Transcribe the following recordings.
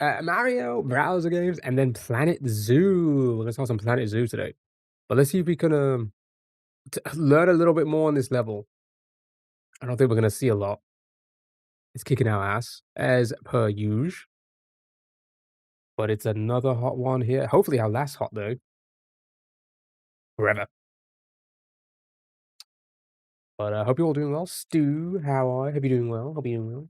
Mario, browser games, and then Planet Zoo. We're gonna talk some Planet Zoo today. But let's see if we can learn a little bit more on this level. I don't think we're gonna see a lot. It's kicking our ass as per usual. But it's another hot one here. Hopefully our last hot though. Forever. But I hope you're all doing well. Stu, how are you? Hope you're doing well. Hope you're doing well.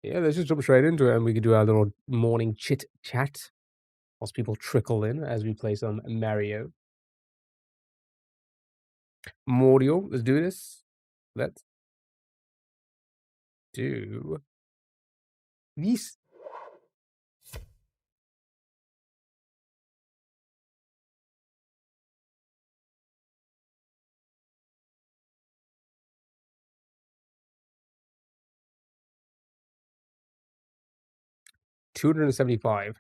Yeah, let's just jump straight into it and we can do our little morning chit chat whilst people trickle in as we play some Mario. Mario, let's do this. Let's do this. $275.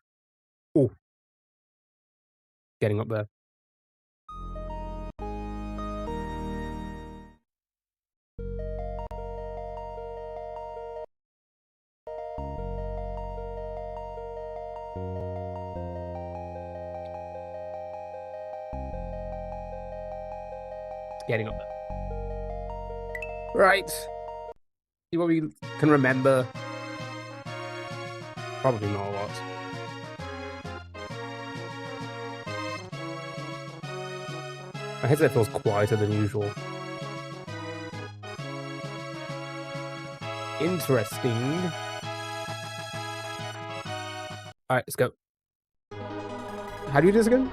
Oh, getting up there. Getting up there. Right. See what we can remember. Probably not a lot. My headset feels quieter than usual. Interesting. Alright, let's go. How do you do this again?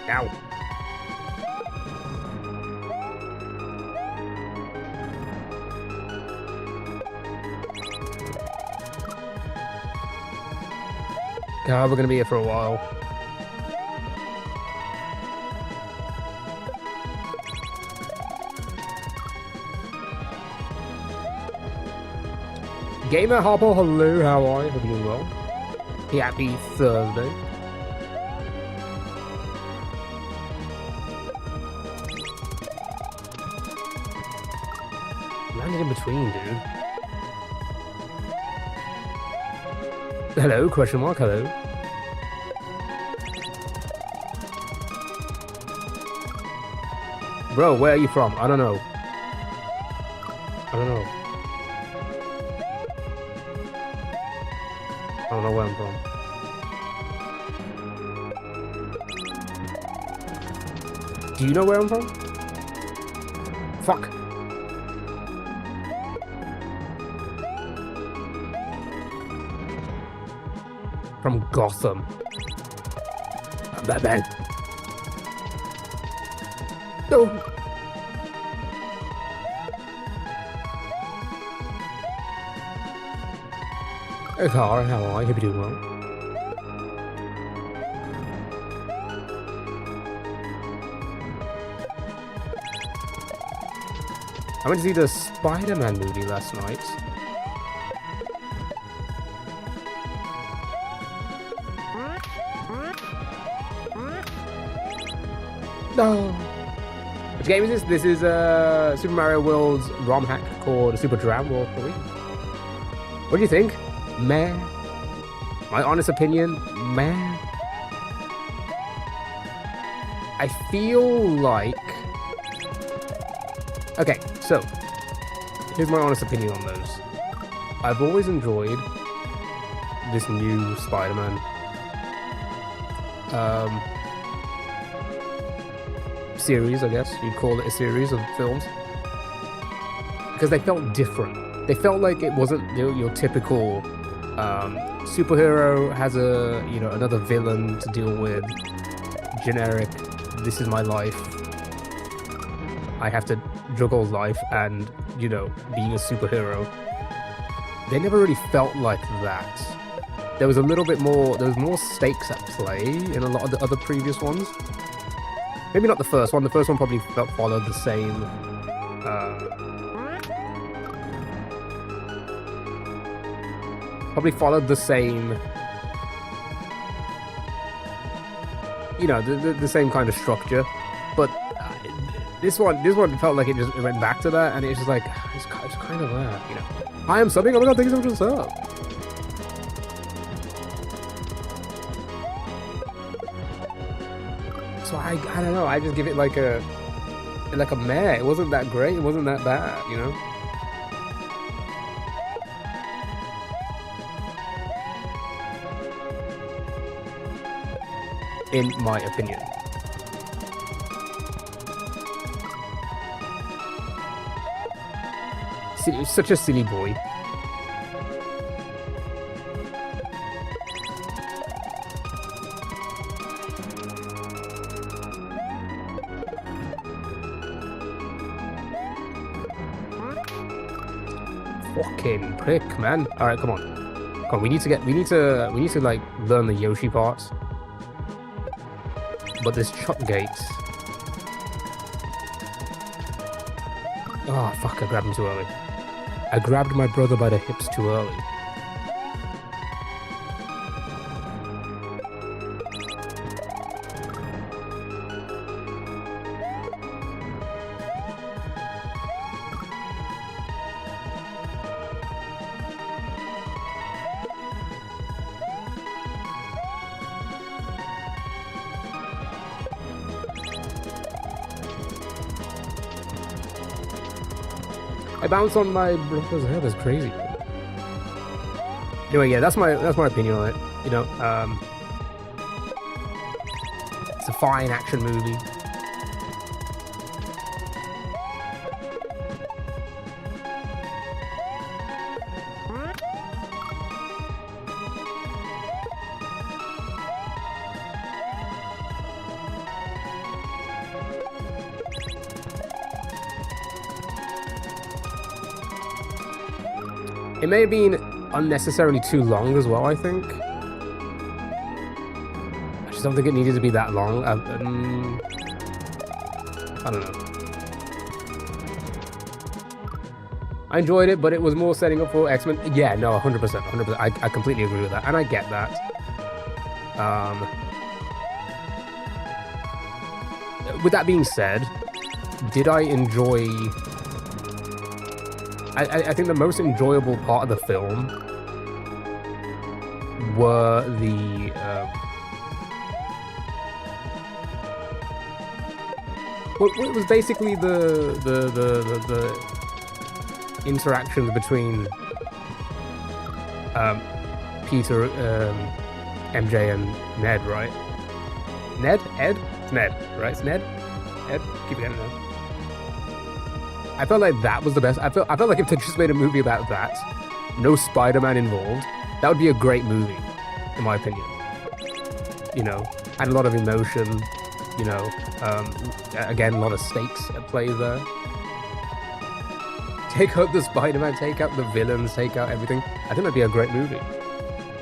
Ow. God, we're gonna be here for a while. Gamer Hopper, hello, how are you? Hope you're doing well. Happy Thursday. Landed in between, dude. Hello, question mark, hello. Bro, where are you from? I don't know. I don't know. I don't know where I'm from. Do you know where I'm from? Fuck. From Gotham. Batman. No. Hey, Carl, how are you? Hope you're doing well. I went to see the Spider-Man movie last night. No. Which game is this? This is Super Mario World's ROM hack called Super Dram World 3. What do you think? Meh. My honest opinion, meh. I feel like... Okay, so here's my honest opinion on those. I've always enjoyed this new Spider-Man series, I guess you'd call it a series of films, because they felt different. They felt like it wasn't your typical superhero has another villain to deal with, generic, this is my life, I have to juggle life and, being a superhero. They never really felt like that. There was a little bit more, there was more stakes at play in a lot of the other previous ones. Maybe not the first one. The first one probably followed the same probably followed the same, you know, the same kind of structure, but this one felt like it went back to that, and it's just like it's kind of that, you know. I am subbing. Oh my god, thank you so much for the sub. So I don't know. I just give it like a meh. It wasn't that great. It wasn't that bad, you know. In my opinion. Such a silly boy. Fucking prick, man. All right, come on. Come on, we need to like learn the Yoshi parts. But this chop gate. Oh fuck, I grabbed him too early. I grabbed my brother by the hips too early. I bounced on my brother's head. That's crazy. Anyway, yeah, that's my opinion on it. You know, it's a fine action movie. It may have been unnecessarily too long as well, I think. I just don't think it needed to be that long. I don't know. I enjoyed it, but it was more setting up for X-Men. Yeah, no, 100%, 100%. I completely agree with that, and I get that. With that being said, did I enjoy... I think the most enjoyable part of the film were the well, it was basically the interactions between Peter, MJ, and Ned, right? Ned? Ed? It's Ned, right? It's Ned? Ed? Keep getting it. I felt like that was the best. I felt like if they just made a movie about that, no Spider-Man involved, that would be a great movie, in my opinion. You know, had a lot of emotion, you know, again, a lot of stakes at play there. Take out the Spider-Man, take out the villains, take out everything. I think that'd be a great movie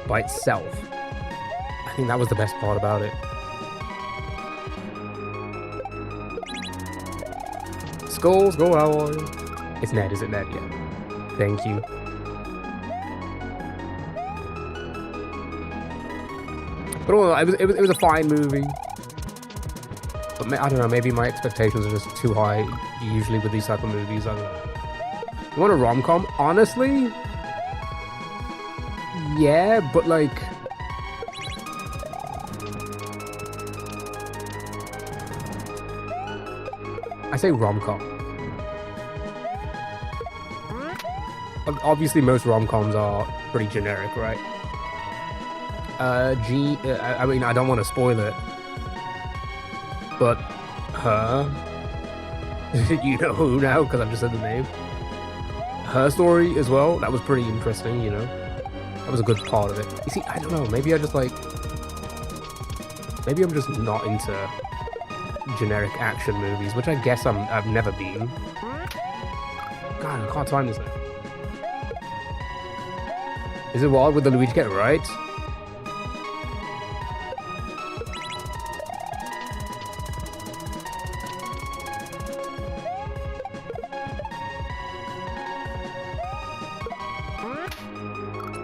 by itself. I think that was the best part about it. Skulls, go how are you? It's Ned, is it Ned? Yeah. Thank you. But all in all, it was a fine movie. But I don't know, maybe my expectations are just too high usually with these type of movies. I don't know. You want a rom-com? Honestly? Yeah, but like... I say rom-com. Obviously, most rom-coms are pretty generic, right? I mean, I don't want to spoil it, but her, you know who now, because I've just said the name. Her story as well, that was pretty interesting, you know? That was a good part of it. You see, I don't know, maybe I'm just not into generic action movies, which I guess I've never been. God, I can't time this now. Is it wild with the Luigi get right?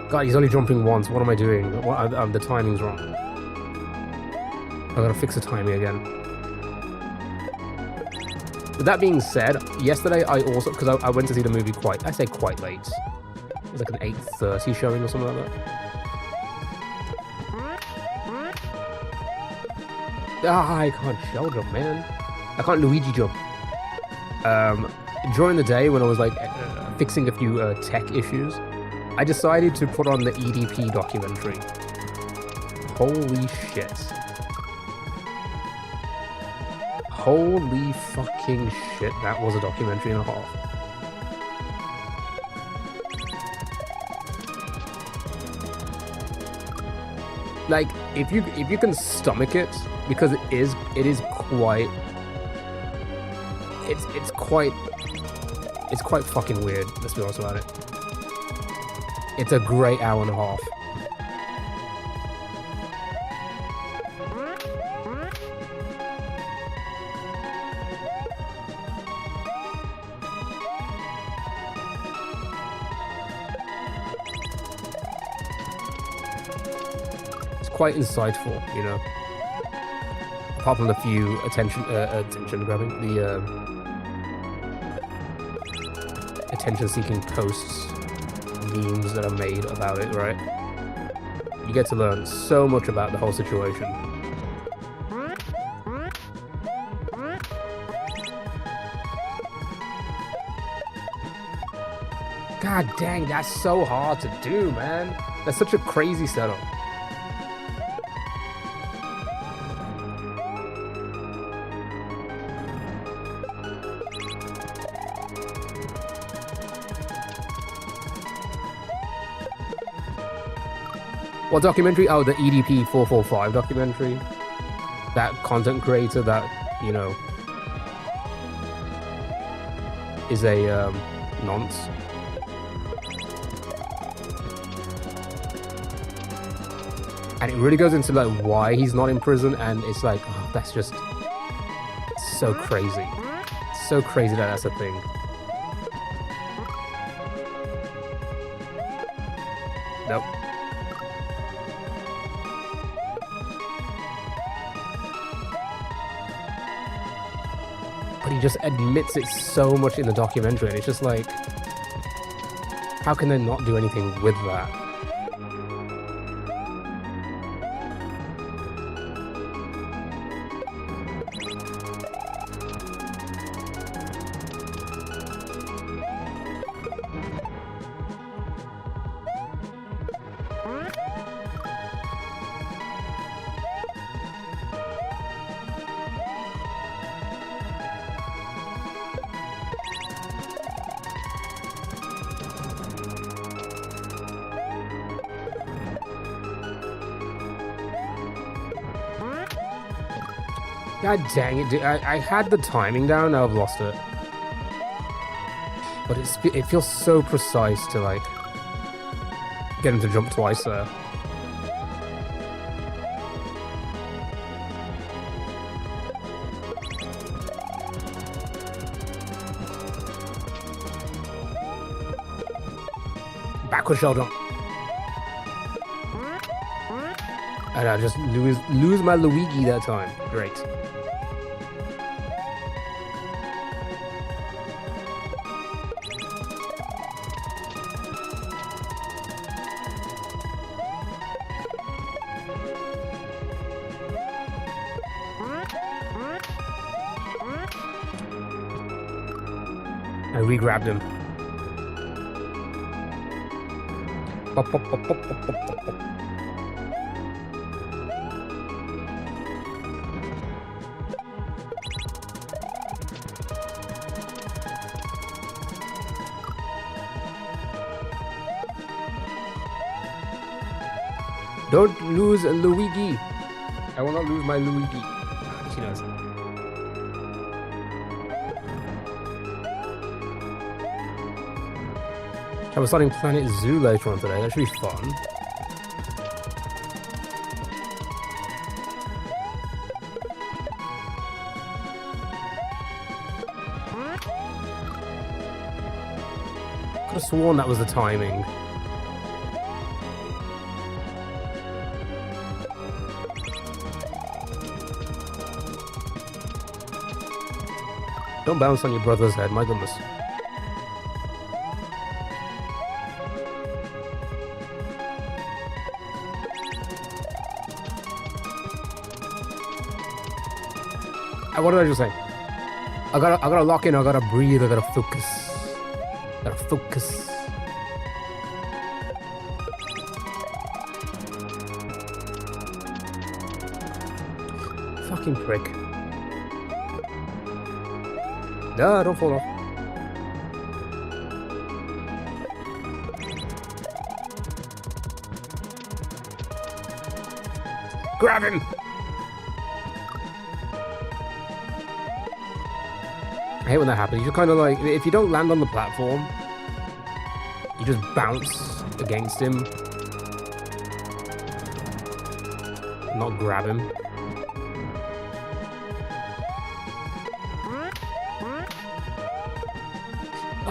God, he's only jumping once. What am I doing? The timing's wrong. I gotta fix the timing again. With that being said, yesterday I also, because I went to see the movie quite late. It was like an 8:30 showing or something like that. I can't shell jump, man. I can't Luigi jump. During the day when I was like fixing a few tech issues, I decided to put on the EDP documentary. Holy shit. Holy fucking shit, that was a documentary and a half. Like, if you can stomach it, because it is quite it's quite fucking weird, let's be honest about it. It's a great hour and a half. Quite insightful, you know. Apart from the few attention grabbing, the attention-seeking posts, memes that are made about it, right? You get to learn so much about the whole situation. God dang, that's so hard to do, man. That's such a crazy setup. What documentary? Oh, the EDP 445 documentary. That content creator that, you know, is a nonce. And it really goes into like why he's not in prison, and it's like, oh, that's just so crazy. It's so crazy that that's a thing. Nope. But he just admits it so much in the documentary, and it's just like, how can they not do anything with that? God dang it, dude. I had the timing down, now I've lost it. But it feels so precise to, like, get him to jump twice there. Backward shell jump. And I just lose my Luigi that time. Great. I re-grabbed him. Pop, pop, pop, pop, pop, pop, pop, pop. Don't lose Luigi. I will not lose my Luigi. She knows. I was starting Planet Zoo later on today. That should be fun. Could have sworn that was the timing. Don't bounce on your brother's head, my goodness. What did I just say? I gotta lock in, I gotta breathe, I gotta focus. Gotta focus. Fucking prick. Duh, don't fall off. Grab him! I hate when that happens. You kind of like, if you don't land on the platform, you just bounce against him. Not grab him.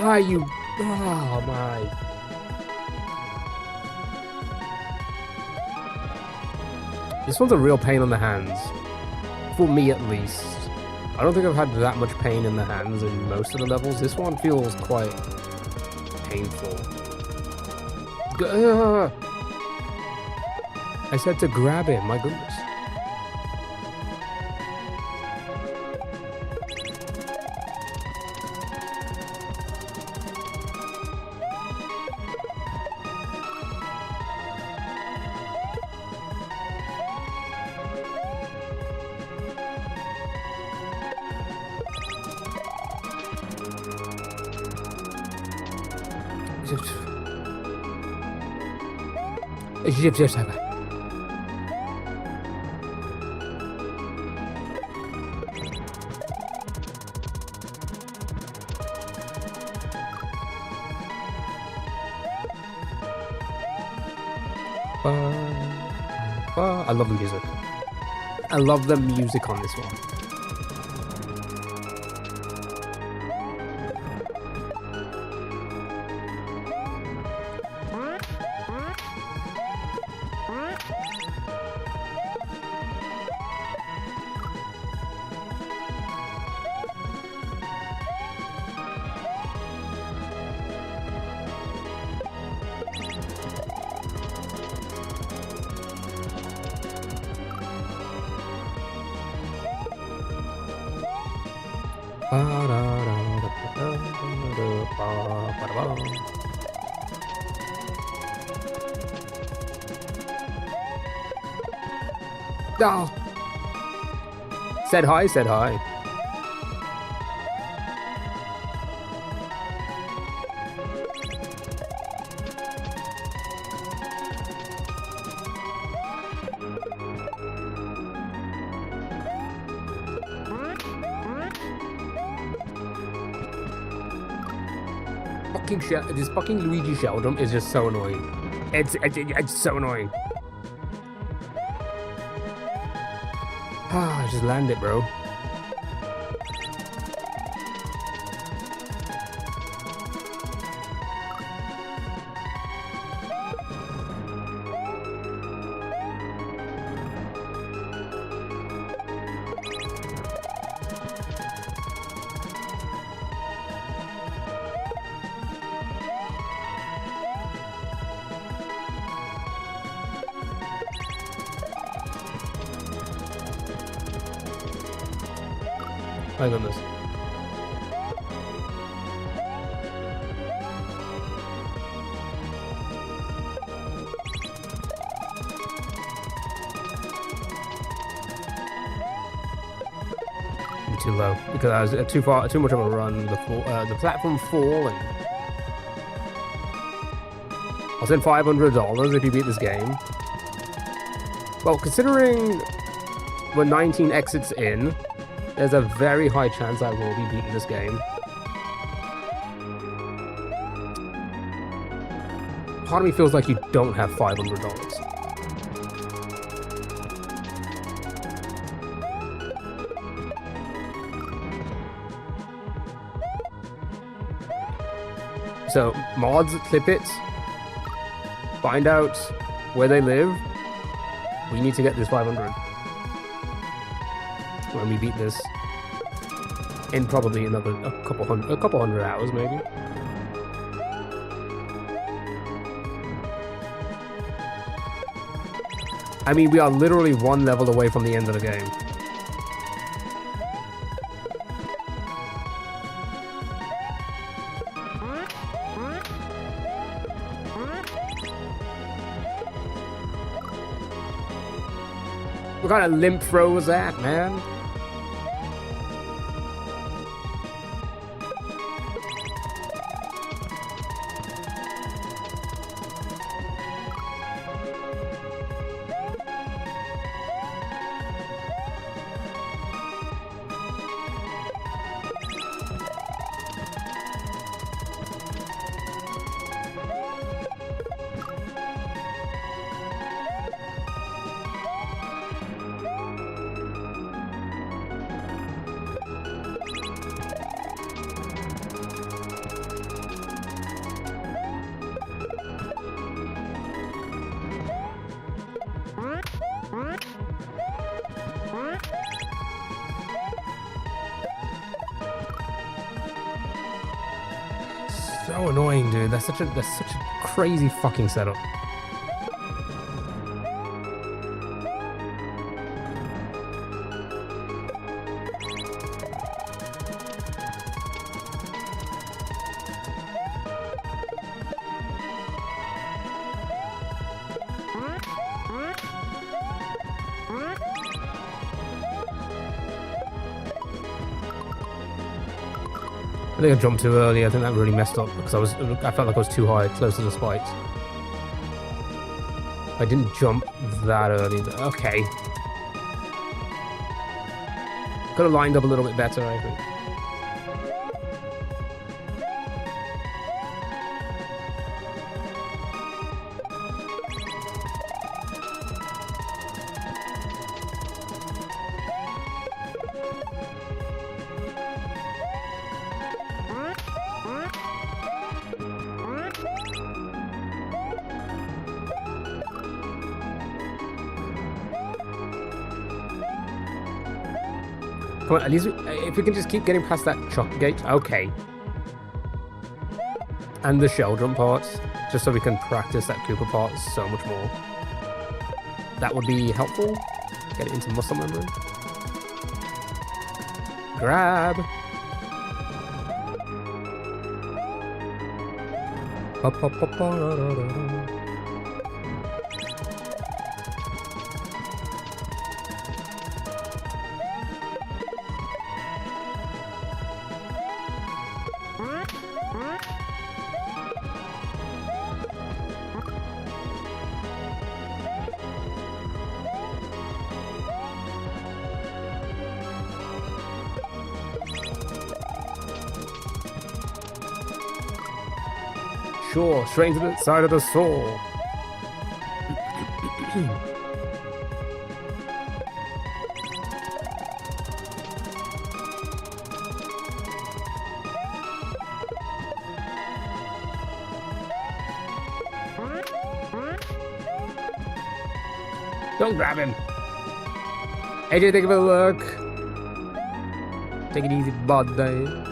Ah, you... Oh, my... This one's a real pain on the hands. For me, at least. I don't think I've had that much pain in the hands in most of the levels. This one feels quite painful. I said to grab him, my goodness. I love the music. I love the music on this one. Oh. Said hi, said hi. This fucking Luigi shell jump is just so annoying. It's so annoying. Ah, just land it, bro. My goodness. Too low because I was too much of a run. The platform falling. I'll send $500 if you beat this game. Well, considering we're 19 exits in, there's a very high chance I will be beating this game. Part of me feels like you don't have $500. So, mods, clip it. Find out where they live. We need to get this 500. When we beat this. in probably another a couple hundred hours, maybe. I mean, we are literally one level away from the end of the game. What kind of limp throw was that, man? So annoying, dude. That's such a crazy fucking setup. I think I jumped too early. I think that really messed up because I felt like I was too high, close to the spikes. I didn't jump that early. Okay. Could have lined up a little bit better, I think. Come on, at least if we can just keep getting past that chock gate. Okay. And the shell jump parts, just so we can practice that Koopa part so much more. That would be helpful. Get it into muscle memory. Grab. Sure, straight into the side of the saw. Don't grab him. AJ, take a look. Take it easy, buddy.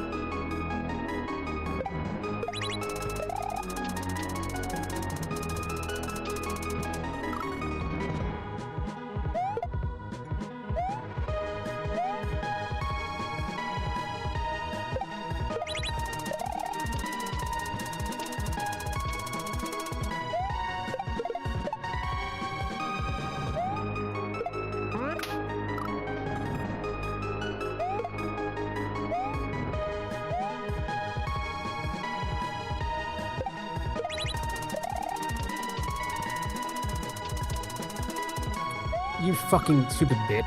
You fucking stupid bitch.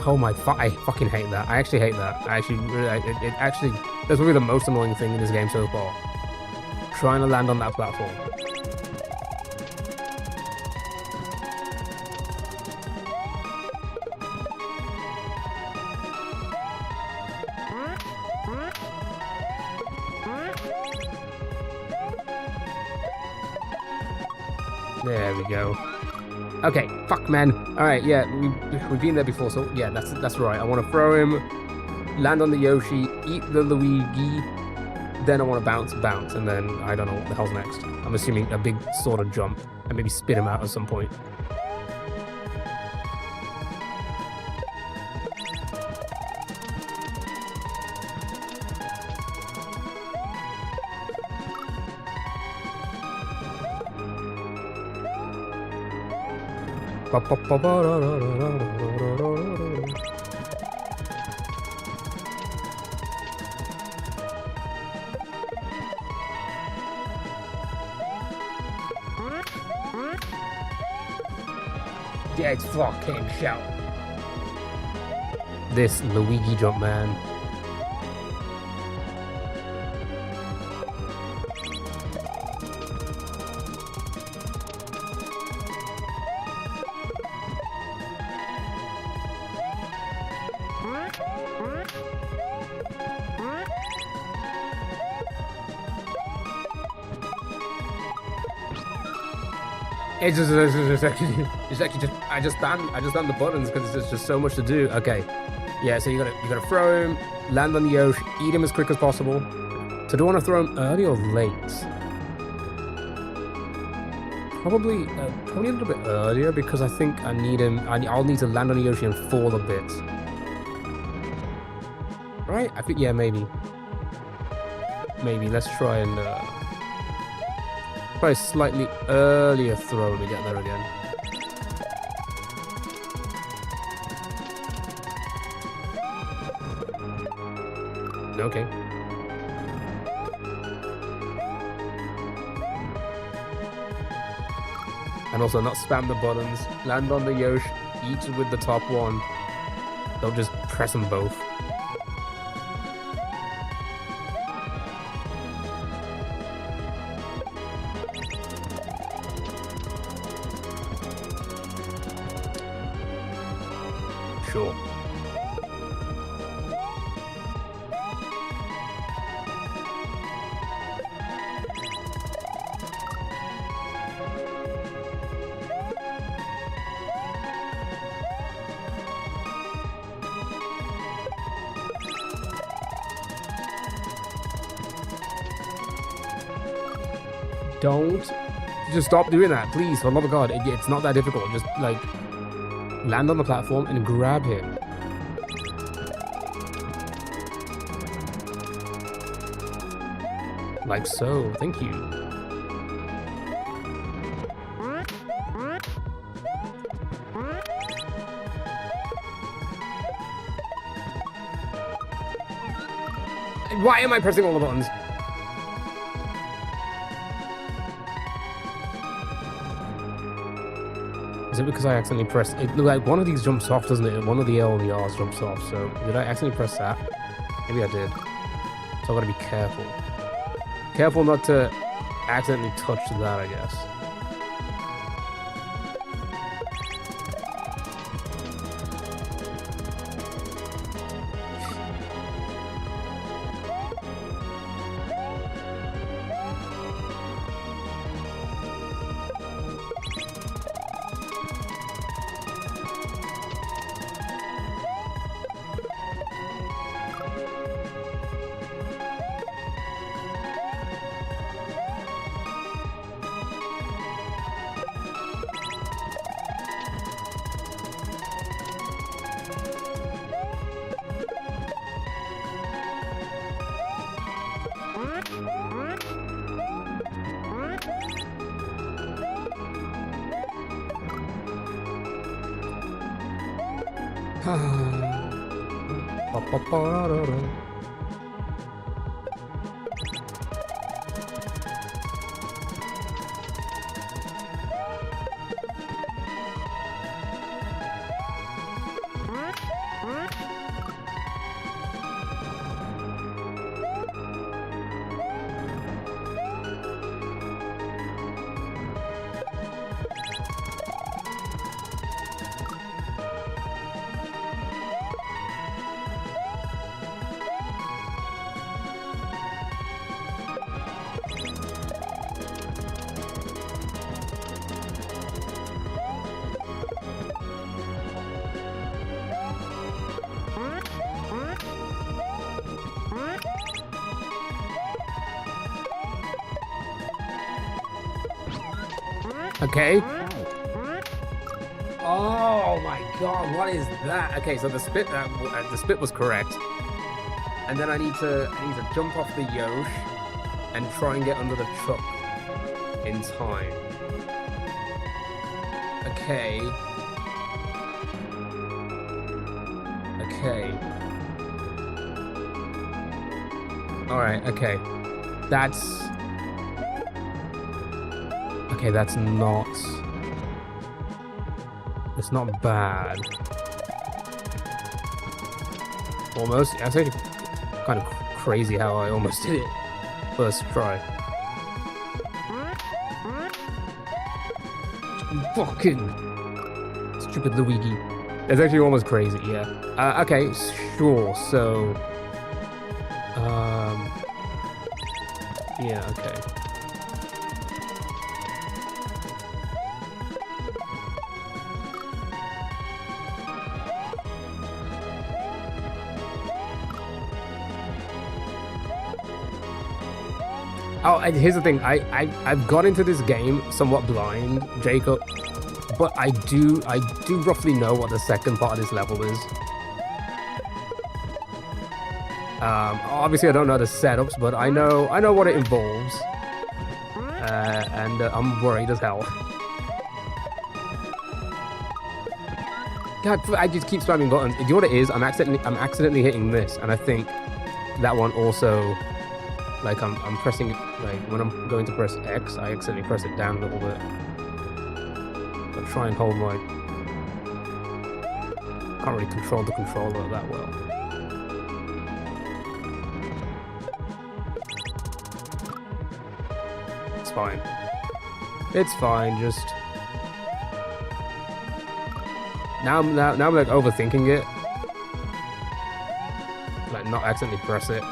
Oh my I fucking hate that. I actually hate that. I actually really, it actually, that's probably the most annoying thing in this game so far. Trying to land on that platform. There we go. Okay, fuck, man. All right, yeah, we've been there before, so yeah, that's right. I want to throw him, land on the Yoshi, eat the Luigi, then I want to bounce, and then I don't know what the hell's next. I'm assuming a big sort of jump, and maybe spit him out at some point. Dead fucking shout. This Luigi jump, man. It's actually just I just stand the buttons because there's just so much to do. Okay, yeah. So you gotta throw him, land on the Yoshi, eat him as quick as possible. So do I want to throw him early or late? Probably a little bit earlier because I think I need him. I'll need to land on the Yoshi and fall a bit. Right? I think maybe. Let's try and. Probably slightly earlier throw when we get there again. Okay. And also not spam the buttons, land on the Yoshi, eat with the top one. Don't just press them both. Sure. Don't just stop doing that, please. For the love of God, it's not that difficult. Just like land on the platform and grab him. Like so. Thank you. Why am I pressing all the buttons? Is it because I accidentally pressed it? Like one of these jumps off, doesn't it? One of the L and the R's jumps off. So did I accidentally press that? Maybe I did. So I gotta be careful. Careful not to accidentally touch that, I guess. Okay. Oh my god, what is that? Okay, so the spit was correct. And then I need to jump off the yosh and try and get under the truck in time. Okay. Okay. Alright, okay. That's... Okay, that's not... It's not bad. Almost. That's actually kind of crazy how I almost did it first try. Fucking stupid Luigi. It's actually almost crazy, yeah. Okay, sure. So, yeah, okay. Oh, and here's the thing. I've got into this game somewhat blind, Jacob, but I do roughly know what the second part of this level is. Obviously I don't know the setups, but I know what it involves. And I'm worried as hell. God, I just keep spamming buttons. Do you know what it is? I'm accidentally hitting this, and I think that one also. Like I'm pressing, like when I'm going to press X, I accidentally press it down a little bit. I'll try and hold my... Can't really control the controller that well. It's fine. It's fine, just... Now I'm like overthinking it. Like not accidentally press it.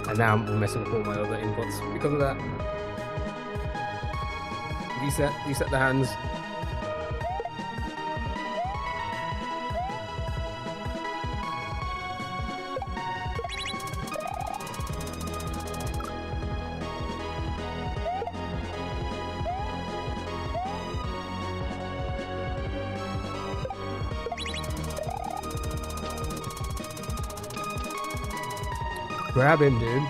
And now I'm messing with all my other inputs because of that. Reset the hands. Grab him, dude.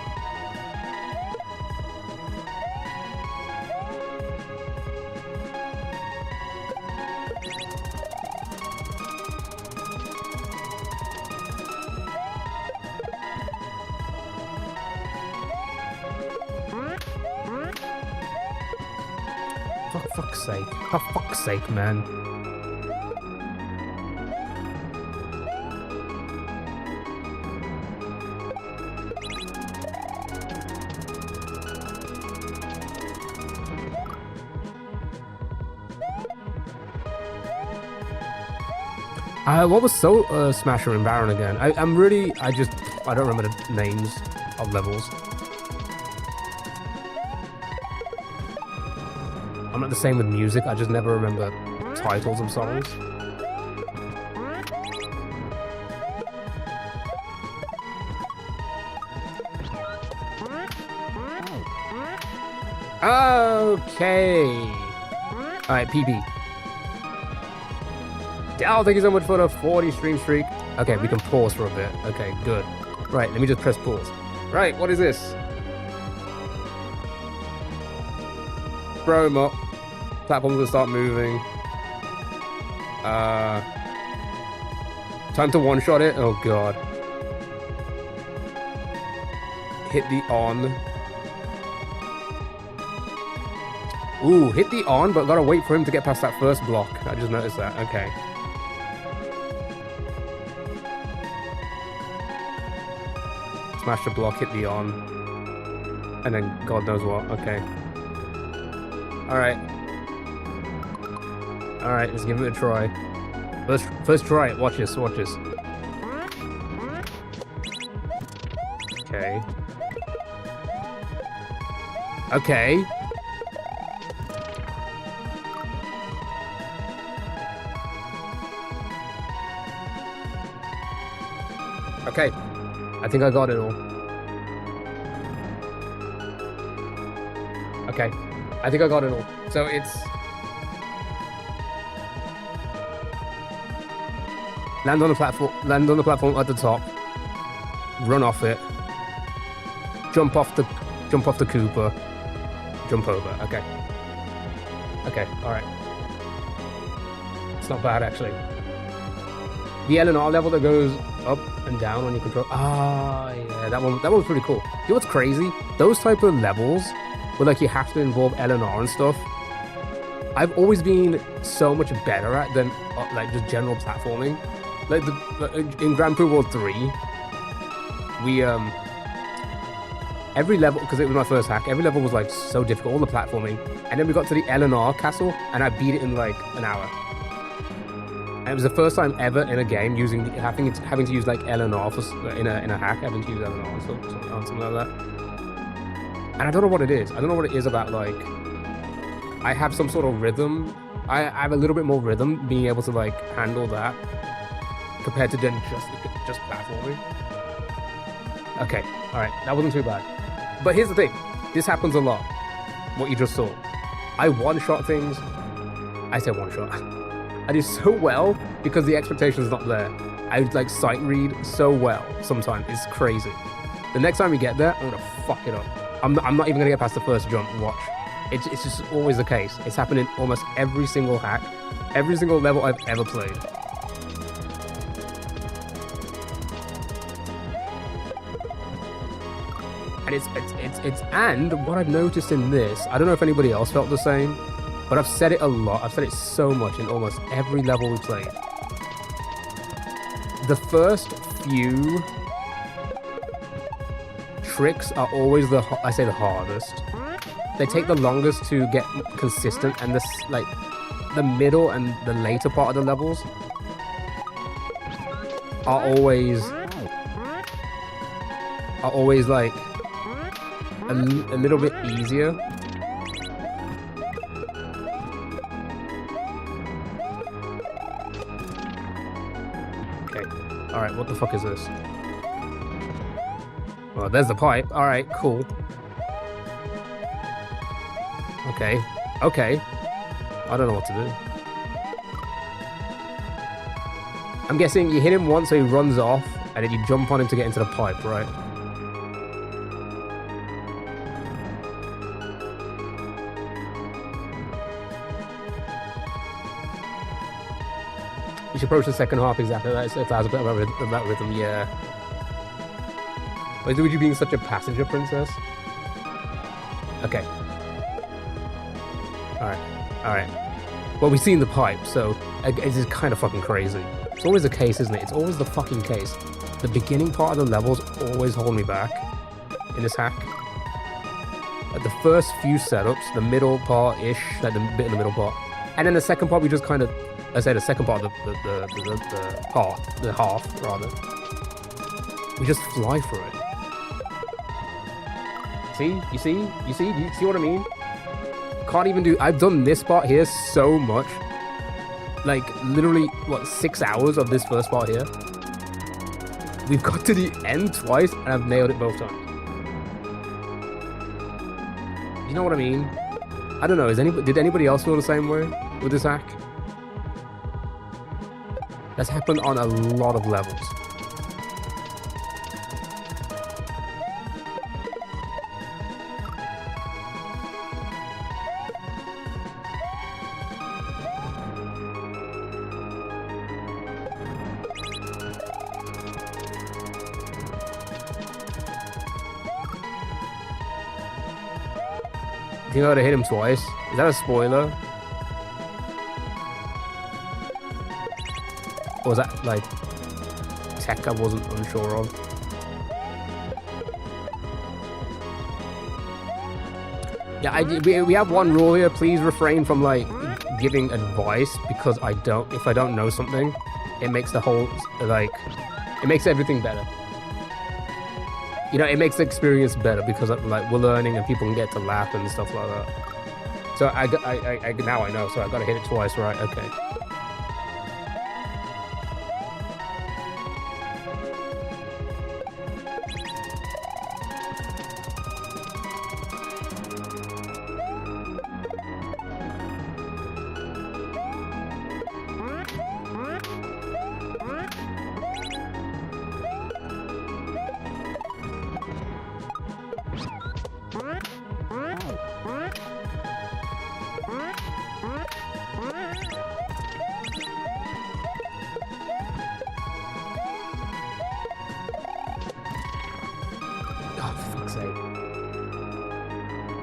For fuck's sake. For fuck's sake, man. What was Smasher and Baron again? I don't remember the names of levels. I'm not the same with music, I just never remember titles of songs. Okay. Alright, PB. Oh, thank you so much for the 40 stream streak. Okay, we can pause for a bit. Okay, good. Right, let me just press pause. Right, what is this? Throw him up. Platforms will start moving. Time to one-shot it. Oh, God. Hit the on. Ooh, hit the on, but gotta wait for him to get past that first block. I just noticed that. Okay. Smash the block, hit the on. And then God knows what. Okay. Alright. Alright, let's give it a try. First try it. Watch this, watch this. Okay. Okay. Okay. I think I got it all. Okay. I think I got it all. So it's... Land on the platform at the top. Run off it. Jump off the Koopa. Jump over. Okay. Okay, alright. It's not bad, actually. The L&R level that goes up and down on your control. Ah, yeah, that one's pretty cool. You know what's crazy? Those type of levels where like you have to involve L&R and stuff, I've always been so much better at than like just general platforming. Like in Grand Prix World 3, we every level, because it was my first hack, every level was like so difficult, all the platforming, and then we got to the L&R castle and I beat it in like an hour. And it was the first time ever in a game having to use like L&R in a hack, having to use L&R or something like that. And I don't know what it is. I don't know what it is about, like, I have some sort of rhythm. I have a little bit more rhythm being able to like handle that compared to then just platforming. Okay, all right, that wasn't too bad. But here's the thing, this happens a lot. What you just saw, I one-shot things. I say one-shot. I do so well because the expectation is not there. I like sight read so well sometimes. It's crazy. The next time we get there, I'm gonna fuck it up. I'm not even gonna get past the first jump. Watch. It's just always the case. It's happened in almost every single hack, every single level I've ever played. And and what I've noticed in this, I don't know if anybody else felt the same, but I've said it a lot. I've said it so much in almost every level we played. The first few tricks are always the hardest. They take the longest to get consistent, and this like the middle and the later part of the levels are always like a little bit easier. Okay. Alright, what the fuck is this? Well, there's the pipe. Alright, cool. Okay. Okay. I don't know what to do. I'm guessing you hit him once so he runs off, and then you jump on him to get into the pipe, right? You should approach the second half exactly. That has a bit about rhythm, yeah. Wait, would you being such a passenger princess? Okay. Alright. Alright. Well, we've seen the pipe, so it's just kind of fucking crazy. It's always the case, isn't it? It's always the fucking case. The beginning part of the levels always hold me back in this hack. At the first few setups, the middle part-ish, like the bit in the middle part. And then the second part, we just kind of... I say the second part of the half, rather. We just fly through it. See? You see? You see what I mean? Can't even do... I've done this part here so much. Like, literally, what, 6 hours of this first part here? We've got to the end twice, and I've nailed it both times. You know what I mean? I don't know, did anybody else feel the same way with this hack? That's happened on a lot of levels. You know how to hit him twice? Is that a spoiler? Or was that like tech I wasn't unsure of? Yeah, we have one rule here. Please refrain from like giving advice, because if I don't know something, it makes the whole it makes everything better. You know, it makes the experience better because like we're learning and people can get to laugh and stuff like that. So now I know. So I gotta hit it twice, right? Okay.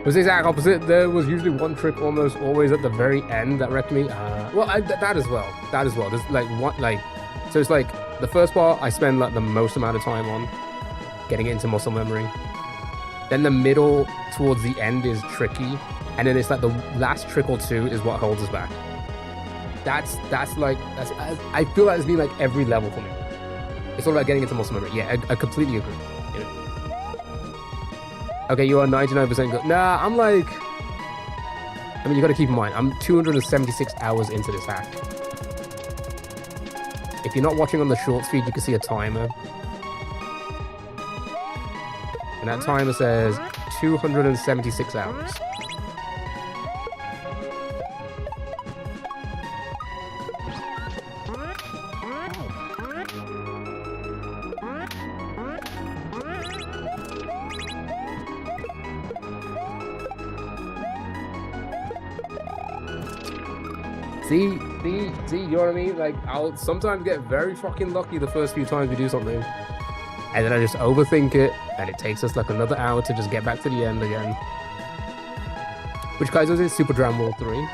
It was the exact opposite. There was usually one trick almost always at the very end that wrecked me. That as well. That as well. There's like one so it's like the first part I spend like the most amount of time on getting it into muscle memory. Then the middle towards the end is tricky, and then it's like the last trick or two is what holds us back. That's I feel like it's been like every level for me. It's all about getting into muscle memory. Yeah, I completely agree. Yeah. Okay, you are 99% good. Nah, I'm like... I mean, you gotta keep in mind, I'm 276 hours into this hack. If you're not watching on the short feed, you can see a timer. And that timer says 276 hours. See, you know what I mean? Like, I'll sometimes get very fucking lucky the first few times we do something. And then I just overthink it, and it takes us like another hour to just get back to the end again. Which guys was in Super Dram World 3?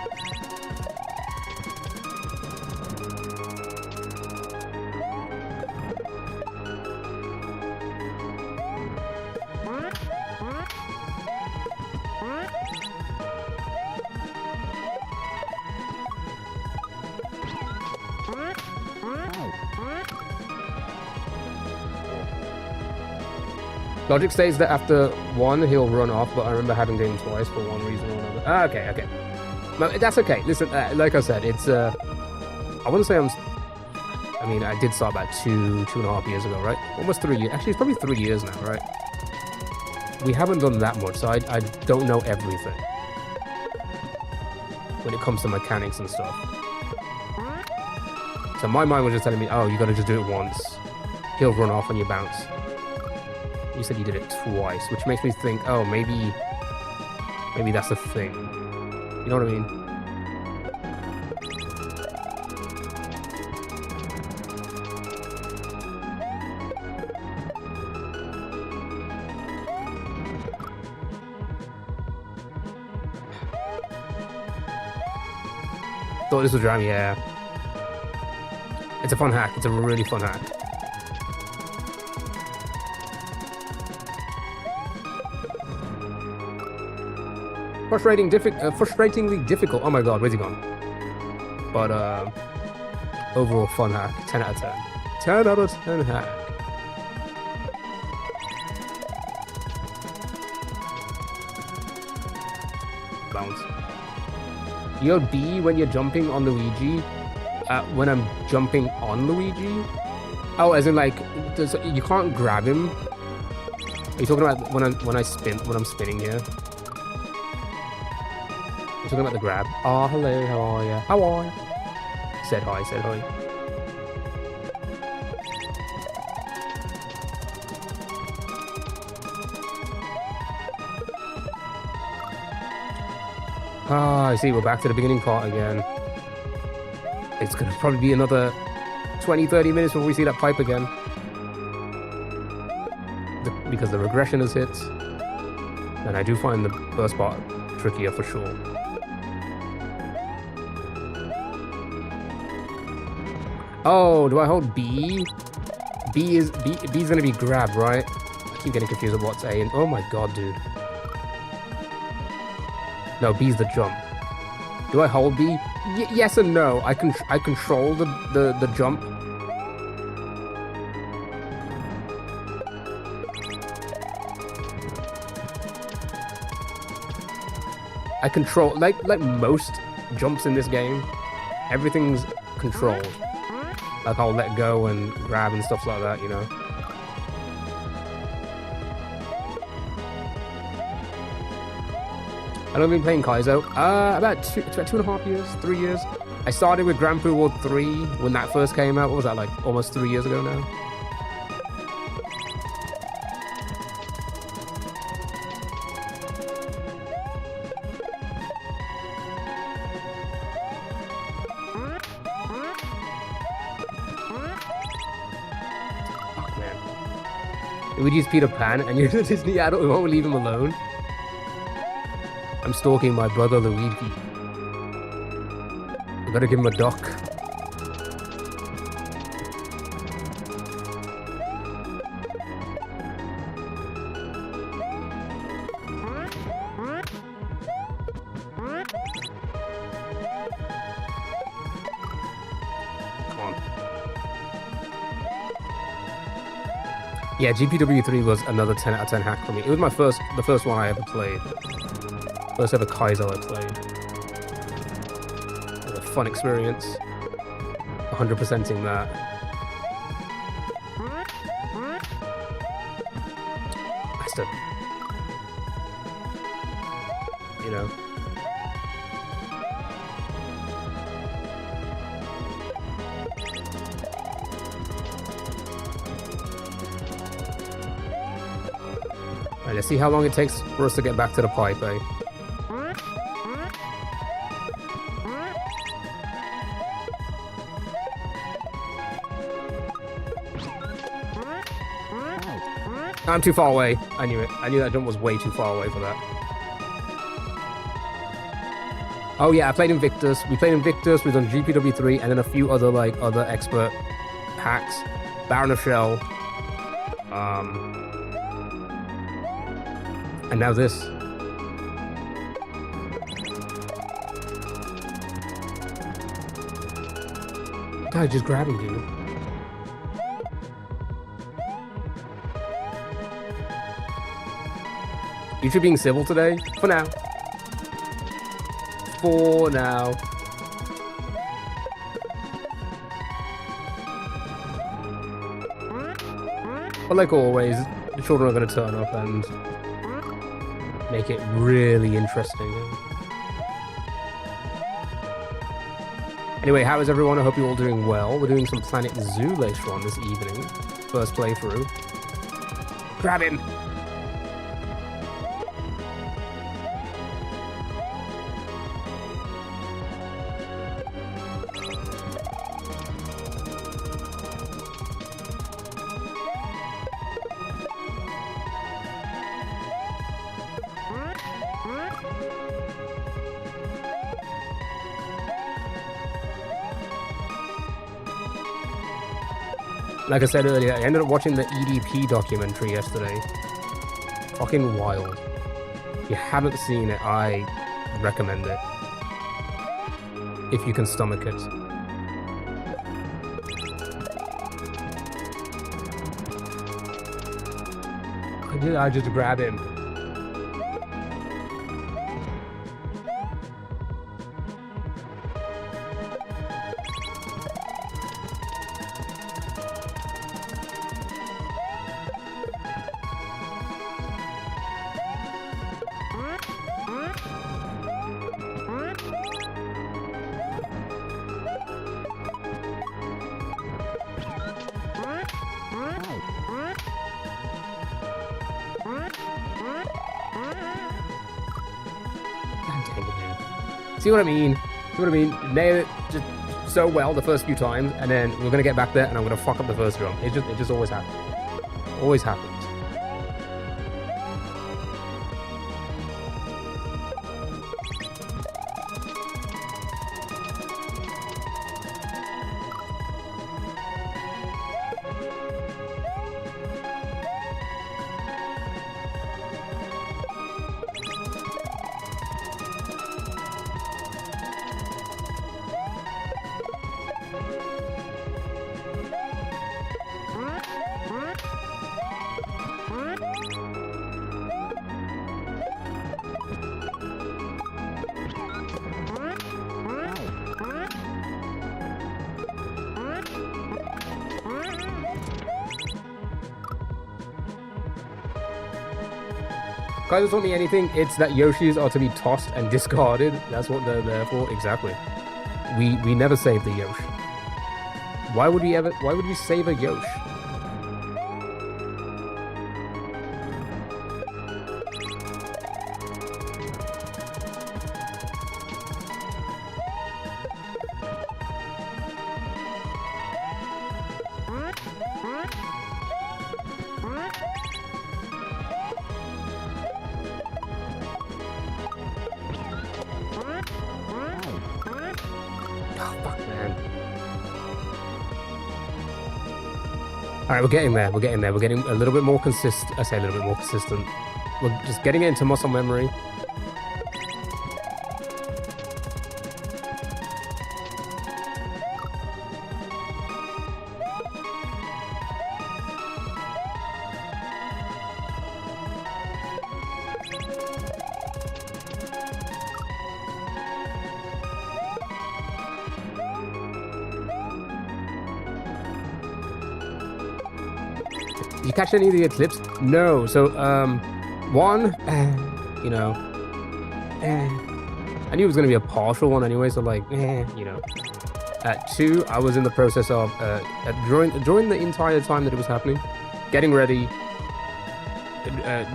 Logic states that after one, he'll run off, but I remember having done him twice for one reason or another. Ah, okay. But that's okay. Listen, like I said, it's, I want to say I mean, I did start about 2.5 years ago, right? Almost 3 years. Actually, it's probably 3 years now, right? We haven't done that much, so I don't know everything when it comes to mechanics and stuff. So my mind was just telling me, oh, you got to just do it once. He'll run off and you bounce. You said you did it twice, which makes me think, oh, maybe that's the thing. You know what I mean? Thought this was Dram, yeah. It's a fun hack. It's a really fun hack. Frustratingly difficult. Oh my god, where's he gone? But overall fun hack. 10 out of 10. 10 out of 10 hack. Bounce. You're B when you're jumping on Luigi. When I'm jumping on Luigi. Oh, as in like, you can't grab him. Are you talking about when I'm spinning here? You're talking about the grab. Oh, hello, how are you? How are you? Said hi. Ah, I see, we're back to the beginning part again. It's gonna probably be another 20-30 minutes before we see that pipe again. Because the regression has hit. And I do find the first part trickier for sure. Oh, do I hold B? B's gonna be grab, right? I keep getting confused with what's A and... Oh my god, dude. No, B's the jump. Do I hold B? Yes and no. I control the jump. I control like most jumps in this game. Everything's controlled. Like I'll let go and grab and stuff like that, you know. I've been playing Kaizo about 2.5 years, 3 years. I started with Grand Prix World 3 when that first came out. What was that, like almost 3 years ago now? Fuck, man. It would use Peter Pan and you're a Disney adult who won't leave him alone. I'm stalking my brother Luigi. I gotta give him a duck. Yeah, GPW3 was another 10 out of 10 hack for me. It was the first one I ever played. First ever Kaizo I played. It was a fun experience. 100%ing that. Bastard. You know. Alright, let's see how long it takes for us to get back to the pipe, eh? I'm too far away. I knew it. I knew that jump was way too far away for that. Oh yeah, I played Invictus. We played Invictus, we was on GPW3, and then a few other other expert hacks. Baron of Shell. And now this. Guy just grabbing you. You two being civil today? For now. For now. But like always, the children are going to turn up and make it really interesting. Anyway, how is everyone? I hope you're all doing well. We're doing some Planet Zoo later on this evening. First playthrough. Grab him! Like I said earlier, I ended up watching the EDP documentary yesterday. Fucking wild. If you haven't seen it, I recommend it. If you can stomach it. I just grab him. See what I mean? See what I mean? Nail it just so well the first few times, and then we're gonna get back there, and I'm gonna fuck up the first drum. It just always happens. Always happens. Guys, taught me anything, it's that Yoshis are to be tossed and discarded. That's what they're there for. Exactly. We never save the Yosh. Why would we save a Yosh? Oh, fuck, man. All right, we're getting there. We're getting there. We're getting a little bit more consistent. I say a little bit more consistent. We're just getting it into muscle memory. Did you catch any of the eclipse? No. So, one, you know, I knew it was going to be a partial one anyway, so like, you know. Two, I was in the process of, during the entire time that it was happening, getting ready,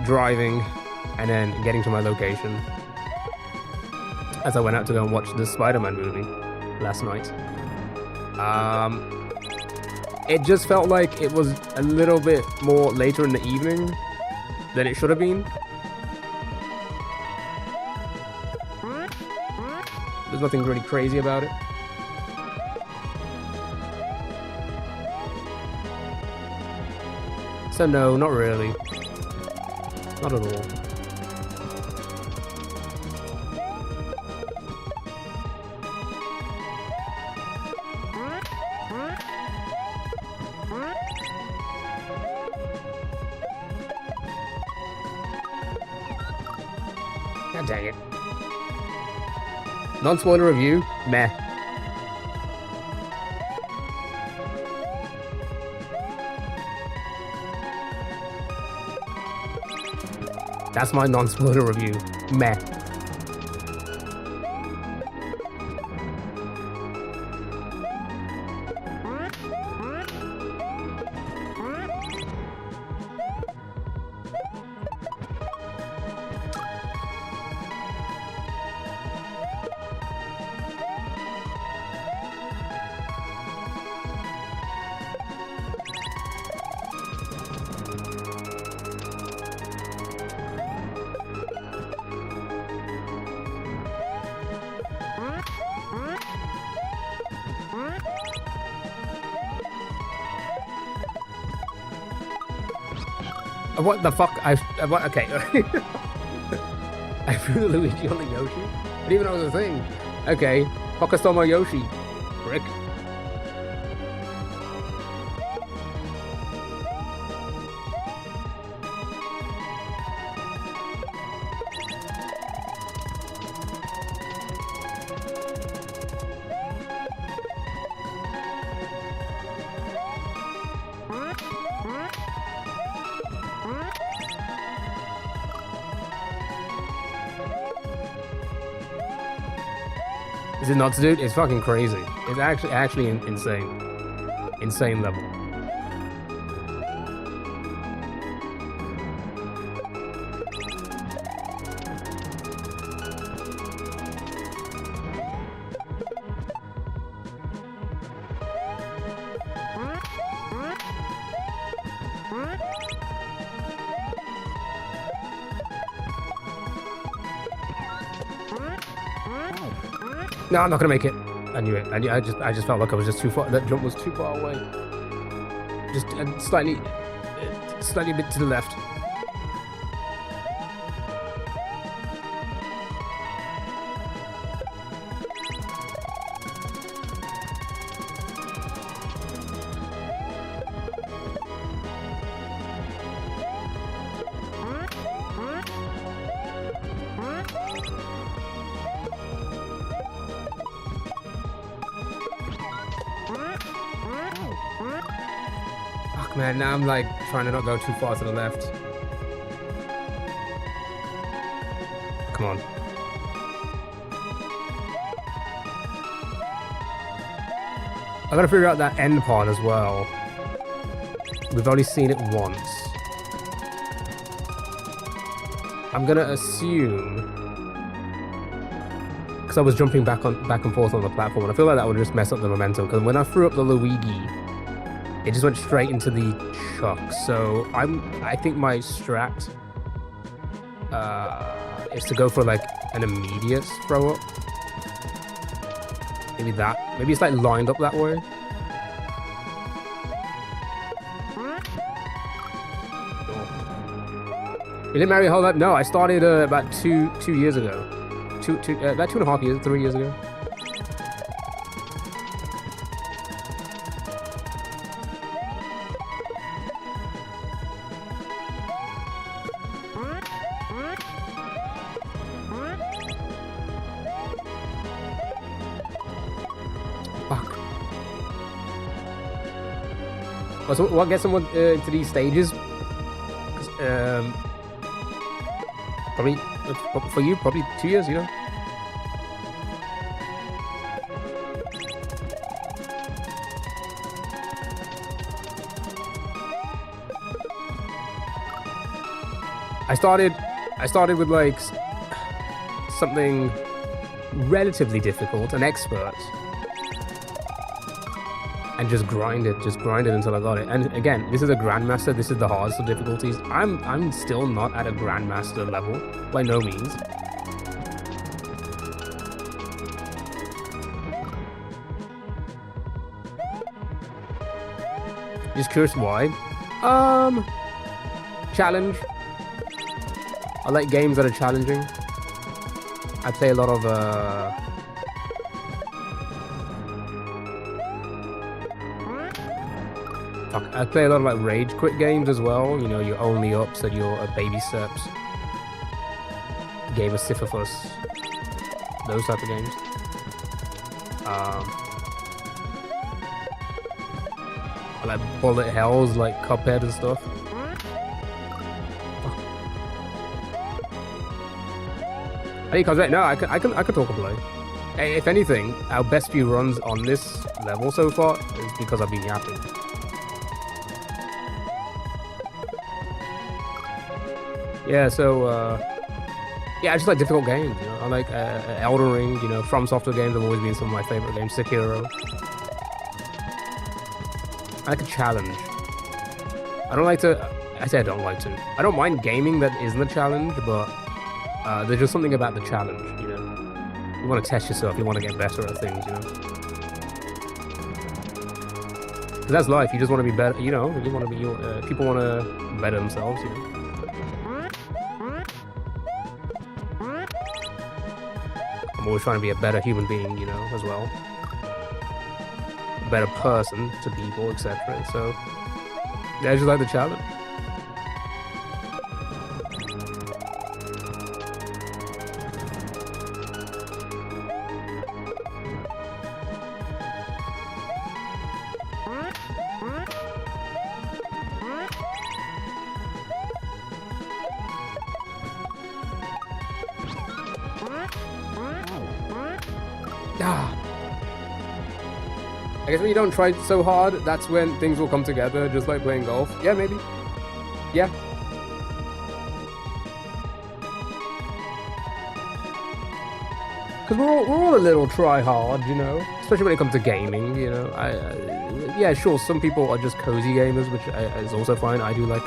driving, and then getting to my location as I went out to go and watch the Spider-Man movie last night. It just felt like it was a little bit more later in the evening than it should have been. There's nothing really crazy about it. So no, not really. Not at all. God dang it. Non-spoiler review? Meh. That's my non-spoiler review. Meh. What the fuck? What? Okay. I threw the Luigi on the Yoshi? I didn't even know it was a thing. Okay. Fuck, I stole my Yoshi. Brick. Is it not, dude? It's fucking crazy. It's actually insane. Insane level. No, I'm not gonna make it. I knew it. I just felt like I was just too far. That jump was too far away. Just slightly a bit to the left. Fuck, man, now I'm like trying to not go too far to the left. Come on. I gotta figure out that end part as well. We've only seen it once. I'm gonna assume, because I was jumping back and forth on the platform, and I feel like that would just mess up the momentum. Because when I threw up the Luigi, it just went straight into the chuck. So I think my strat is to go for like an immediate throw up. Maybe that. Maybe it's like lined up that way. You didn't marry a whole lot? No, I started about two years ago. About 2.5 years, 3 years ago. Fuck. So what gets someone into these stages? Probably for you, probably 2 years, you know. I started with like something relatively difficult, an expert, and just grinded until I got it. And again, this is a grandmaster. This is the hardest of difficulties. I'm still not at a grandmaster level, by no means. Just curious why. Challenge. I like games that are challenging. I play a lot of I play a lot of like rage quit games as well. You know, your only ups and your baby steps. Game of Sisyphus. Those type of games. I like bullet hells like Cuphead and stuff. No, I can talk and play. If anything, our best few runs on this level so far is because I've been yapping. Yeah, so yeah, I just like difficult games. You know, I like Elden Ring. You know, From Software games have always been some of my favorite games. Sekiro. I like a challenge. I don't like to. I say I don't like to. I don't mind gaming that isn't a challenge, but. There's just something about the challenge, you know. You want to test yourself, you want to get better at things, you know. Because that's life. You just want to be better, you know. You want to be people want to better themselves, you know. I'm always trying to be a better human being, you know, as well. A better person to people, etc. So yeah, I just like the challenge. I guess when you don't try so hard, that's when things will come together, just like playing golf. Yeah, maybe. Yeah. Because we're all a little try hard, you know? Especially when it comes to gaming, you know? Yeah, sure, some people are just cozy gamers, which is also fine. I do like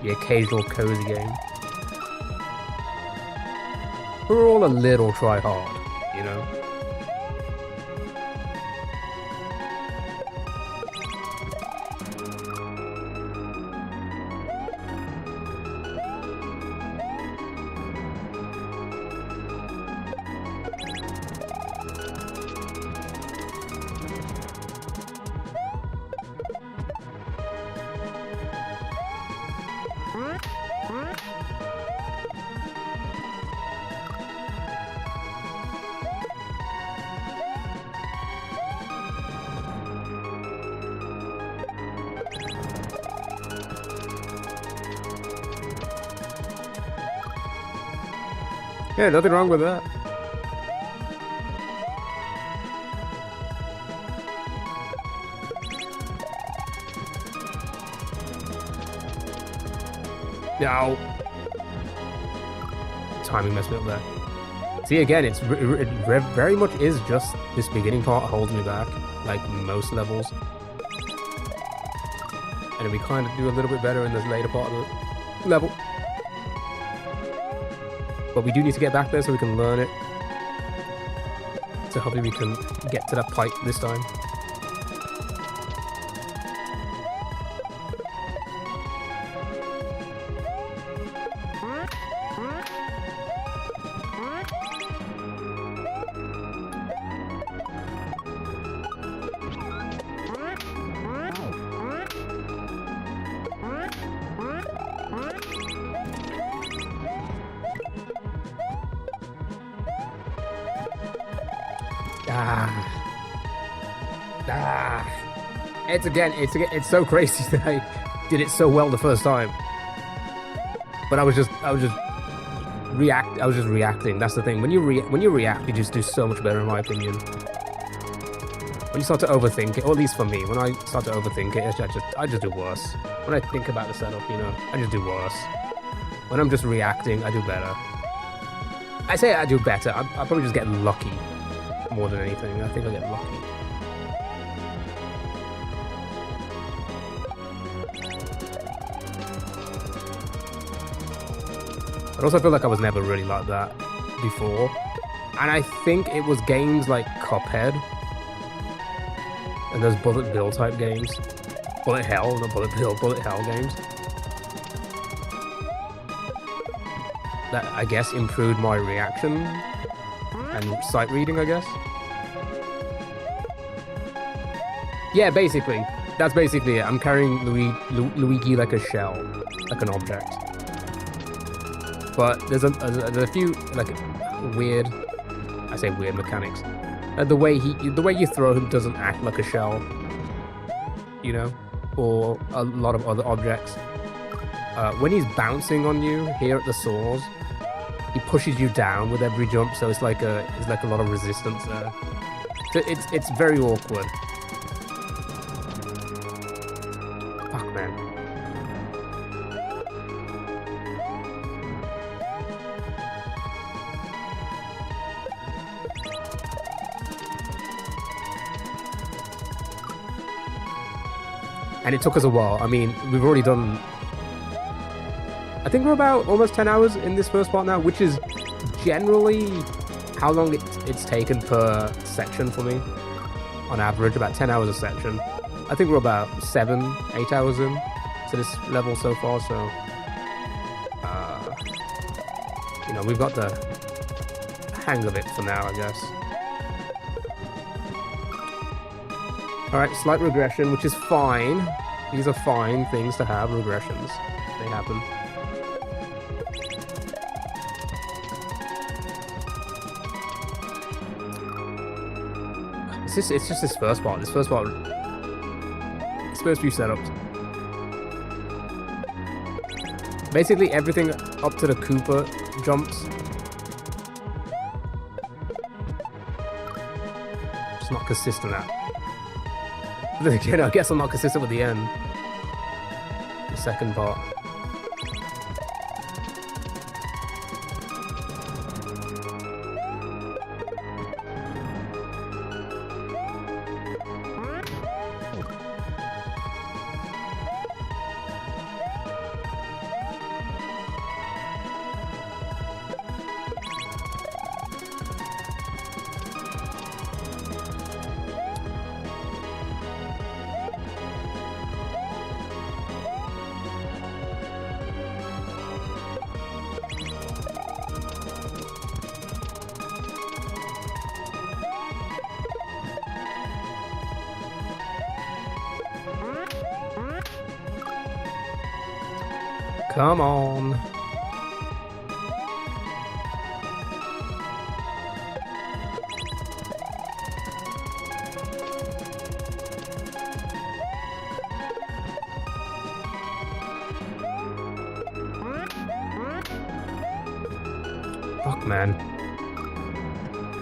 the occasional cozy game. We're all a little try hard, you know? Yeah, nothing wrong with that. No. Timing messed me up there. See, again, it very much is just this beginning part holds me back, like most levels. And then we kind of do a little bit better in this later part of the level. But we do need to get back there so we can learn it. So hopefully we can get to that pipe this time. It's so crazy that I did it so well the first time. But I was just reacting. That's the thing. When you react, you just do so much better, in my opinion. When you start to overthink it, or at least for me, when I start to overthink it, I just do worse. When I think about the setup, you know, I just do worse. When I'm just reacting, I do better. I say I do better. I probably just get lucky more than anything. I think I get lucky. I also feel like I was never really like that before. And I think it was games like Cuphead and those Bullet Bill type games. Bullet Hell, not Bullet Bill, Bullet Hell games. That, I guess, improved my reaction and sight reading, I guess. Yeah, basically. That's basically it. I'm carrying Luigi like a shell, like an object. But there's a few like weird, I say weird mechanics. The way you throw him doesn't act like a shell, you know, or a lot of other objects. When he's bouncing on you here at the soars, he pushes you down with every jump, so it's like a lot of resistance there. So it's very awkward. Fuck, man. And it took us a while. I mean, we've already done... I think we're about almost 10 hours in this first part now, which is generally how long it's taken per section for me. On average, about 10 hours a section. I think we're about 7-8 hours in to this level so far, so... you know, we've got the hang of it for now, I guess. Alright, slight regression, which is fine. These are fine things to have, regressions. They happen. It's just this first part. This first part... This first few setups. Basically, everything up to the Koopa jumps. It's not consistent at. Then again, I guess I'm not consistent with the end. The second part. Come on. Fuck, man.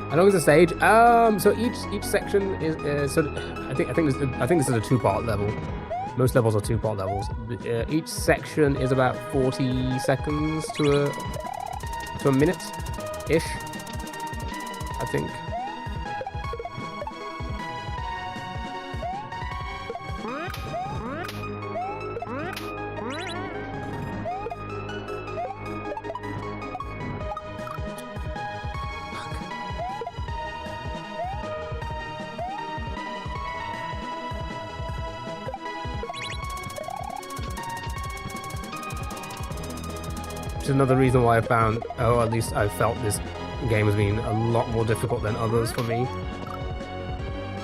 How long is the stage? So each section is so I think this is a two-part level. Most levels are two-part levels. Each section is about 40 seconds to a minute-ish, I think. is another reason why I found, or at least I felt this game has been a lot more difficult than others for me.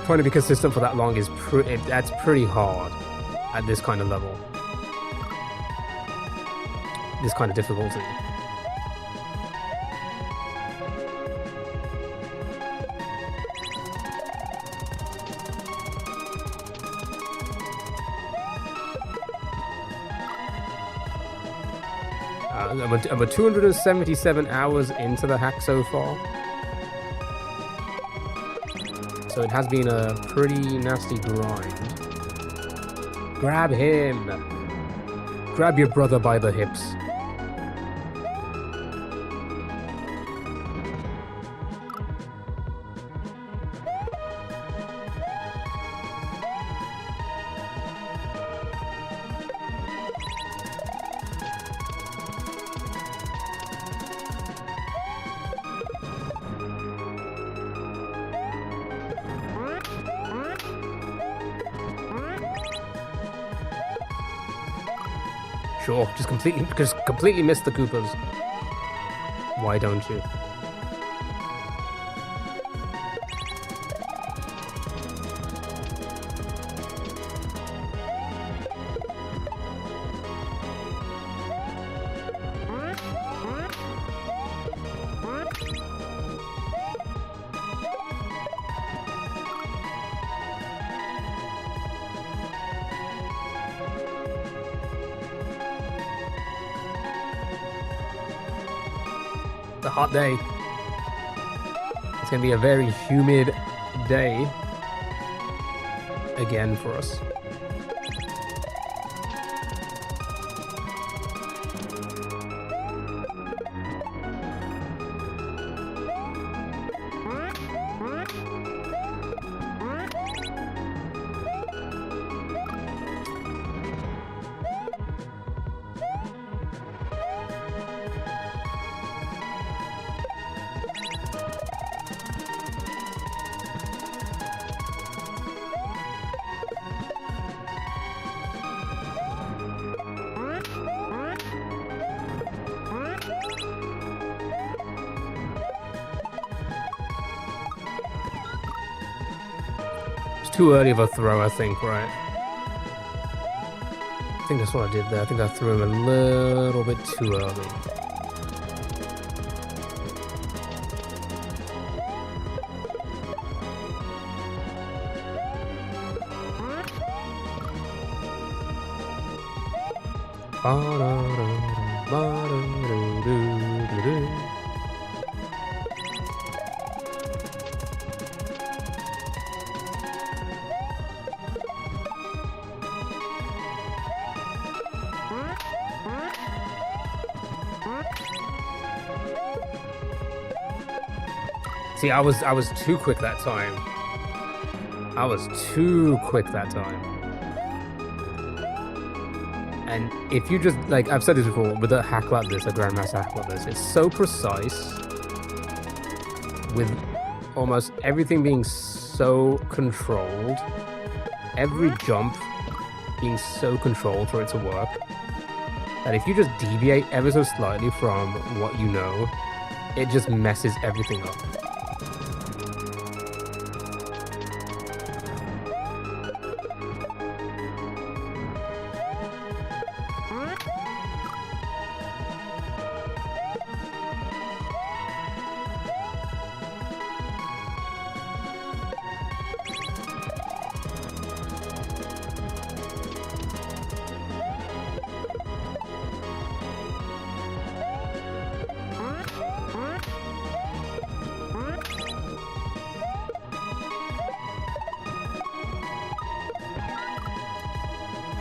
Trying to be consistent for that long is that's pretty hard at this kind of level. This kind of difficulty. I'm 277 hours into the hack so far. So it has been a pretty nasty grind. Grab him! Grab your brother by the hips. Sure, just completely miss the Koopas. Why don't you? A hot day. It's gonna be a very humid day again for us. Too early of a throw, I think, right? I think that's what I did there. I think I threw him a little bit too early. See, I was too quick that time. I was too quick that time. And if you just, like, I've said this before, with a hack like this, a Grandmaster hack like this, it's so precise, with almost everything being so controlled, every jump being so controlled for it to work, that if you just deviate ever so slightly from what you know, it just messes everything up.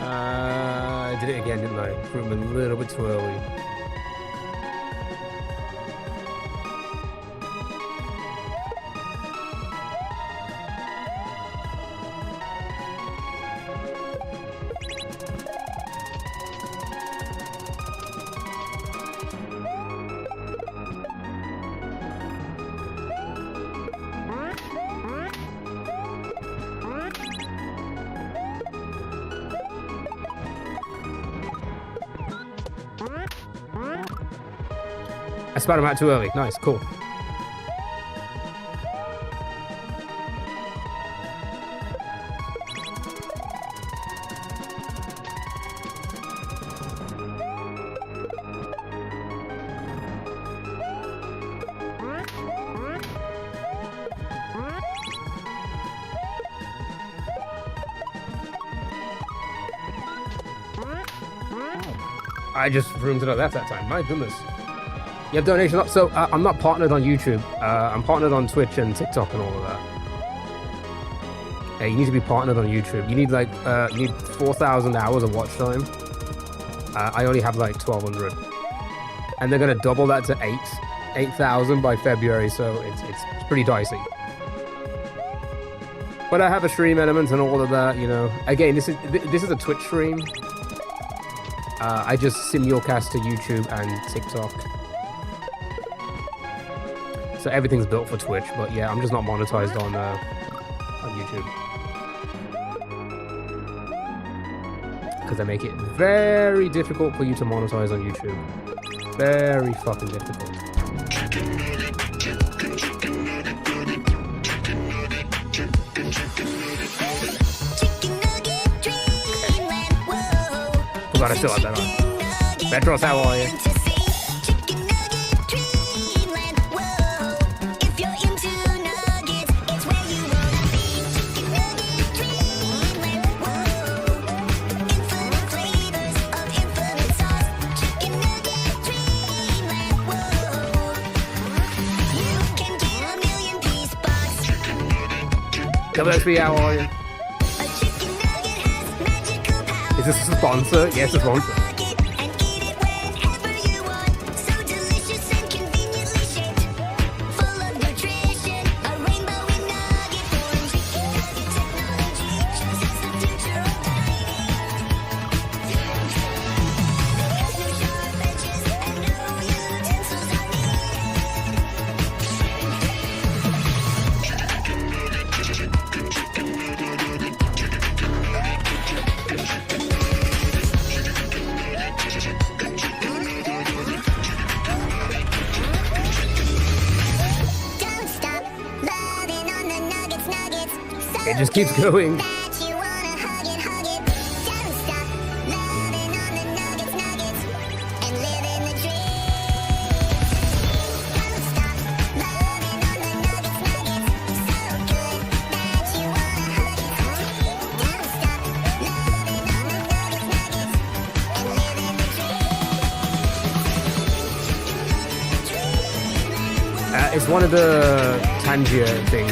I did it again, didn't I? Threw him a little bit too early. I spat him out too early. Nice, cool. I just roomed to the left that time. My goodness. You have donations up. So I'm not partnered on YouTube. I'm partnered on Twitch and TikTok and all of that. Hey, you need to be partnered on YouTube. You need like 4,000 hours of watch time. I only have like 1,200, and they're gonna double that to 8,000 by February. So it's pretty dicey. But I have a stream element and all of that. You know, again, this is a Twitch stream. I just simulcast to YouTube and TikTok. So everything's built for Twitch, but yeah, I'm just not monetized on YouTube. Because they make it very difficult for you to monetize on YouTube. Very fucking difficult. Forgot I still have that on. Petros, how are you? WXP, how are you? Is this a sponsor? Yes, a sponsor. It just keeps going. It's one of the Tangier things.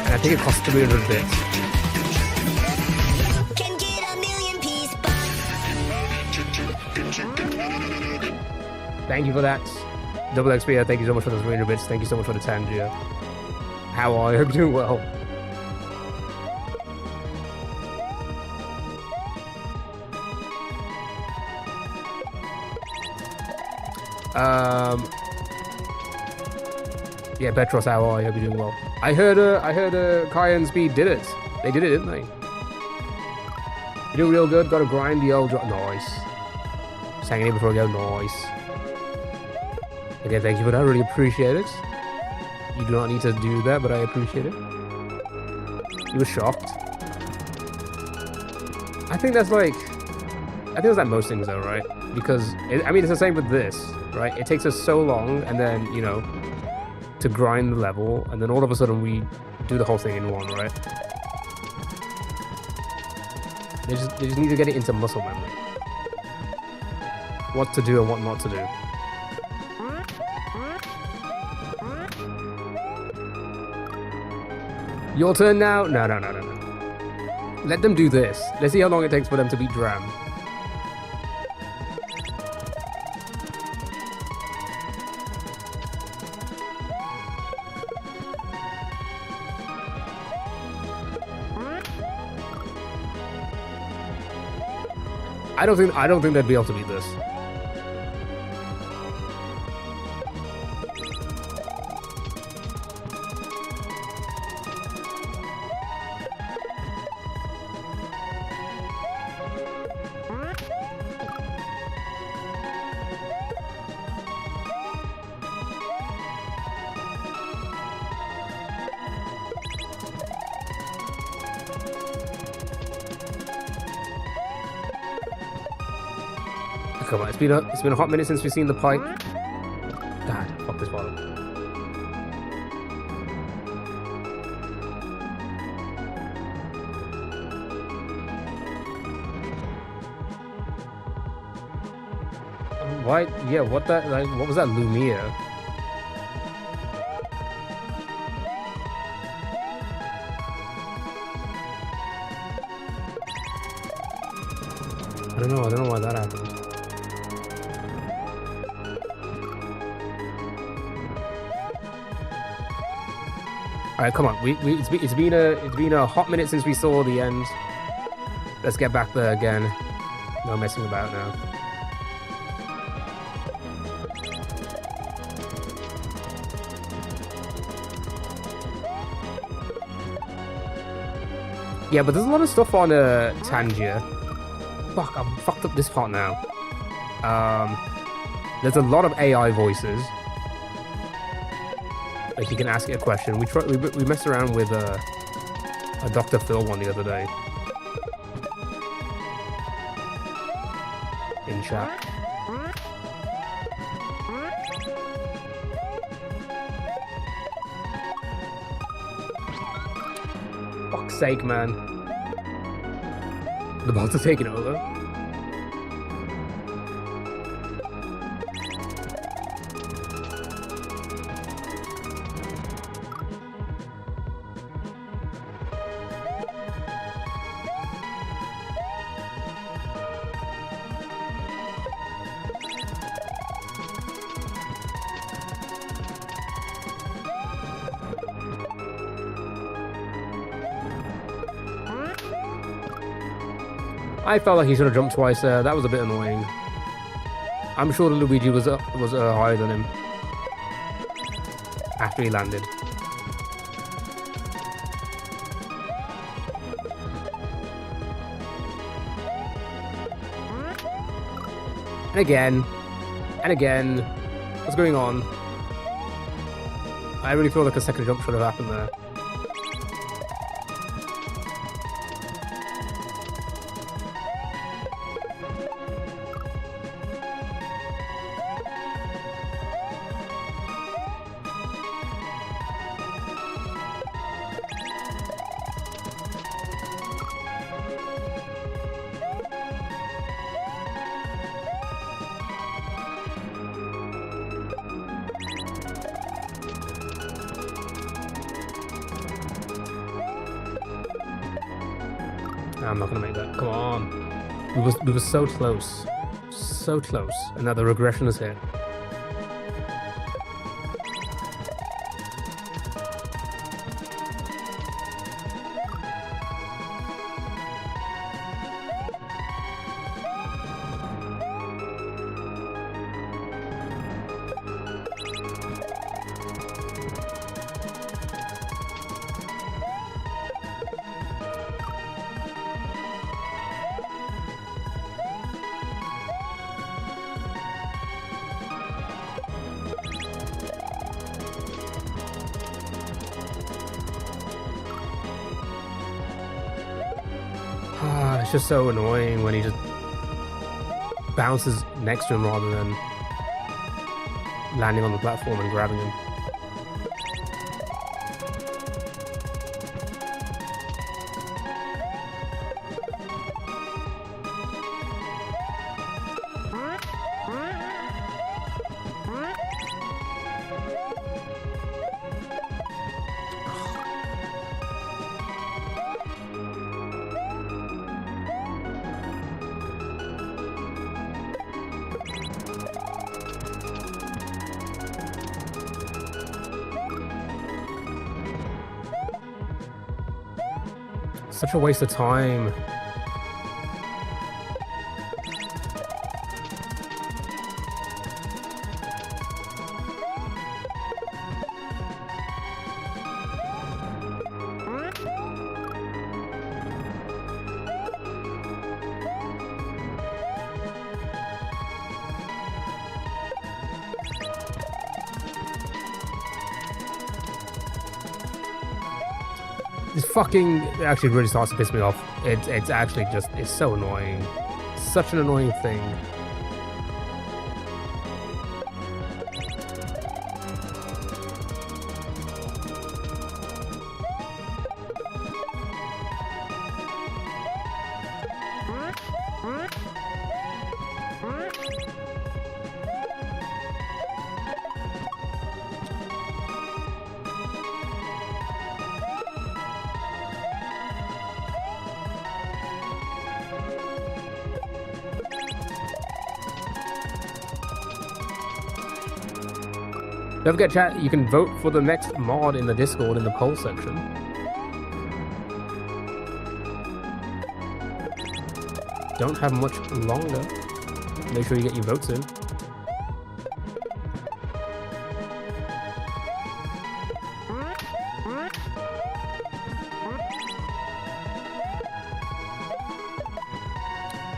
And I think it costs 300 bits. Thank you for that. Double XP, thank you so much for those 300 bits. Thank you so much for the Tangier. How are you? I hope you're doing well. Yeah, Petros, how are you? Hope you're doing well. I heard Kaya and Speed did it. They did it, didn't they? You do real good. Got to grind the old drop. Nice. Just hanging in before I go. Nice. Again, thank you for that. I really appreciate it. You do not need to do that, but I appreciate it. You were shocked. I think that's like most things though, right? Because I mean, it's the same with this, right? It takes us so long, and then you know, to grind the level, and then all of a sudden we do the whole thing in one, right? They just need to get it into muscle memory. What to do and what not to do. Your turn now? No. Let them do this. Let's see how long it takes for them to beat Dram. I don't think they'd be able to beat this. Come on, it's been a hot minute since we've seen the pipe. God, fuck this bottle. Why? Yeah, what that? Like, what was that, Lumia? I don't know why that happened. All right, come on. It's been a hot minute since we saw the end. Let's get back there again. No messing about now. Yeah, but there's a lot of stuff on Tangier. Fuck, I'm fucked up this part now. There's a lot of AI voices. Like you can ask it a question. We messed around with a Dr. Phil one the other day. In chat. Fuck's sake, man. The bots are taking over. I felt like he should have jumped twice there. That was a bit annoying. I'm sure Luigi was higher than him after he landed. And again. What's going on? I really feel like a second jump should have happened there. I'm not gonna make that. Come on. We were so close. So close. And now the regression is here. It's just so annoying when he just bounces next to him rather than landing on the platform and grabbing him. Such a waste of time. This fucking actually really starts to piss me off. It's actually just, it's so annoying. Such an annoying thing. Don't forget, chat, you can vote for the next mod in the Discord in the poll section. Don't have much longer. Make sure you get your votes in.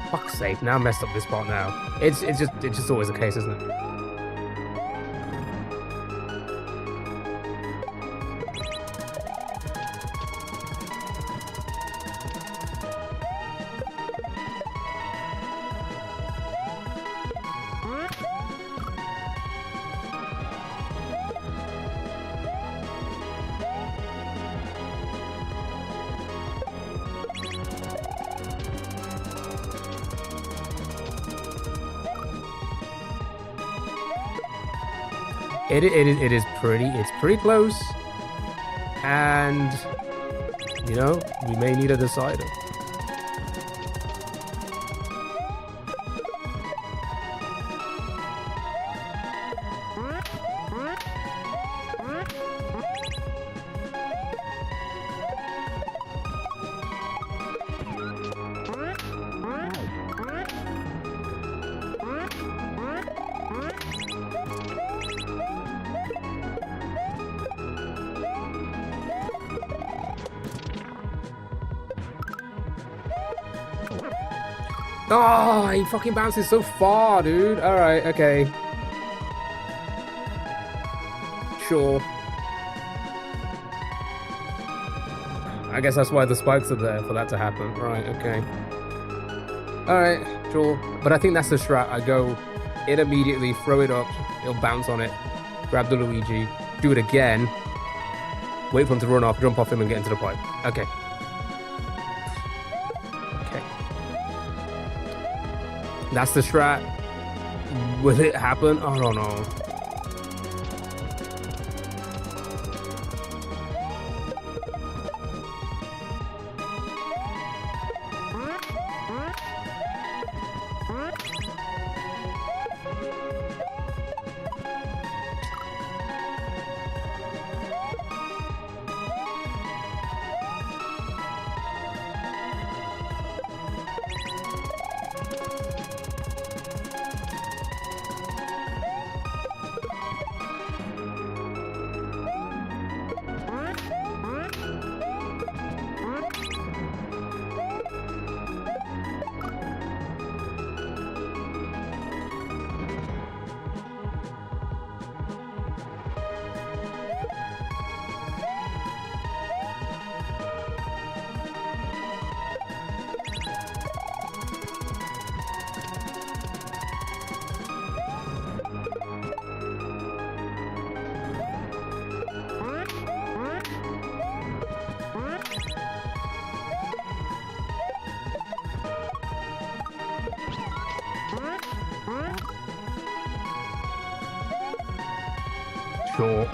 Fuck's sake, now I messed up this part now. It's just always the case, isn't it? It's pretty close, and you know, we may need a decider. Oh, he fucking bounces so far, dude. Alright, okay. Sure. I guess that's why the spikes are there, for that to happen. Right, okay. Alright, sure. But I think that's the strat. I go in immediately, throw it up, it'll bounce on it, grab the Luigi, do it again, wait for him to run off, jump off him and get into the pipe. Okay. That's the strat. Will it happen? I don't know. Sure.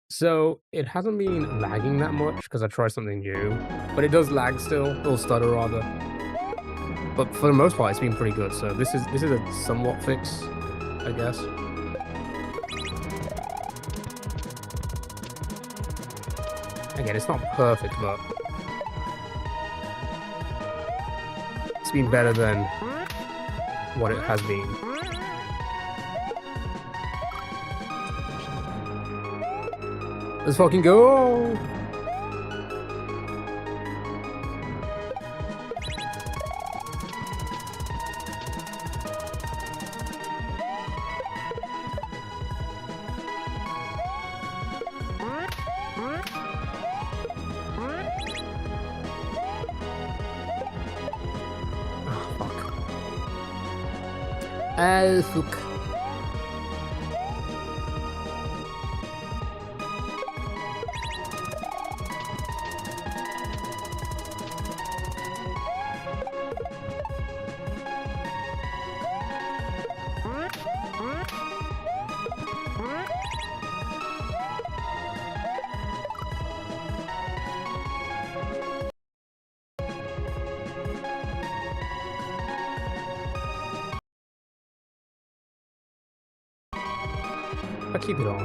So it hasn't been lagging that much because I tried something new, but it does lag still, or stutter rather. But for the most part, it's been pretty good. So this is a somewhat fix, I guess. Again, it's not perfect, but it's been better than what it has been. Let's fucking go! Oh, fuck. I'll keep it on.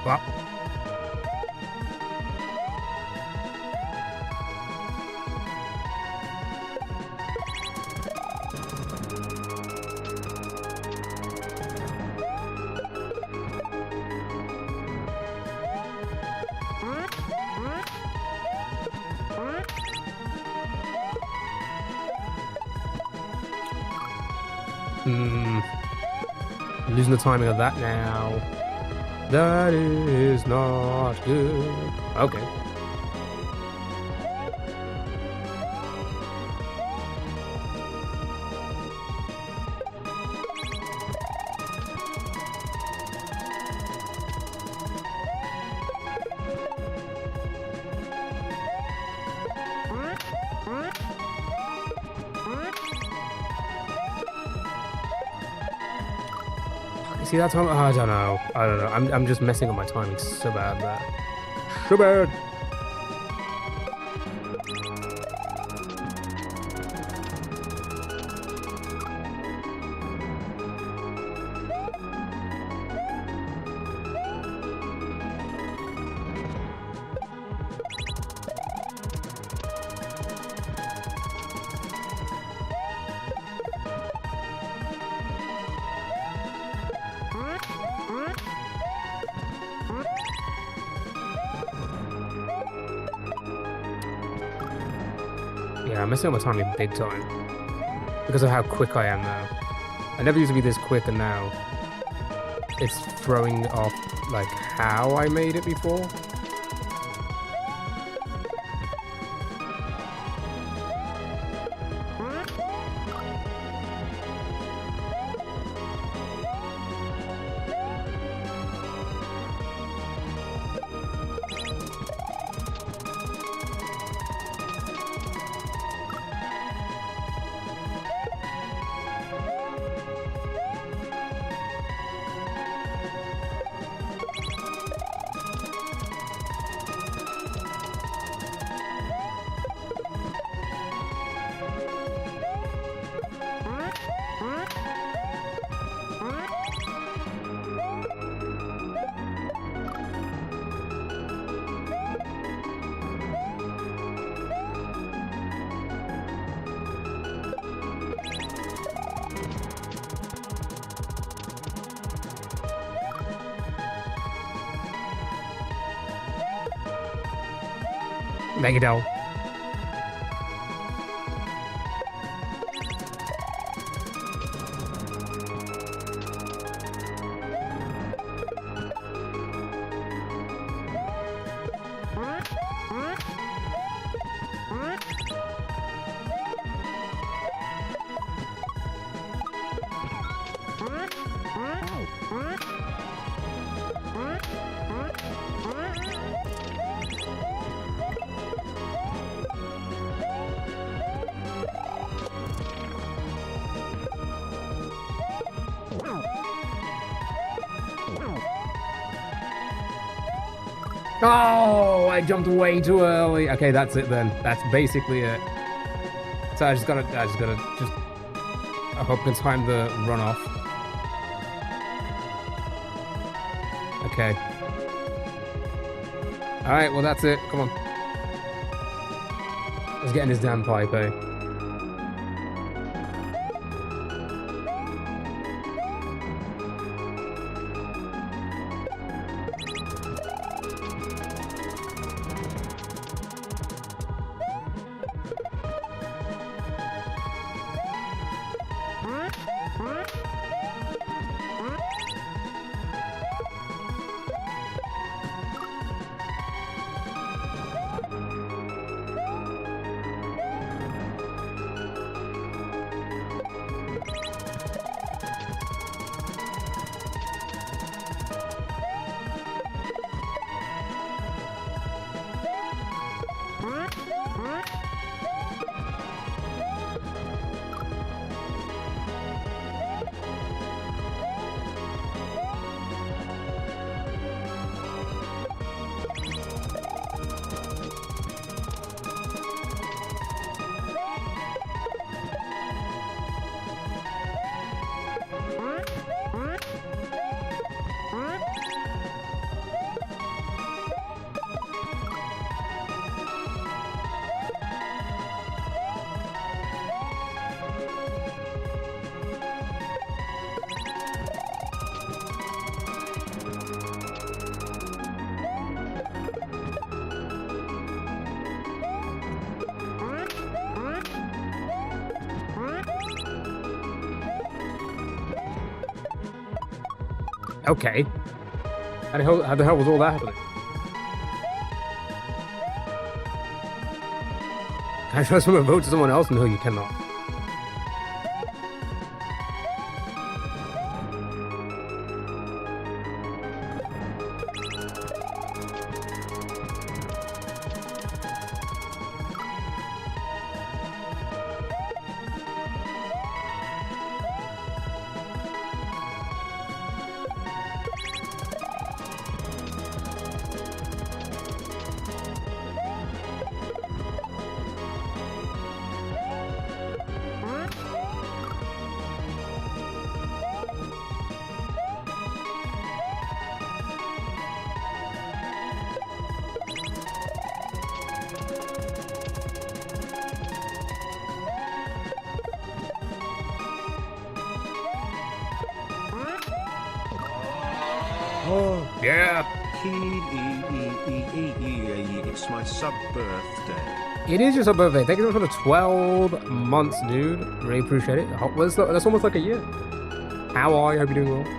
Wow. Losing the timing of that now. That is not good. Okay. See that time? I don't know. I'm just messing up my timing so bad there. So bad. Yeah, I'm messing up my timing big time because of how quick I am now. I never used to be this quick, and now it's throwing off like how I made it before. Make it down. Oh, I jumped way too early. Okay, that's it then. That's basically it. So I just I hope I can time the runoff. Okay. Alright, well that's it. Come on. Let's get in this damn pipe, eh? Okay. How the hell was all that happening? Can I transfer my vote to someone else? No, you cannot. Oh, Yeah. It's my sub-birthday. It is your sub-birthday. Thank you so much for the 12 months, dude. Really appreciate it. That's almost like a year. How are you? Hope you're doing well.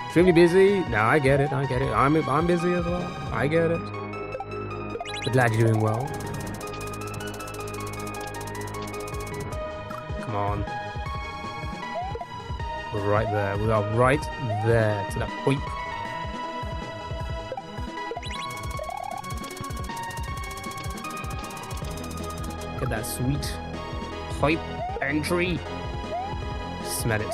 Extremely busy. No, I get it. I get it. I'm busy as well. I get it. But glad you're doing well. Come on. We're right there. We are right there to that point. Get that sweet pipe entry. Smell it.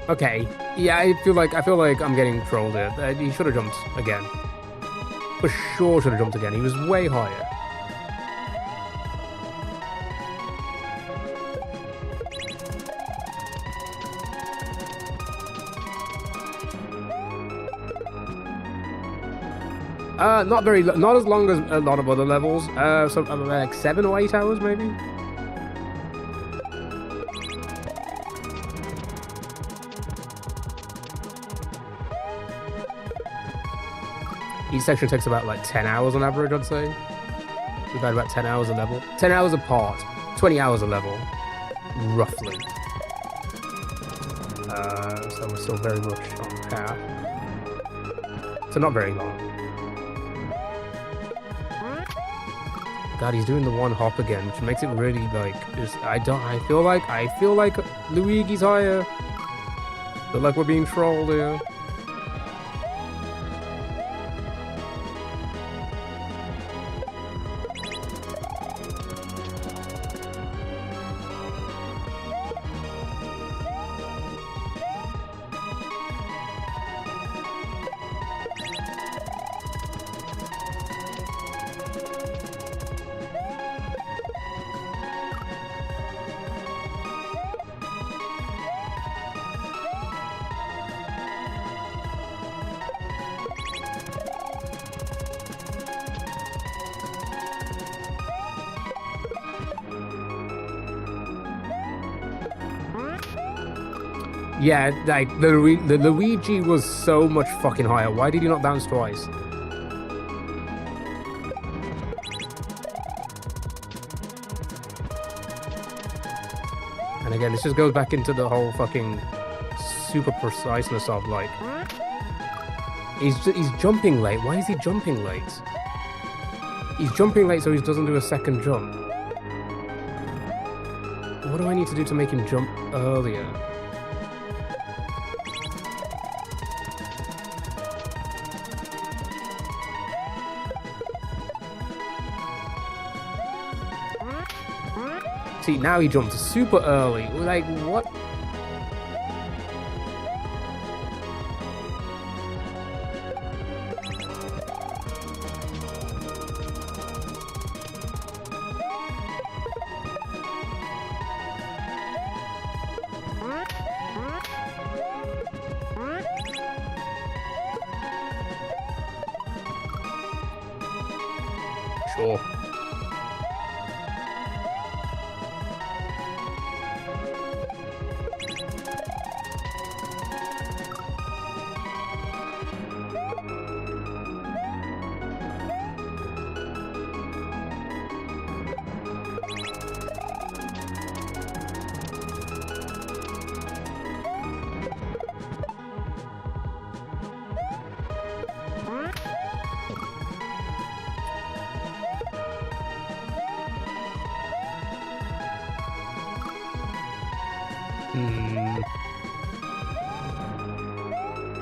Okay. Yeah, I feel like I'm getting trolled here. He should have jumped again. For sure should have jumped again. He was way higher. Not as long as a lot of other levels. So like 7 or 8 hours maybe. Each section takes about like 10 hours on average, I'd say. We've had about 10 hours a level. 10 hours apart. 20 hours a level. Roughly. So we're still very much on path. So not very long. God, he's doing the one hop again, which makes it really like just I feel like Luigi's higher. Feel like we're being trolled here. Yeah, like the Luigi was so much fucking higher. Why did he not bounce twice? And again, this just goes back into the whole fucking super preciseness of like he's jumping late. Why is he jumping late? He's jumping late so he doesn't do a second jump. What do I need to do to make him jump earlier? See, now he jumps super early. Like, what? Sure.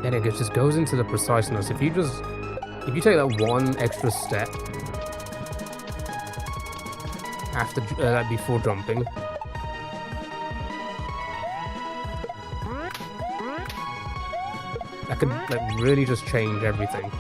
And it just goes into the preciseness. If you take that one extra step after before jumping, that could like really just change everything.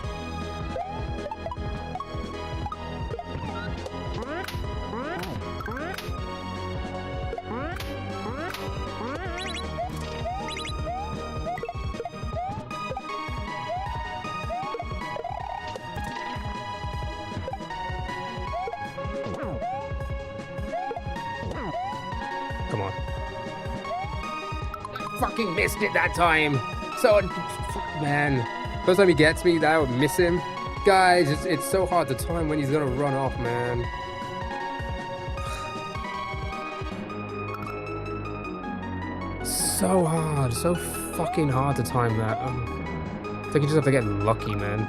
Come on. I fucking missed it that time. So, man. First time he gets me, I would miss him. Guys, it's so hard to time when he's gonna run off, man. So hard. So fucking hard to time that. I think you just have to get lucky, man.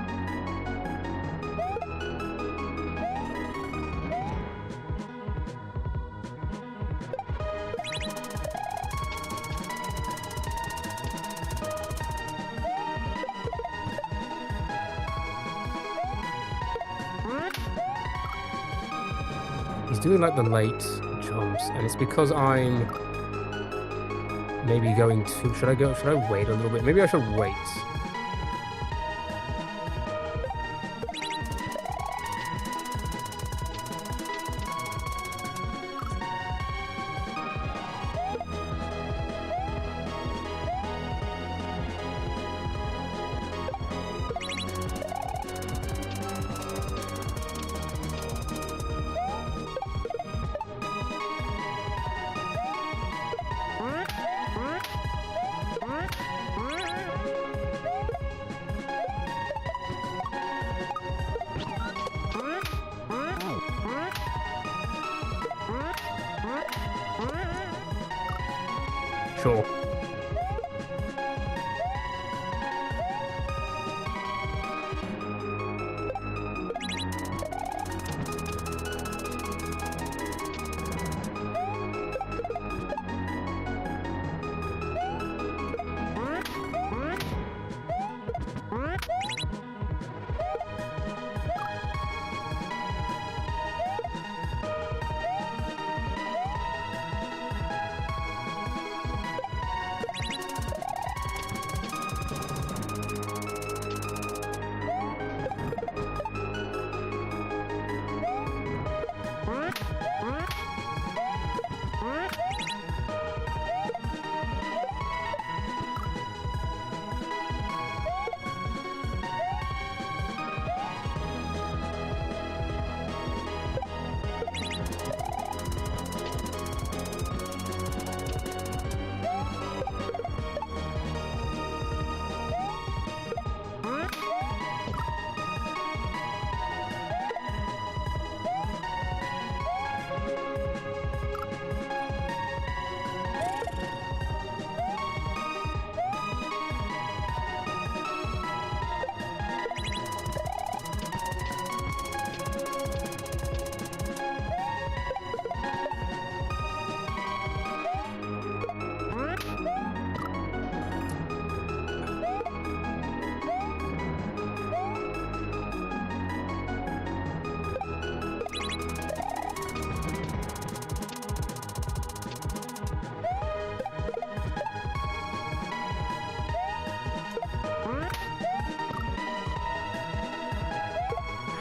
He's doing like the late jumps, and it's because I'm maybe going too. Should I wait a little bit? Maybe I should wait.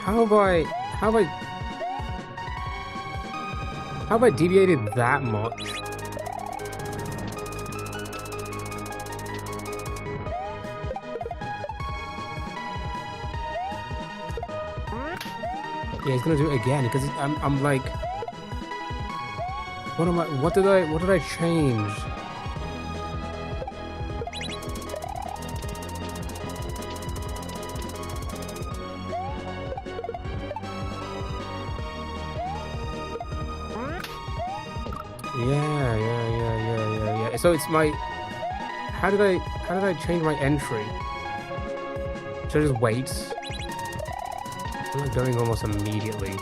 how have I deviated that much? Yeah, he's gonna do it again because I'm like, what did I change? Yeah. So it's my, how did I change my entry? Should I just wait? I'm like going almost immediately.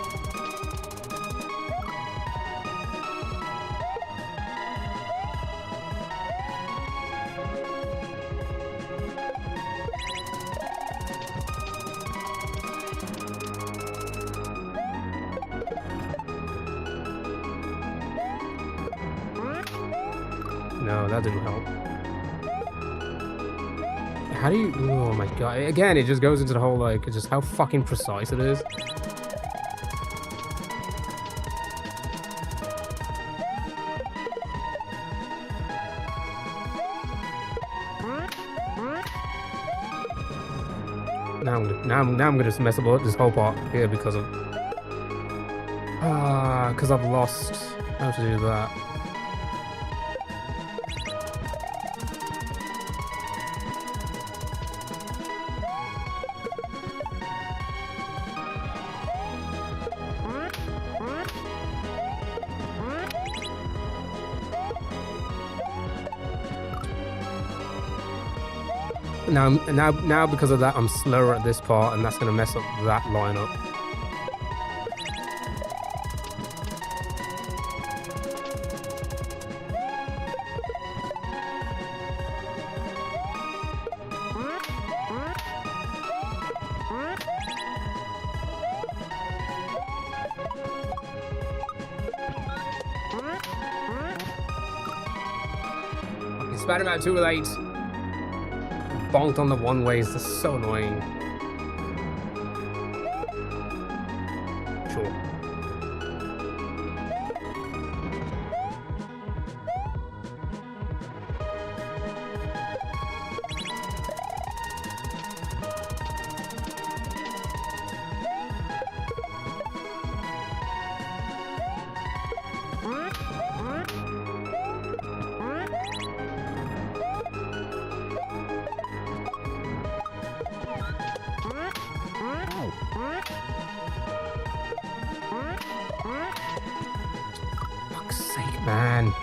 No, that didn't help. How do you... Oh my god. Again, it just goes into the whole, like, just how fucking precise it is. Now I'm gonna just mess up this whole part here because of... because I've lost how to do that. Now because of that, I'm slower at this part, and that's gonna mess up that lineup. Spider-Man too late. Bonked on the one ways. That's so annoying. Sure. Fuck's sake, man.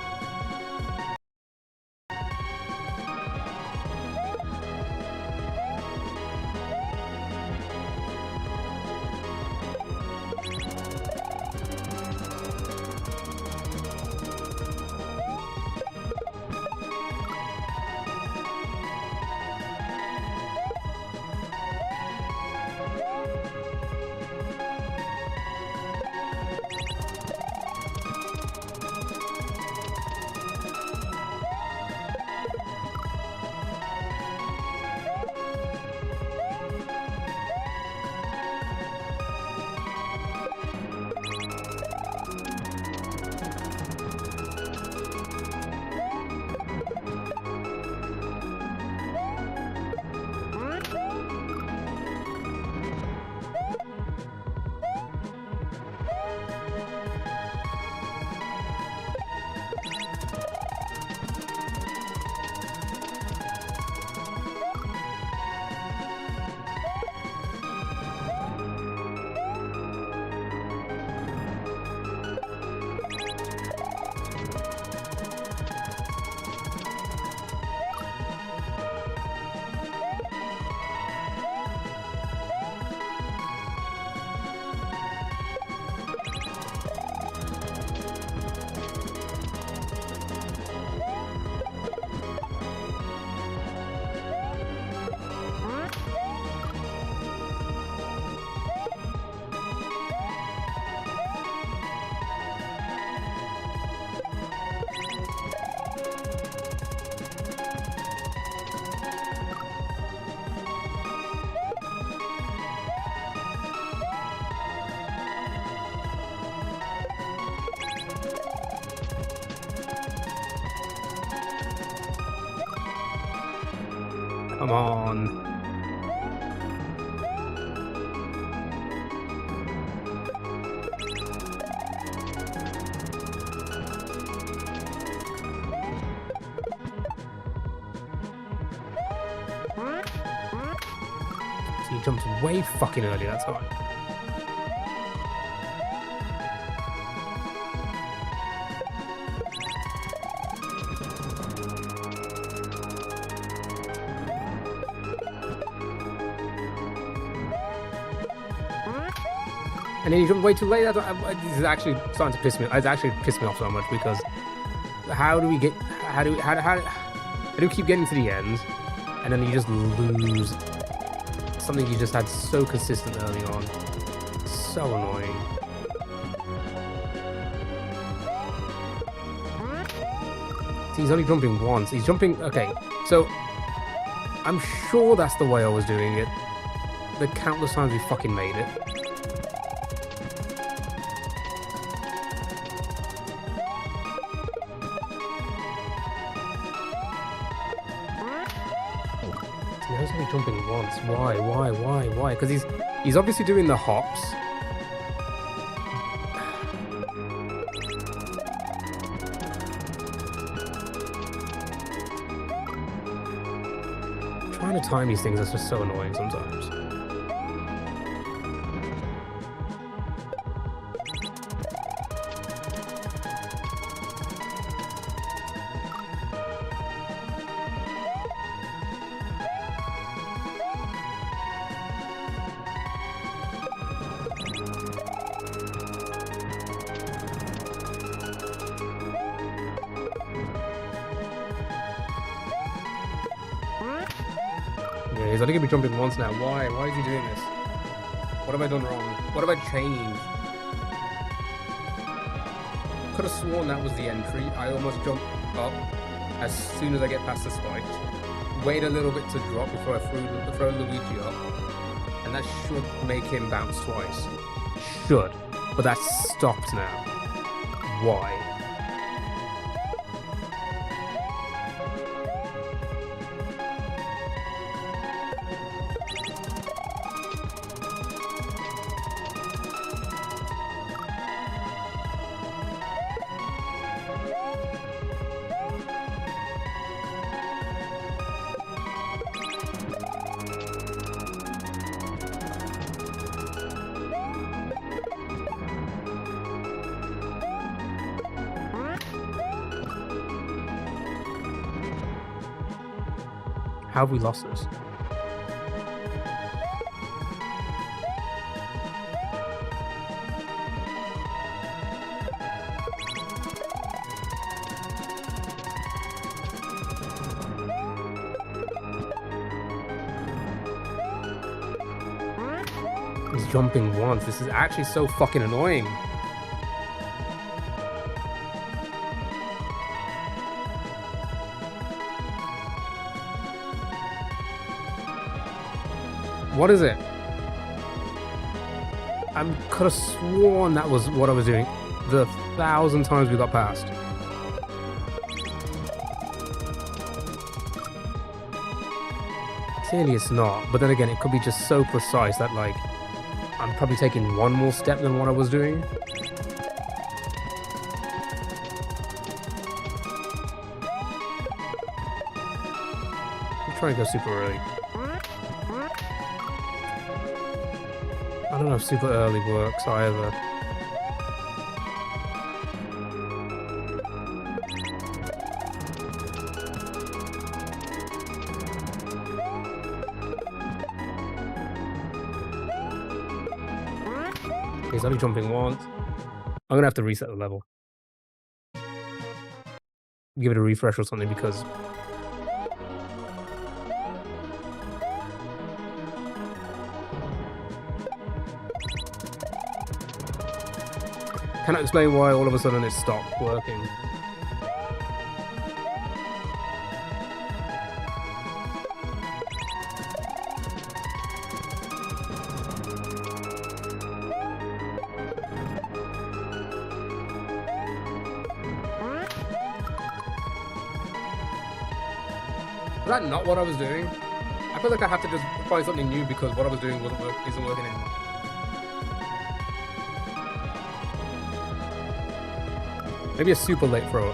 Come on. He jumped way fucking early that time. And then he jumped way too late. This is actually starting to piss me. It's actually pissed me off so much because how do we keep getting to the end and then you just lose something you just had so consistent early on? So annoying. See, he's only jumping once. He's jumping. Okay, so I'm sure that's the way I was doing it. The countless times we fucking made it. He's only jumping once. Why? Because he's obviously doing the hops. Trying to time these things is just so annoying sometimes. Yeah, he's only gonna be jumping once now. Why? Why is he doing this? What have I done wrong? What have I changed? Could have sworn that was the entry. I almost jumped up as soon as I get past the spike. Wait a little bit to drop before I throw Luigi up. And that should make him bounce twice. Should. But that's stopped now. Why? How have we lost this? He's jumping once. This is actually so fucking annoying. What is it? I could have sworn that was what I was doing the 1,000 times we got past. Clearly it's not, but then again, it could be just so precise that, like, I'm probably taking one more step than what I was doing. I'm trying to go super early. I don't know if super early works either. He's only jumping once. I'm gonna have to reset the level. Give it a refresh or something because cannot explain why all of a sudden it stopped working. Is that not what I was doing? I feel like I have to just find something new because what I was doing isn't working anymore. Maybe a super late throw.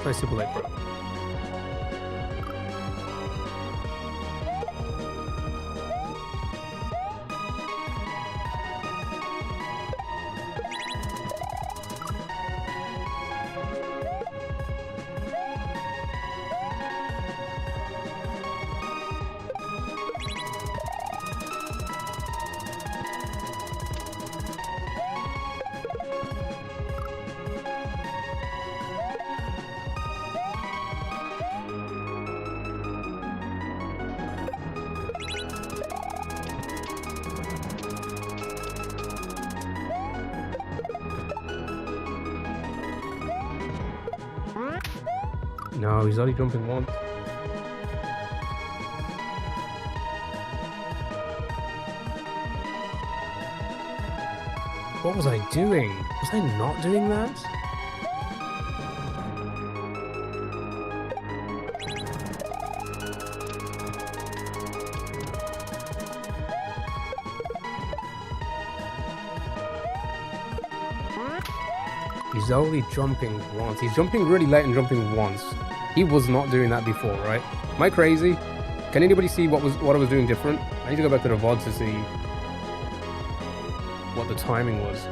Try super late throw. No, he's only jumping once. What was I doing? Was I not doing that? He's only jumping once. He's jumping really late and jumping once. He was not doing that before, right? Am I crazy? Can anybody see what I was doing different? I need to go back to the VOD to see what the timing was.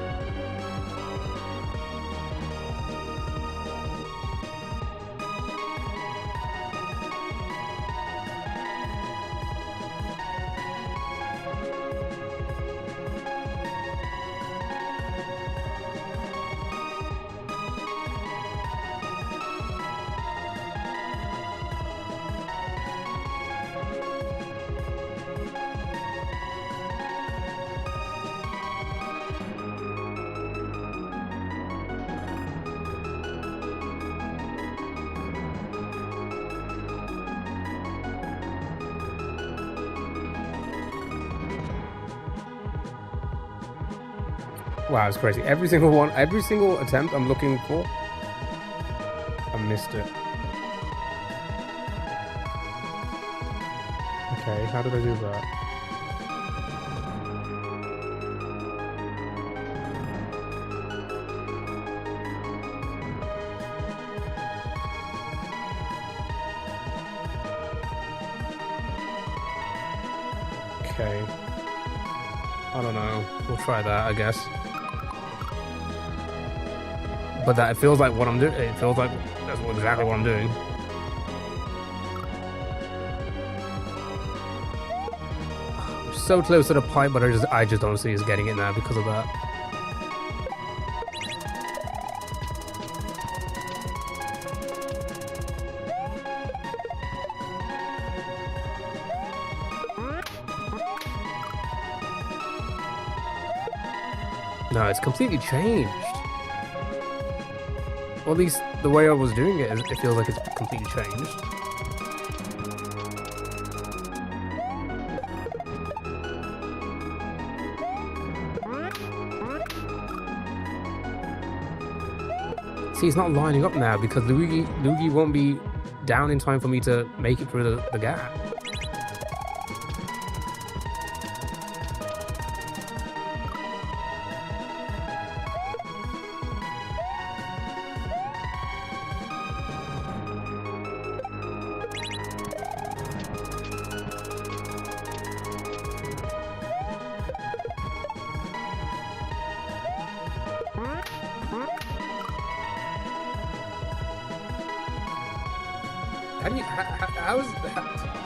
Wow, it's crazy. Every single attempt I'm looking for, I missed it. Okay, how did I do that? Okay. I don't know. We'll try that, I guess. But that it feels like what I'm doing. It feels like that's exactly what I'm doing. I'm so close to the pipe, but I just don't see us getting it now because of that. No, it's completely changed. Or at least the way I was doing it, it feels like it's completely changed. See, it's not lining up now because Luigi won't be down in time for me to make it through the gap.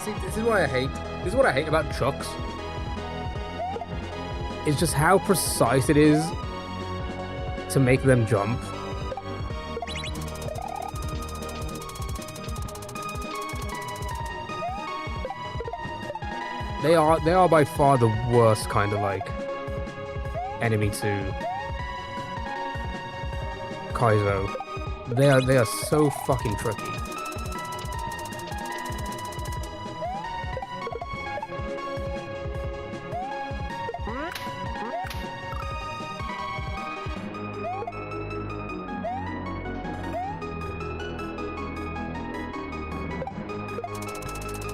See, this is what I hate. This is what I hate about trucks. It's just how precise it is to make them jump. They are by far the worst kind of like enemy to Kaizo. They are so fucking tricky.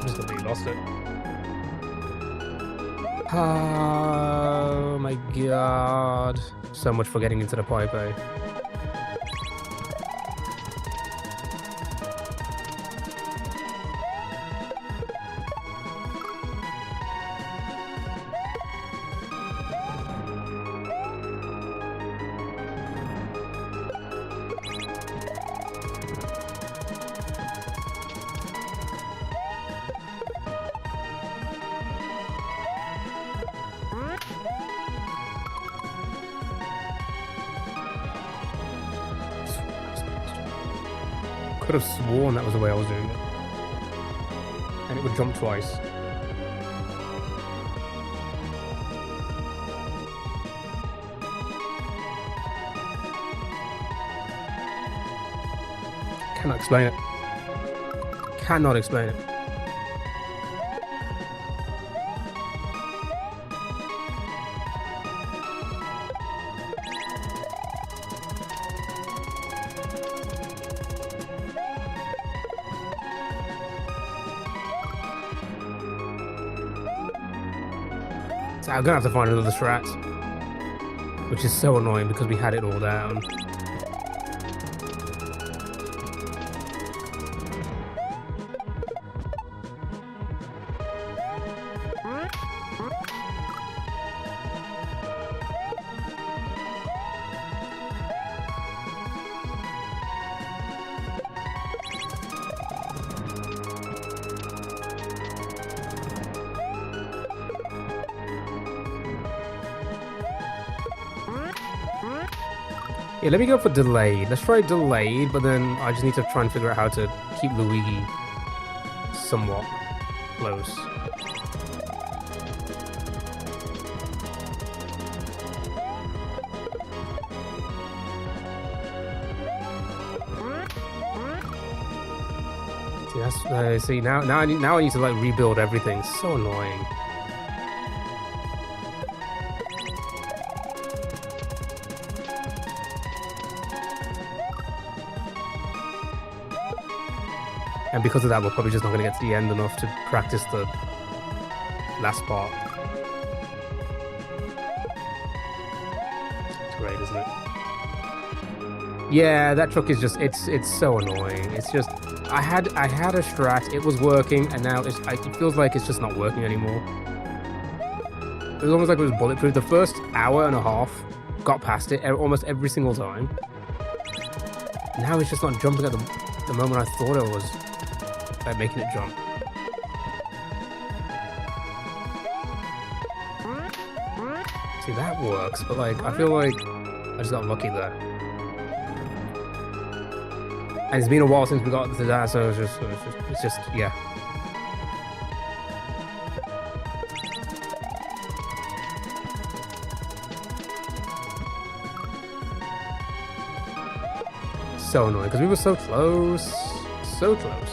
just completely lost it. Oh my god. So much for getting into the pipe, eh? Could have sworn that was the way I was doing it. And it would jump twice. Cannot explain it. Cannot explain it. So I'm gonna have to find another strat, which is so annoying because we had it all down. Yeah, let me go for delayed. Let's try delayed, but then I just need to try and figure out how to keep Luigi somewhat close. See, that's see now I need to like rebuild everything. It's so annoying. And because of that, we're probably just not going to get to the end enough to practice the last part. It's great, isn't it? Yeah, that truck is just, it's so annoying. It's just, I had a strat, it was working, and now it feels like it's just not working anymore. It was almost like it was bulletproof. The first hour and a half, got past it almost every single time. Now it's just not jumping at the moment I thought it was. Like making it jump. See, that works, but like, I feel like I just got lucky there. And it's been a while since we got to that, so it's just, yeah. So annoying, because we were so close. So close.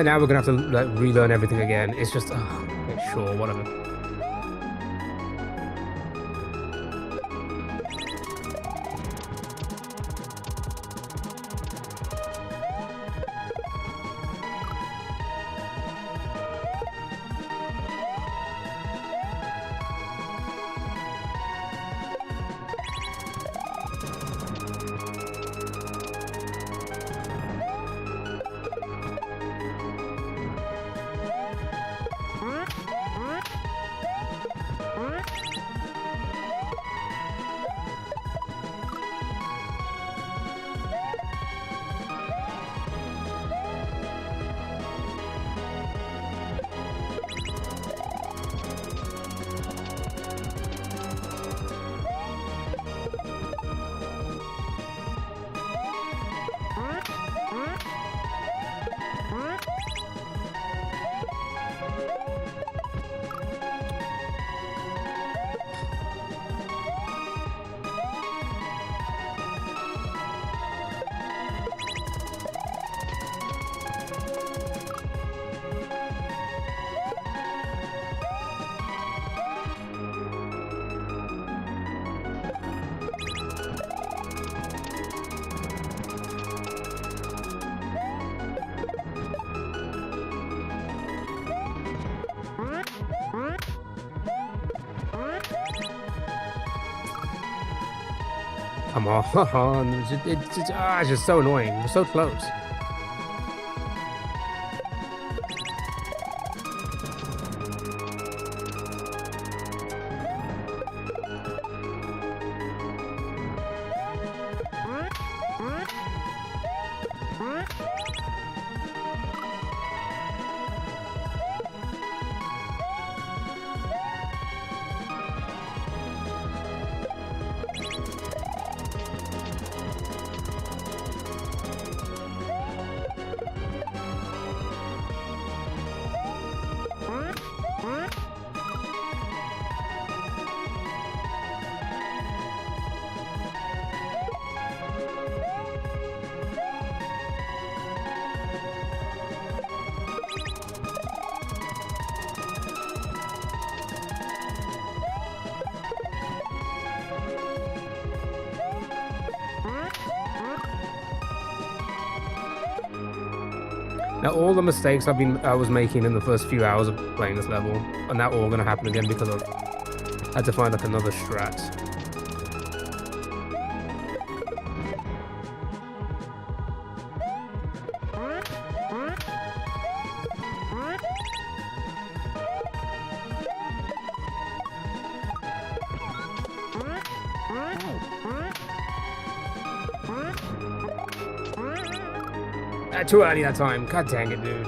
Now we're gonna have to like relearn everything again. It's just, okay, sure, whatever. Come on. It's just so annoying. We're so close. Now, all the mistakes I was making in the first few hours of playing this level are now all going to happen again because I had to find like another strat. Too early that time. God dang it, dude.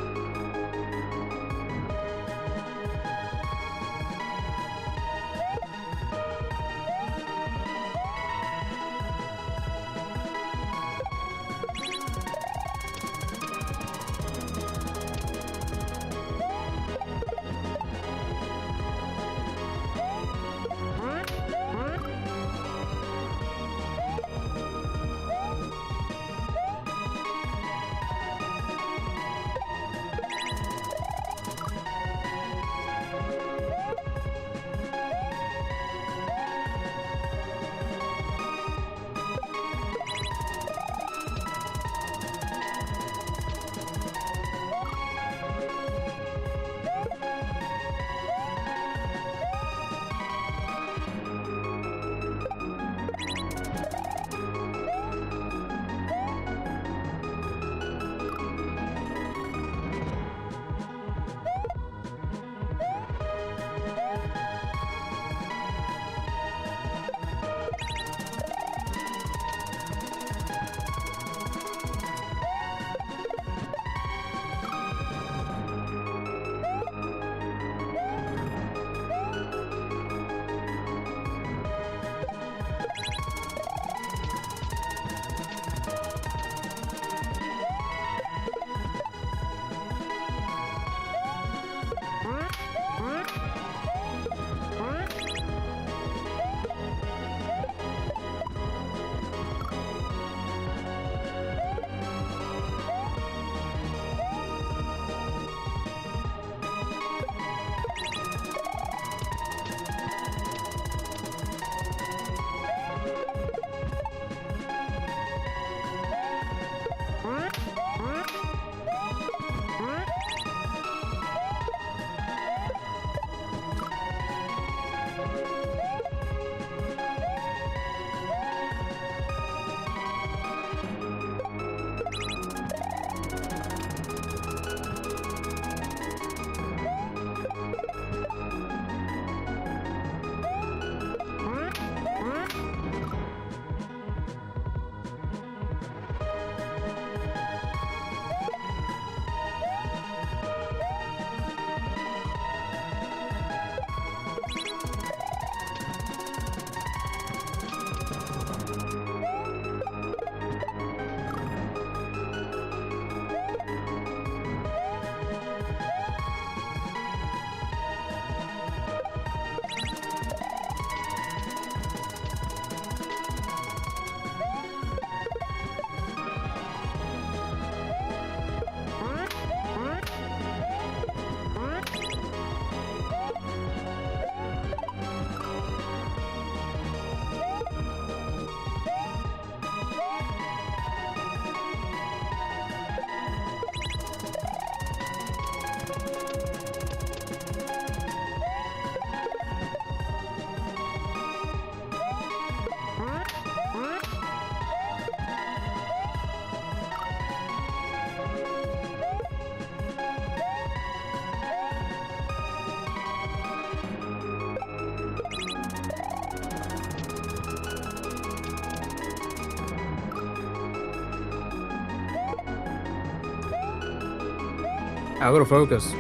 I gotta focus.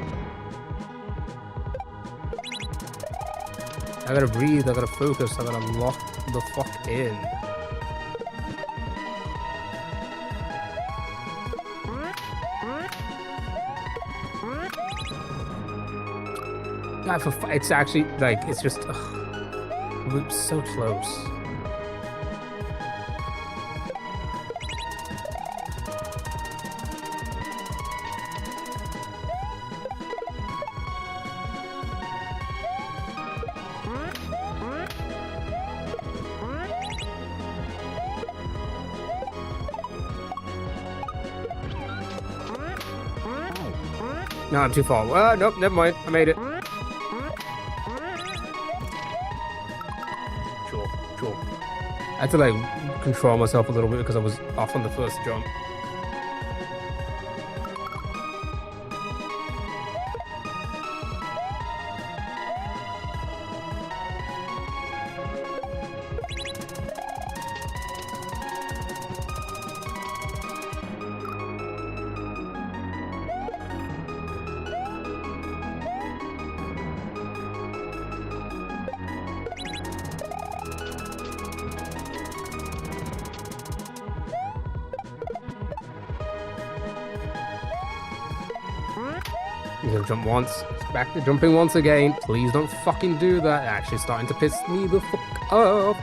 I gotta breathe, I gotta focus, I gotta lock the fuck in. God, it's actually, like, it's just... We're so close. No, I'm too far. Nope, never mind. I made it. Sure. I had to, like, control myself a little bit because I was off on the first jump. You're gonna jump once. It's back to jumping once again. Please don't fucking do that. Actually starting to piss me the fuck off.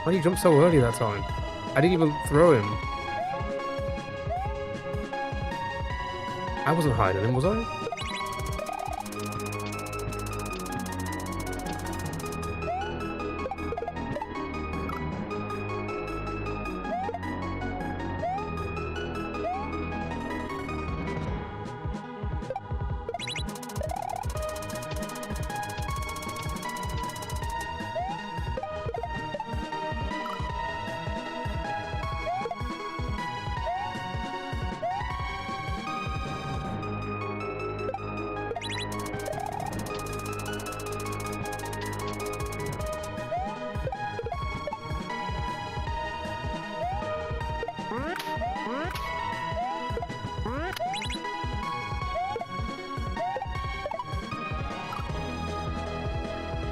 Why did he jump so early that time? I didn't even throw him. I wasn't hiding him, was I?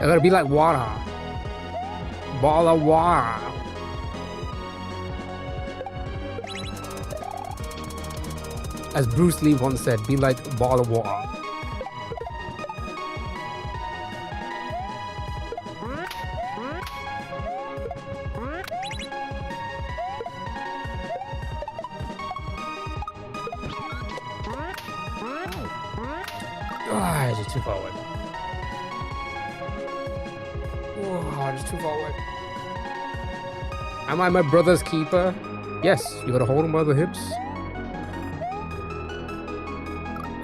I gotta be like water. Ball of water. As Bruce Lee once said, be like a ball of water. Ah, it's too far away. Oh, just too far away. Am I my brother's keeper? Yes, you gotta hold him by the hips.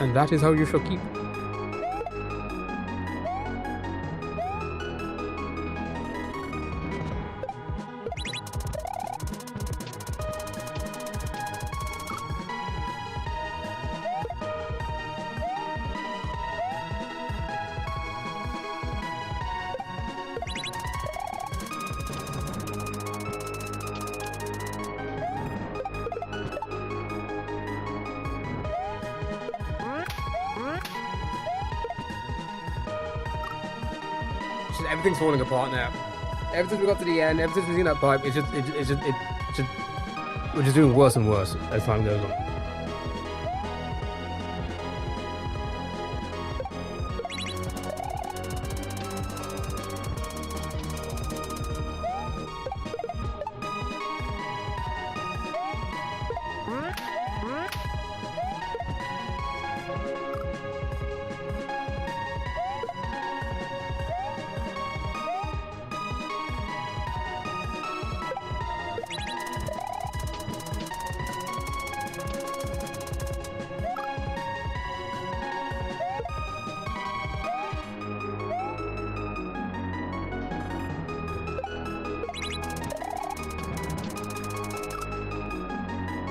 And that is how you shall keep. Everything's falling apart now. Ever since we got to the end, ever since we've seen that pipe, we're just doing worse and worse as time goes on.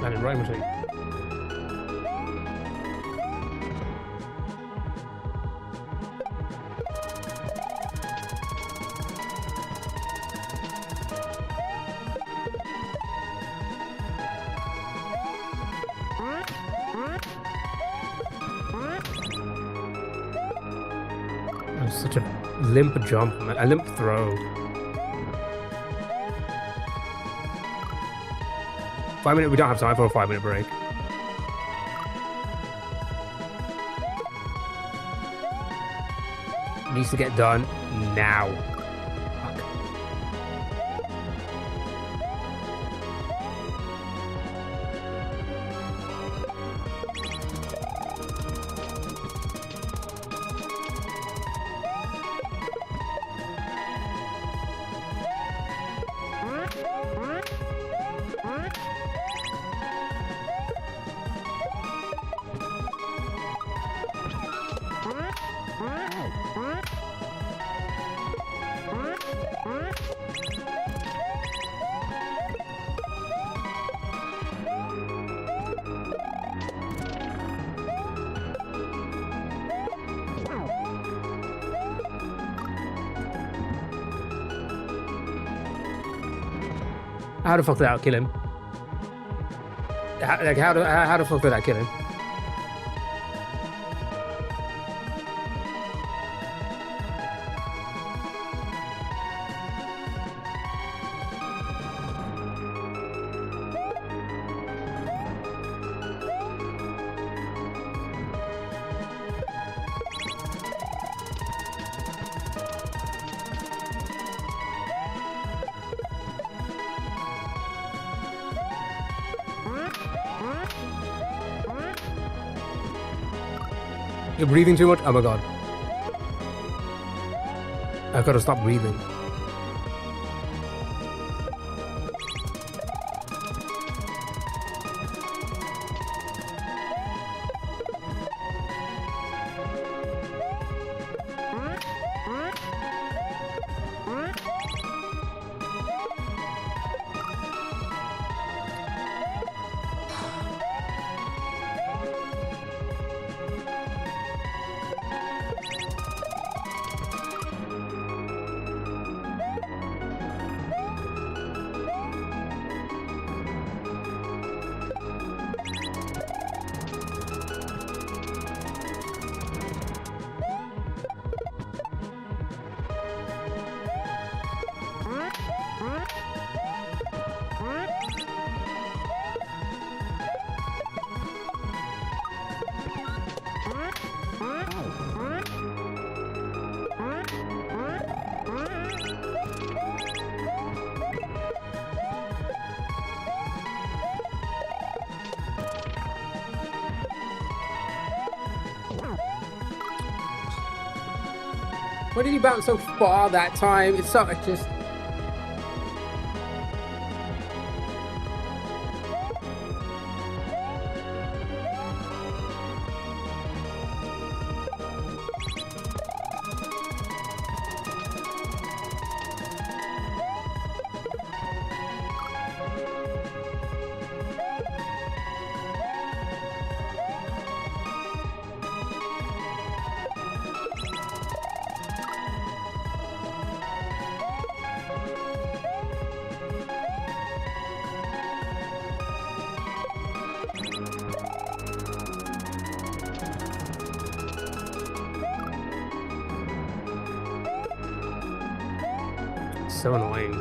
And right machine. Such a limp jump, man. A limp throw. 5 minute. We don't have time for a 5 minute break. Needs to get done now. Fuck. How the fuck did that kill him? How the fuck did that kill him? You're breathing too much? Oh my god. I've got to stop breathing. Why did he bounce so far that time? It's so just. So annoying.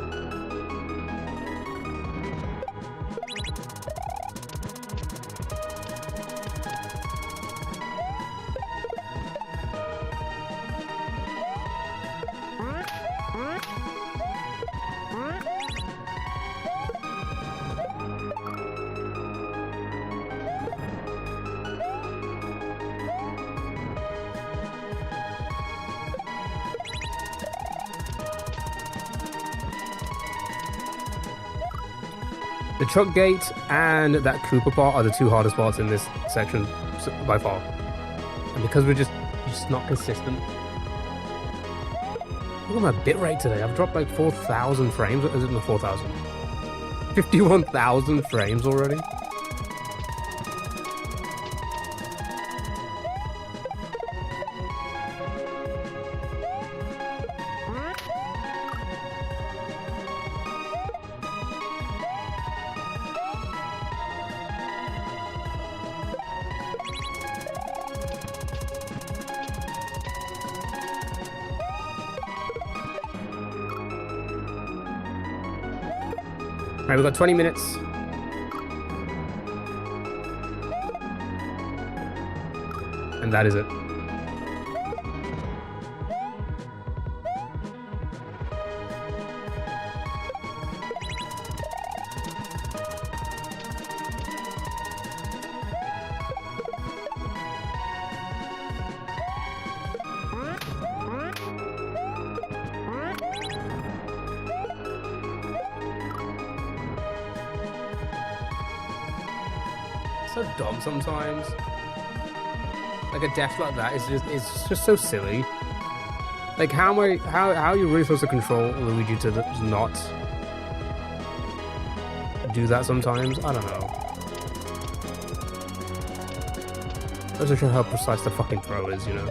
The truck gate and that Cooper part are the two hardest parts in this section by far. And because we're just not consistent. Look at my bitrate today. I've dropped like 4,000 frames. Is it not 4,000? 51,000 frames already? Alright, we've got 20 minutes. And that is it. So dumb sometimes. Like a death like that is just so silly. Like how are you really supposed to control Luigi to not do that sometimes? I don't know. Doesn't show how precise the fucking throw is, you know.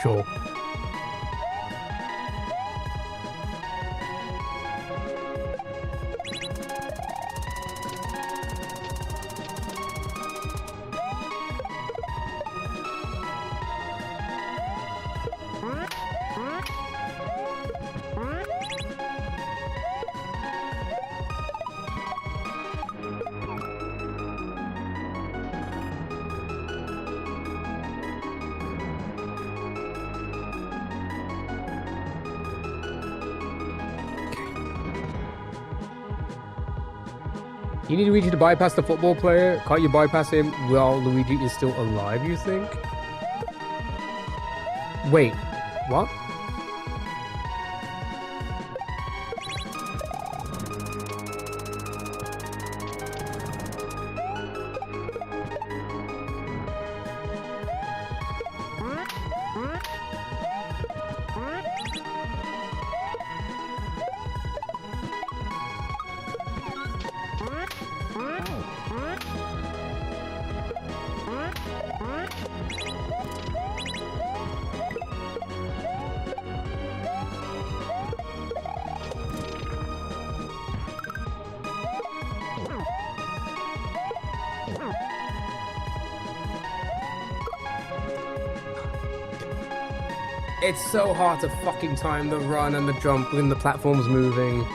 Sure. You need Luigi to bypass the football player. Can't you bypass him while Luigi is still alive, you think? Wait, what? It's so hard to fucking time the run and the jump when the platform's moving,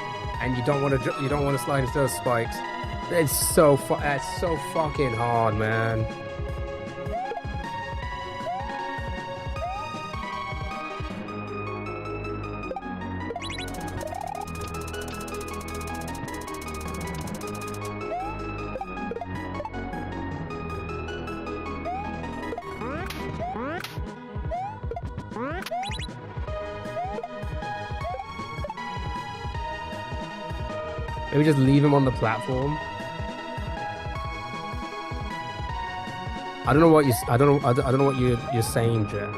and you don't want to slide into those spikes. It's so fucking hard, man. Maybe just leave him on the platform. I don't know what you're saying, Jen.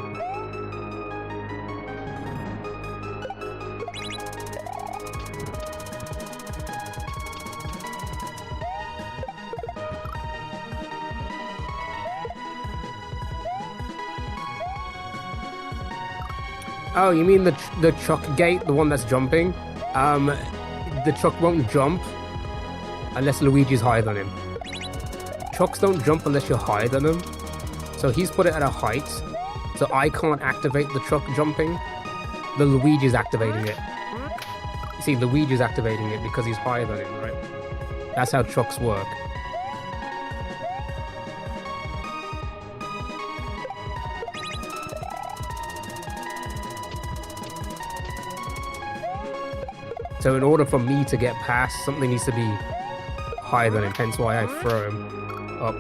Oh, you mean the chuck gate, the one that's jumping? The truck won't jump unless Luigi's higher than him. trucks don't jump unless you're higher than them. So he's put it at a height, so I can't activate the truck jumping. The Luigi's activating it. You see, Luigi's activating it because he's higher than him, right? That's how trucks work. So in order for me to get past, something needs to be higher than him, hence why I throw him up.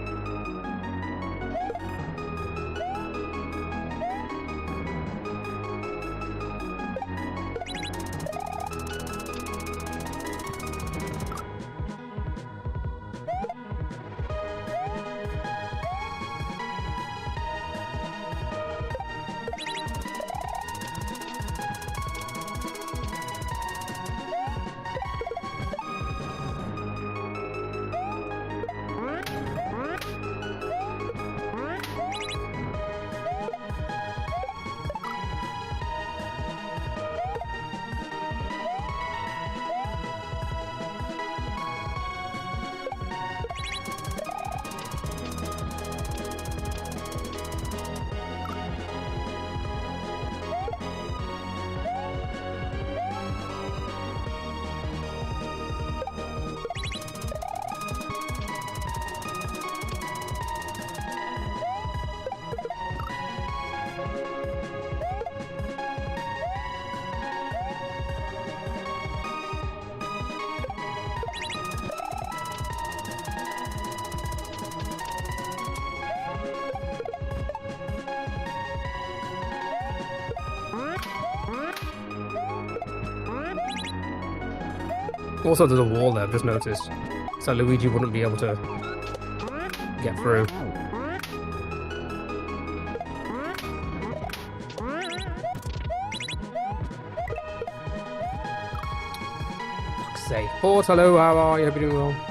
Also, there's a wall there, I've just noticed. So Luigi wouldn't be able to get through. Fuck's sake. Port, hello, how are you? Hope you're doing well.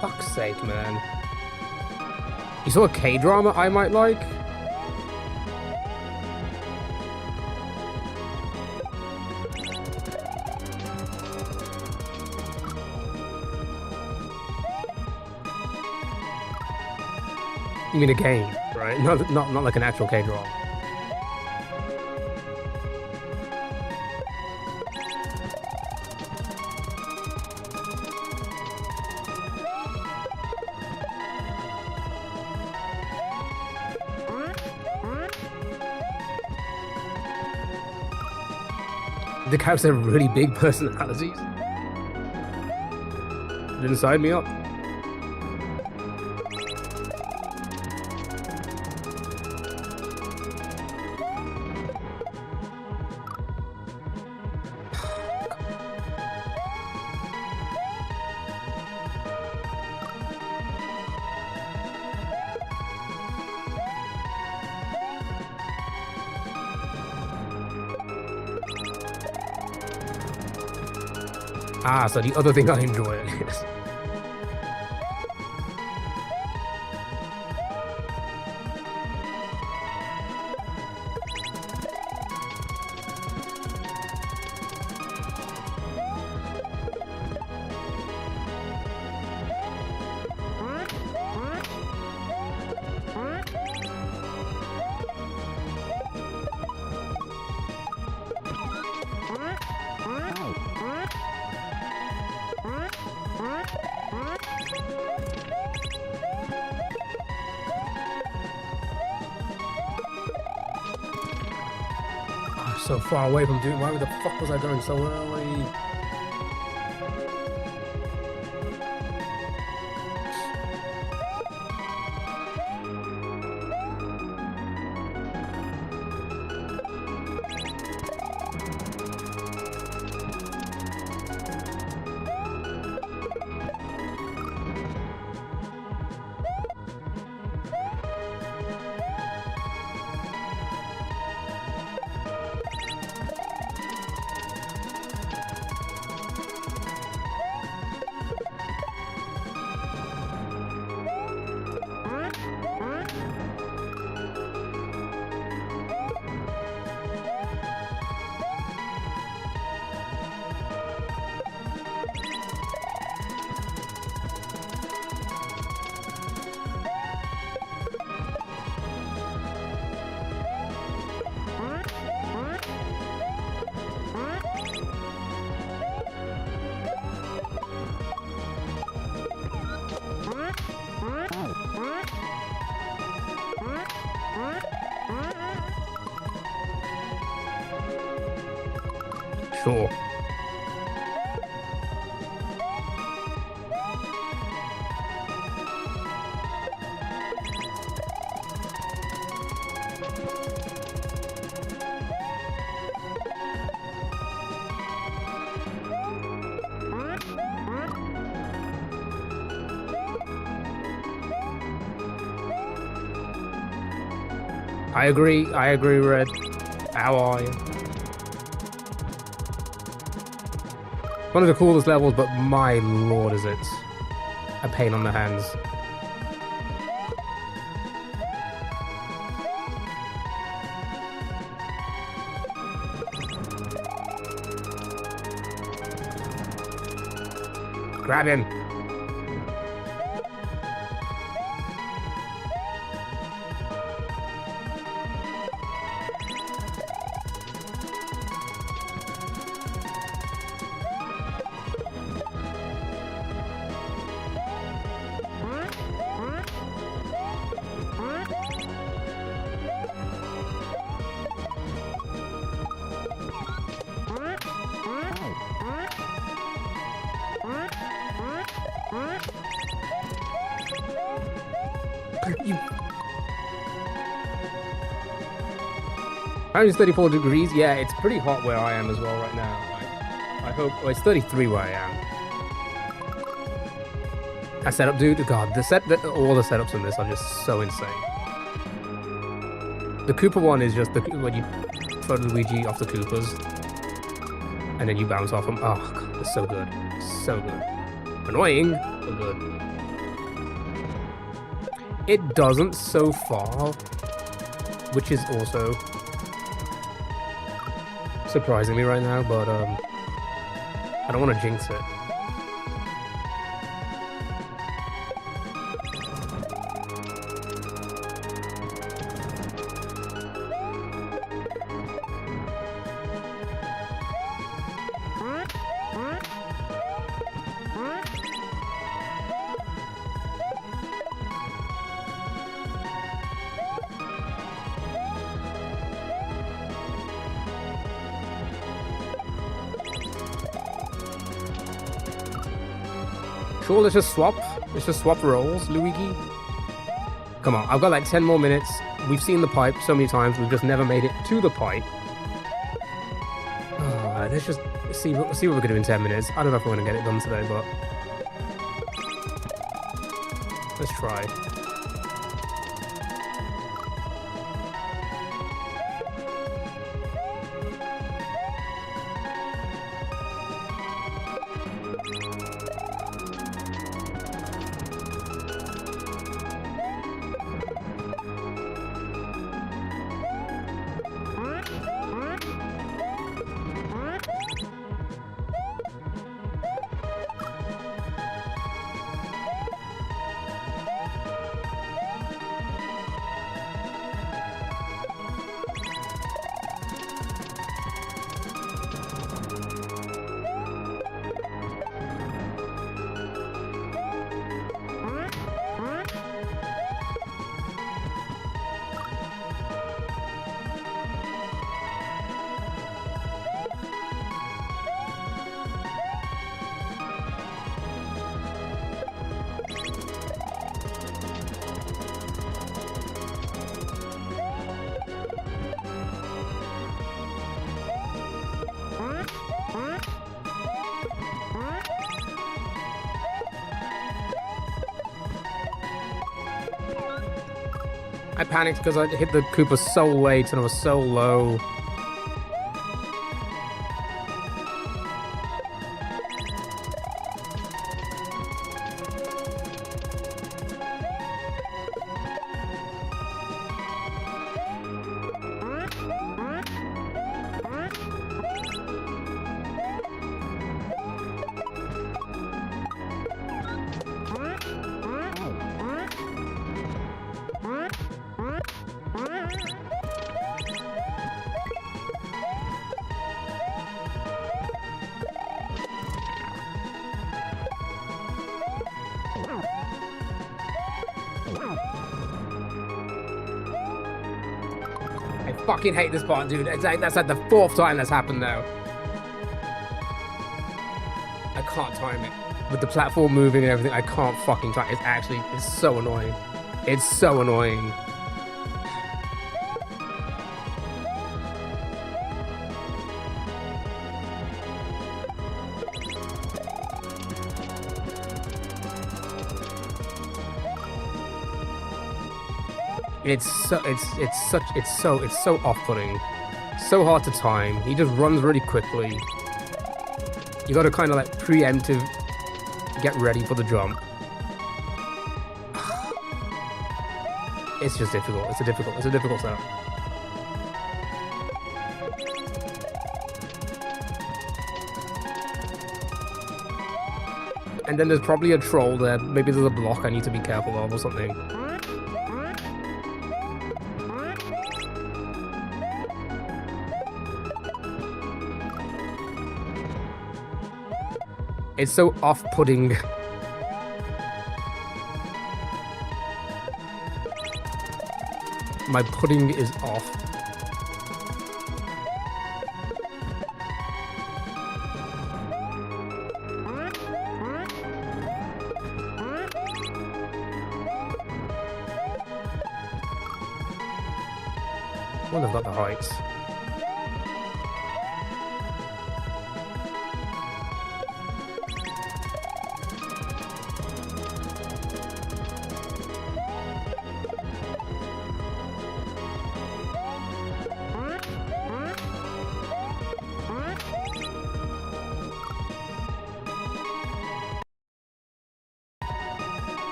Fuck's sake, man. You saw a K-drama I might like? You mean a game, right? Not like an actual K-drama. The cows have really big personalities. Didn't sign me up. Ah, so the other thing I enjoy is... so far away from doing. Why the fuck was I going so early? Sure. I agree, Red. How are you? One of the coolest levels, but my lord is it a pain on the hands. Grab him. It's 34 degrees. Yeah, it's pretty hot where I am as well right now. I hope... Well, it's 33 where I am. That setup, dude. God, all the setups in this are just so insane. The Koopa one is just when you throw Luigi off the Koopas and then you bounce off them. Oh, God, it's so good. So good. Annoying, but good. It doesn't so far, which is also surprising me right now, but I don't want to jinx it. Sure, let's just swap. Let's just swap roles, Luigi. Come on, I've got like 10 more minutes. We've seen the pipe so many times. We've just never made it to the pipe. Let's just see what we can do in 10 minutes. I don't know if we're going to get it done today, but let's try. I panicked because I hit the Koopa so late and I was so low. I fucking hate this part, dude. That's like the 4th time that's happened now. I can't time it. With the platform moving and everything, I can't fucking time it. It's so annoying. It's so annoying. It's so off-putting. So hard to time. He just runs really quickly. You gotta kind of like preemptive get ready for the jump. It's just difficult. It's a difficult setup. And then there's probably a troll there. Maybe there's a block I need to be careful of or something. It's so off-putting. My pudding is off. I wonder if I've got the heights.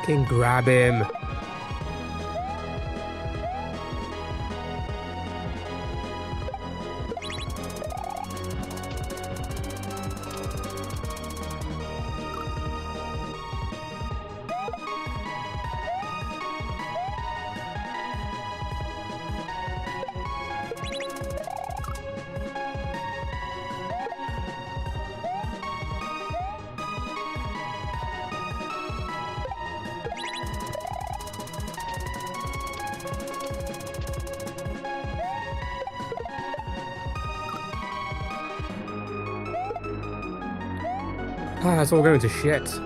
Fucking grab him. Ah, it's all going to shit.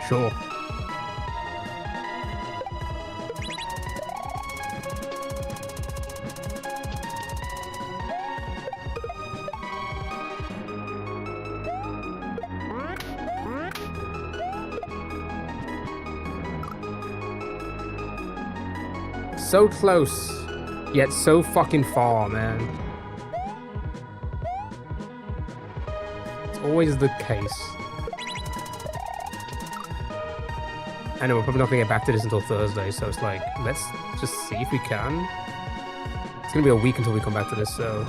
Sure. So close, yet so fucking far, man. It's always the case. I know we're probably not gonna get back to this until Thursday, so it's like, let's just see if we can. It's gonna be a week until we come back to this, so...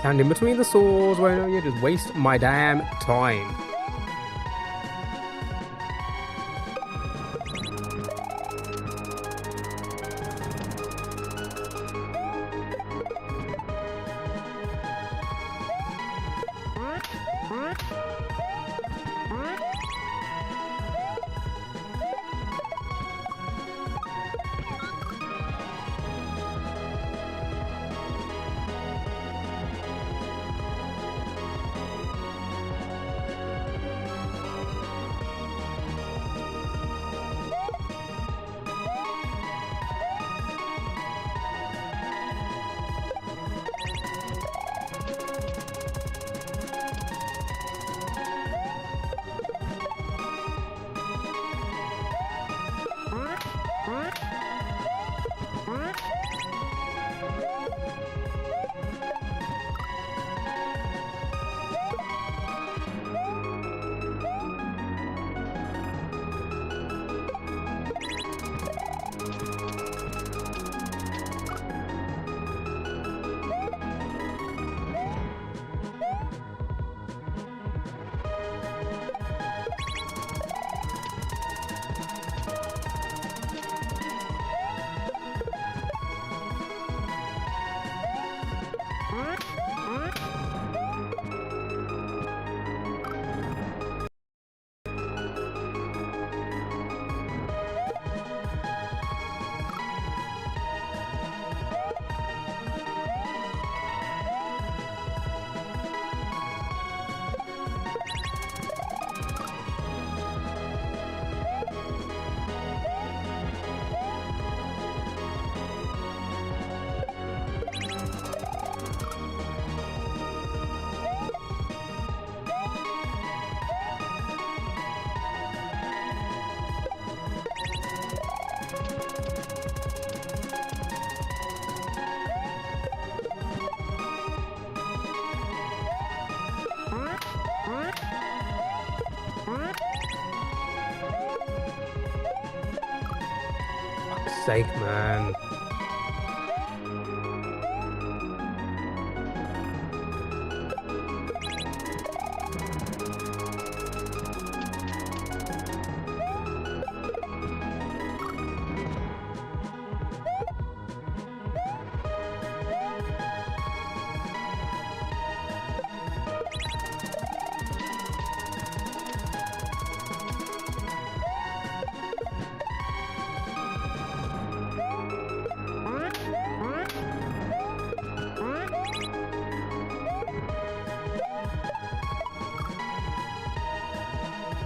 Stand in between the swords, why don't you just waste my damn time? Sake, man.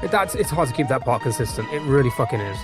It's hard to keep that part consistent. It really fucking is.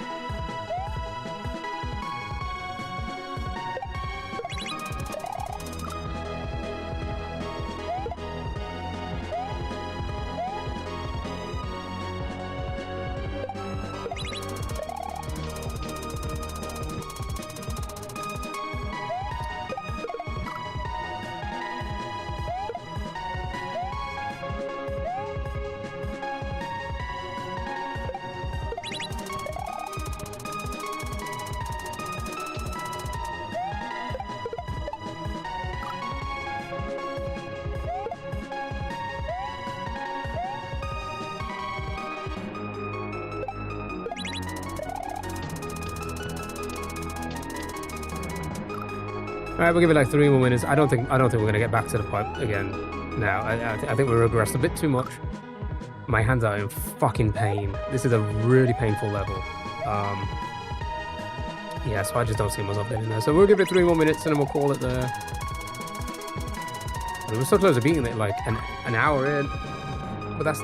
All right, we'll give it like 3 more minutes. I don't think we're gonna get back to the pipe again now. I think we regressed a bit too much. My hands are in fucking pain. This is a really painful level. Yeah, so I just don't see myself getting there. So we'll give it 3 more minutes and then we'll call it there. We're so close to beating it, like an hour in. But that's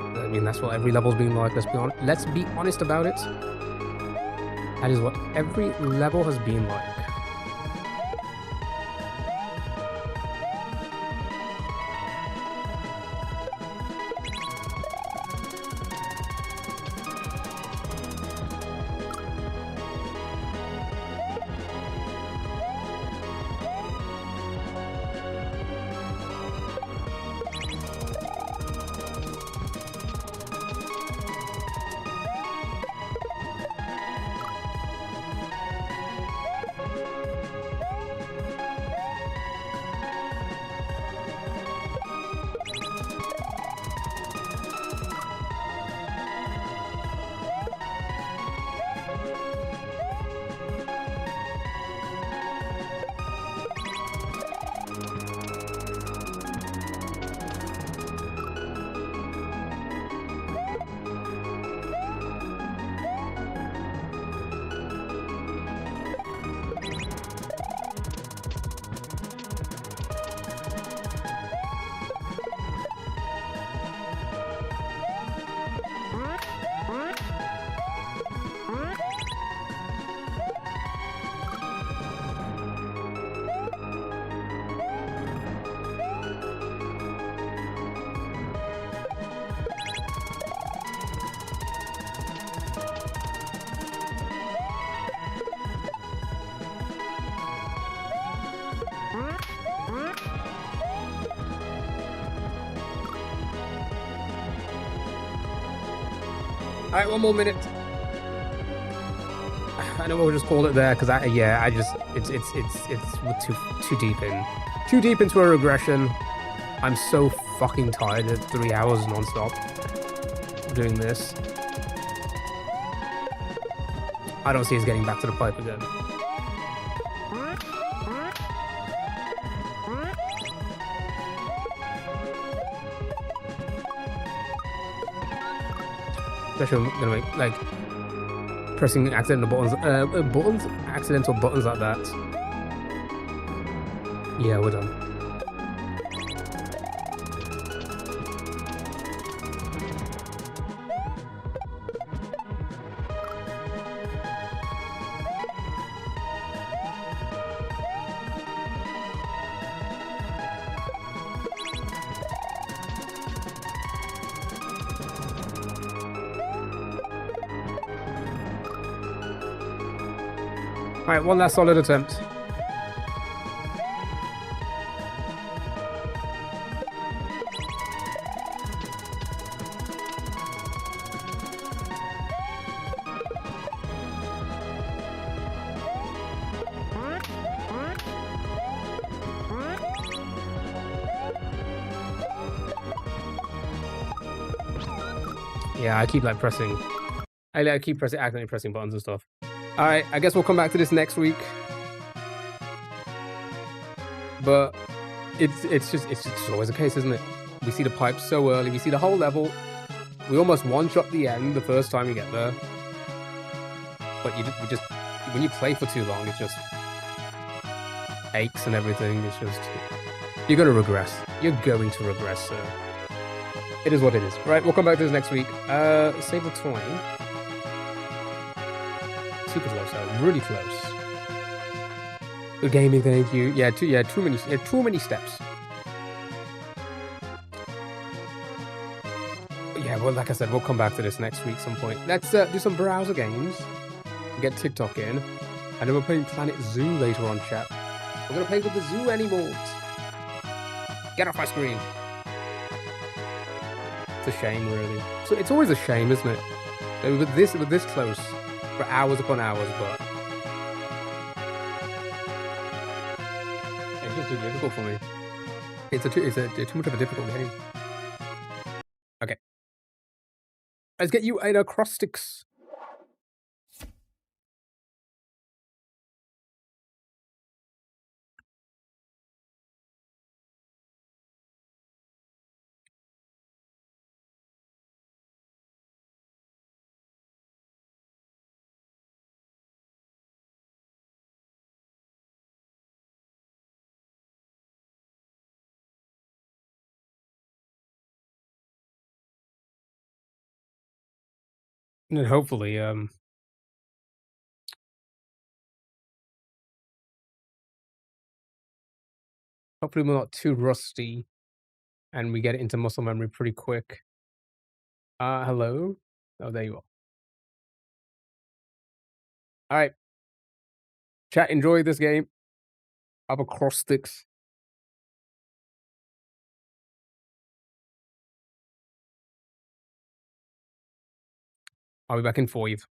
what every level's been like. Let's be honest about it. That is what every level has been like. All right, 1 more minute. I know we'll just call it there because it's too deep into a regression. I'm so fucking tired at 3 hours non-stop doing this. I don't see us getting back to the pipe again. Especially I'm gonna make like pressing accidental buttons like that. Yeah, we're done. Alright, one last solid attempt. Yeah, I keep like pressing. I keep accidentally pressing buttons and stuff. All right, I guess we'll come back to this next week. But it's just always the case, isn't it? We see the pipes so early. We see the whole level. We almost one-shot the end the first time we get there. But when you play for too long, it just aches and everything. It's just you're gonna regress. You're going to regress, sir. It is what it is. Right, we'll come back to this next week. Save the twine. Super close though, really close. Good gaming, thank you. Yeah, too many steps. Yeah, well, like I said, we'll come back to this next week some point. Let's do some browser games. Get TikTok in. And then we're playing Planet Zoo later on, chat. We're gonna play with the zoo animals. Get off my screen. It's a shame, really. So it's always a shame, isn't it? With this close for hours upon hours, but it's just too difficult for me. It's too much of a difficult game. Okay, let's get you an acrostics. And then hopefully, hopefully we're not too rusty, and we get it into muscle memory pretty quick. Hello? Oh, there you are. All right, chat. Enjoy this game of acrostics. I'll be back in 5.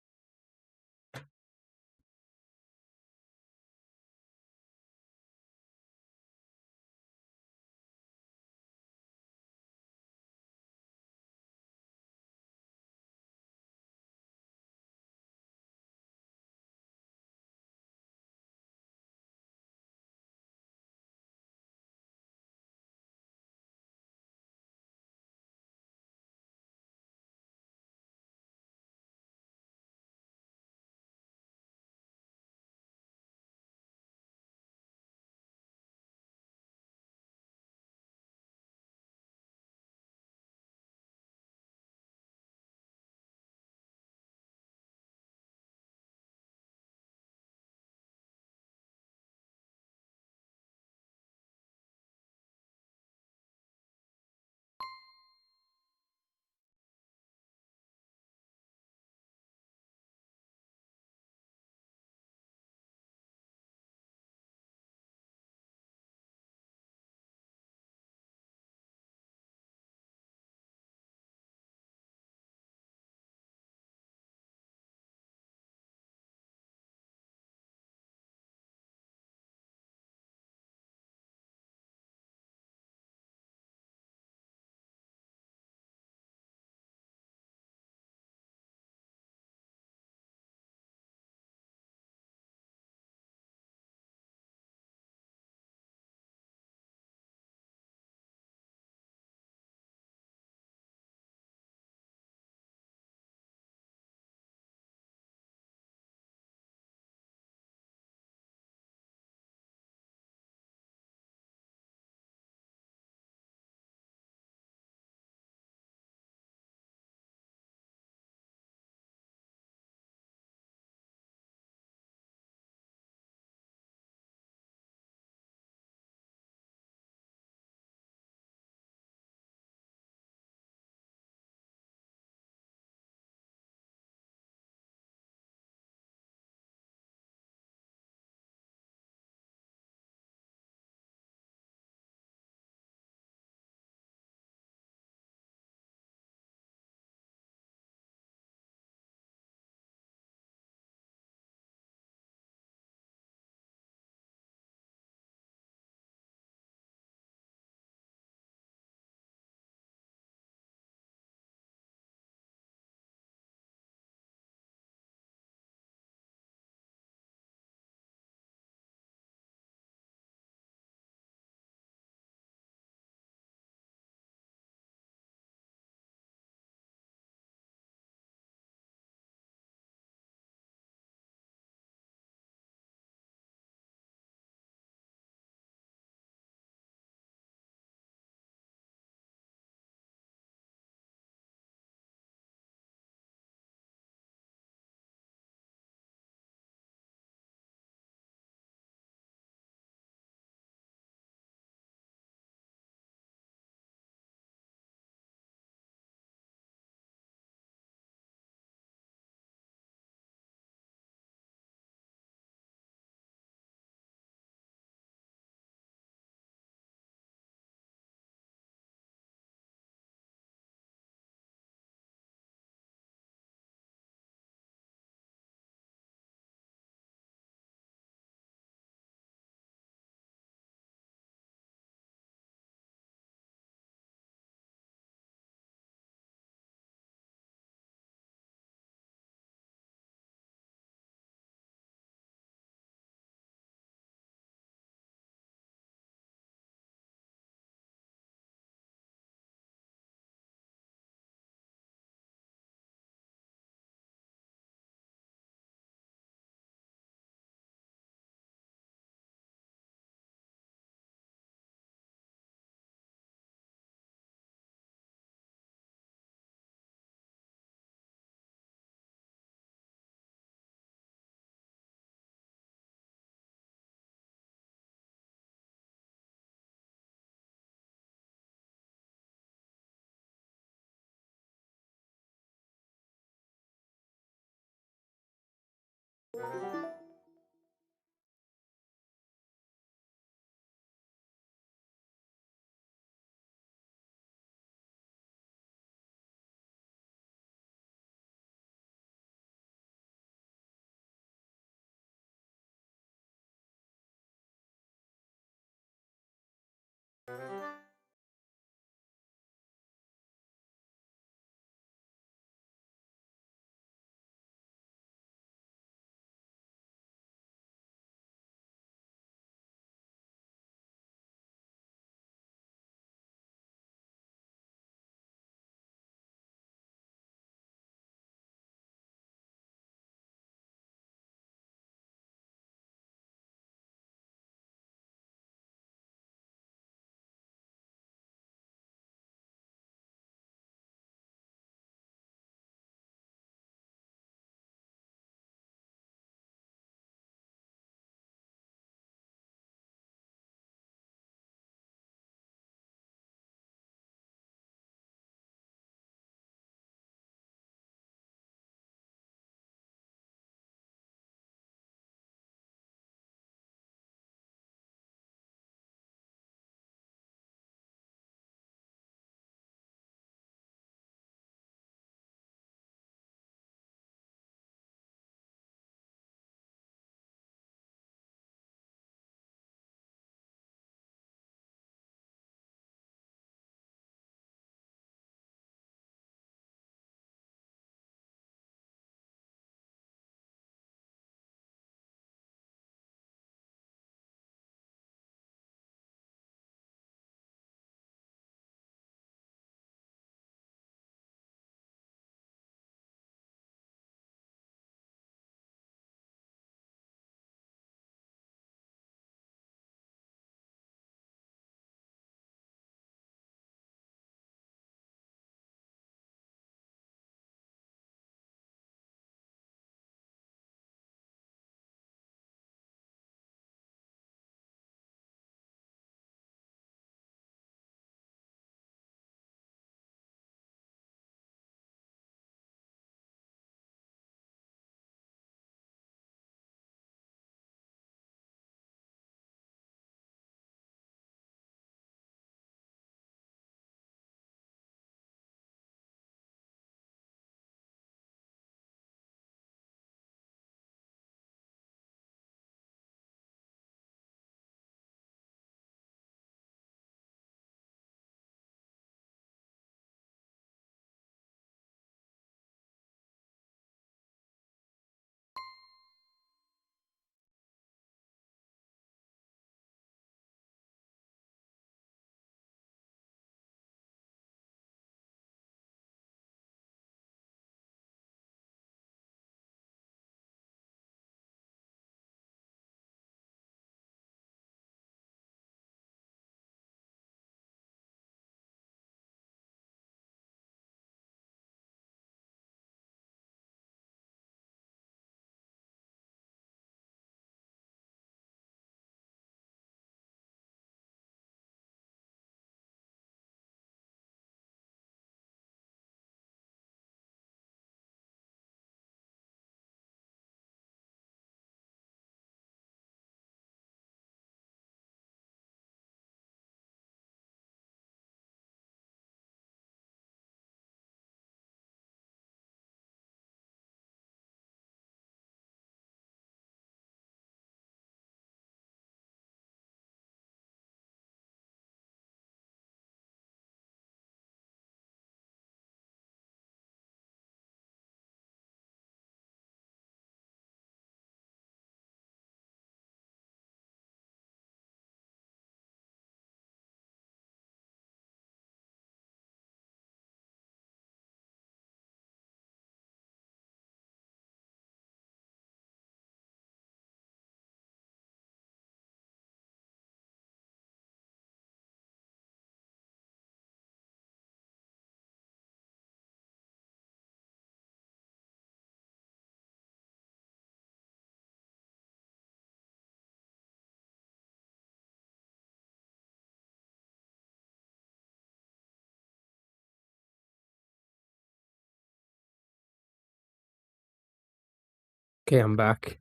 Okay, I'm back.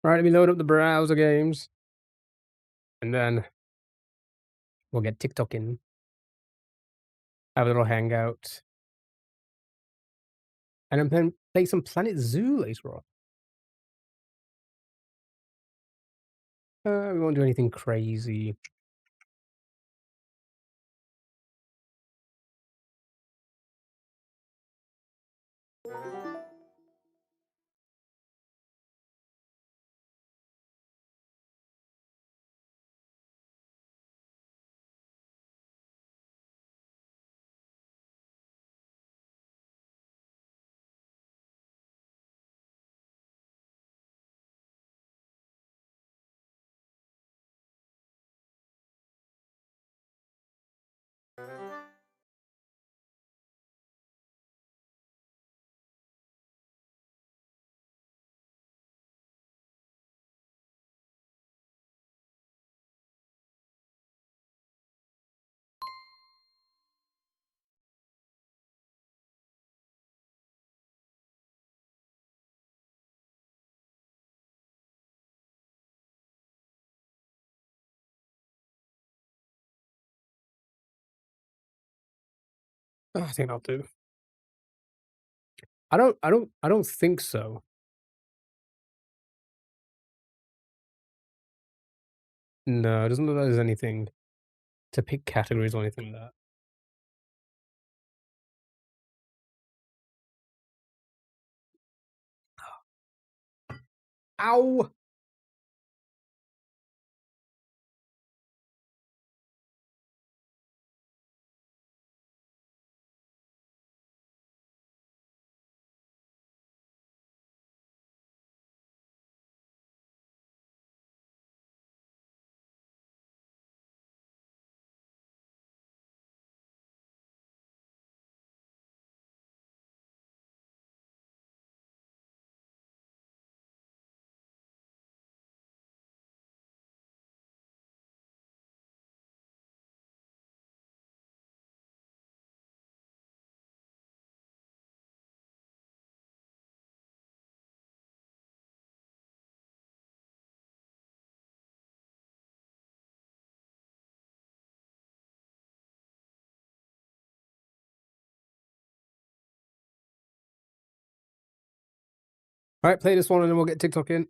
Alright, let me load up the browser games, and then we'll get TikTok in, have a little hangout, and then play some Planet Zoo later on. We won't do anything crazy. I think I'll do. I don't think so. No, it doesn't look like there's anything to pick categories or anything like that. Ow! Alright, play this one and then we'll get TikTok in.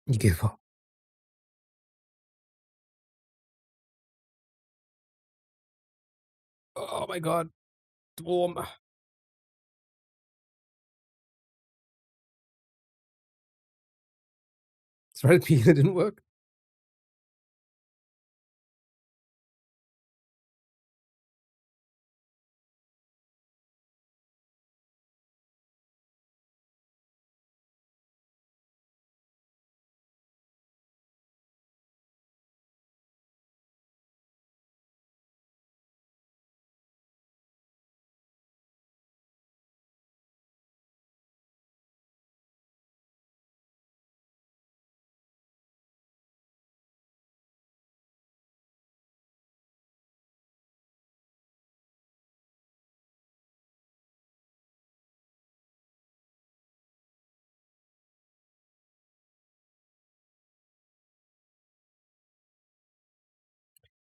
You give up. Oh my god. It's warm. It's red pea that didn't work.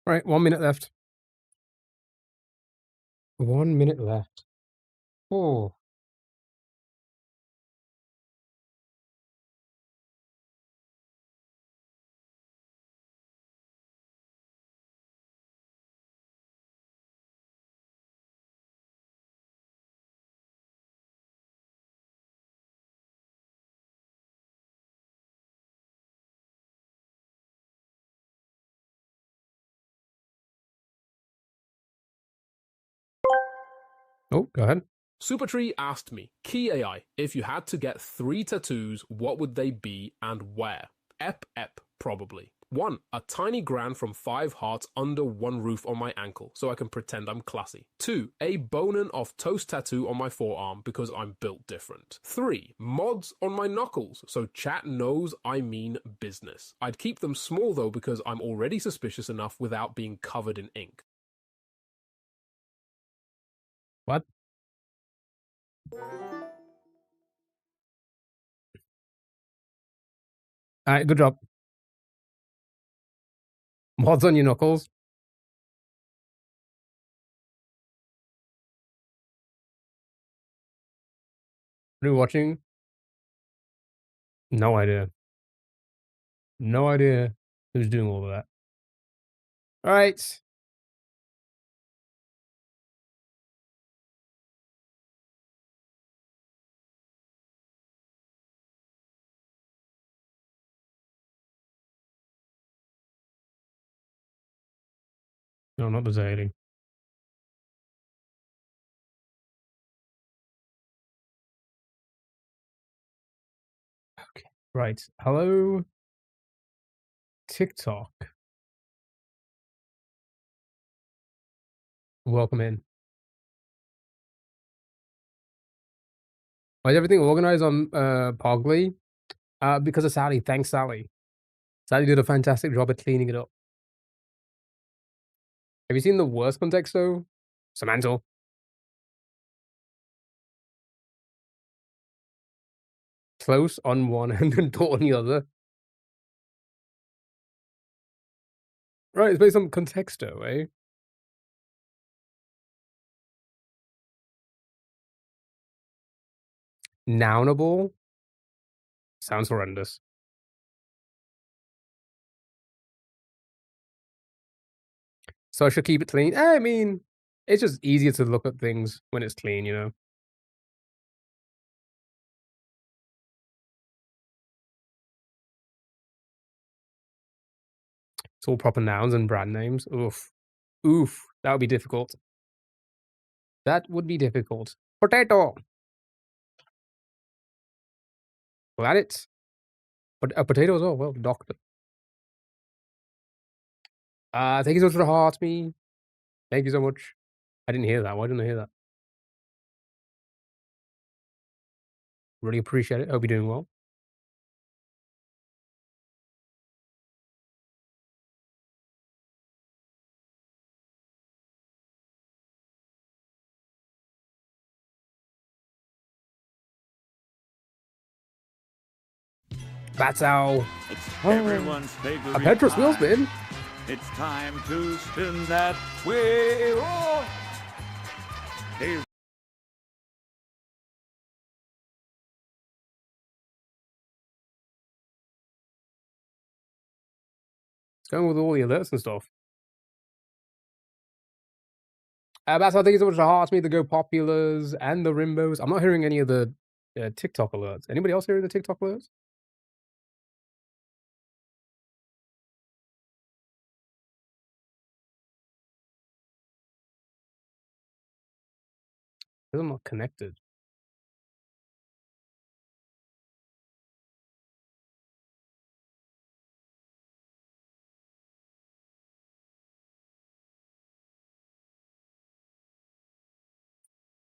Alright, 1 minute left. 1 minute left. Oh. Oh, go ahead. Supertree asked me, Key AI, if you had to get 3 tattoos, what would they be and where? Ep, probably. 1. A tiny grand from 5 hearts under one roof on my ankle, so I can pretend I'm classy. 2. A bonin of toast tattoo on my forearm because I'm built different. 3. Mods on my knuckles, so chat knows I mean business. I'd keep them small though because I'm already suspicious enough without being covered in ink. What? Alright, good job. Mods on your knuckles. Are you watching? No idea. No idea who's doing all of that. Alright. No, not designing. Okay. Right. Hello, TikTok. Welcome in. Why is everything organized on Pogly? Because of Sally. Thanks, Sally. Sally did a fantastic job at cleaning it up. Have you seen the worst context though? Samantha. Close on one and then taut on the other. Right, it's based on contexto, eh? Nounable? Sounds horrendous. So I should keep it clean? I mean, it's just easier to look at things when it's clean, you know? It's all proper nouns and brand names. Oof. Oof. That would be difficult. That would be difficult. Potato! Got it. But a potato as well. Well, doctor. Thank you so much for the heart, me. Thank you so much. I didn't hear that. Why didn't I hear that? Really appreciate it. Hope you're doing well. That's how. It's everyone's favorite. A Petrus wheel spin. It's time to spin that wheel. Hey. It's going with all the alerts and stuff. That's how. Thank you so much for the hearts, me, the Go Populars and the Rimbos. I'm not hearing any of the TikTok alerts. Anybody else hearing the TikTok alerts? Because I'm not connected.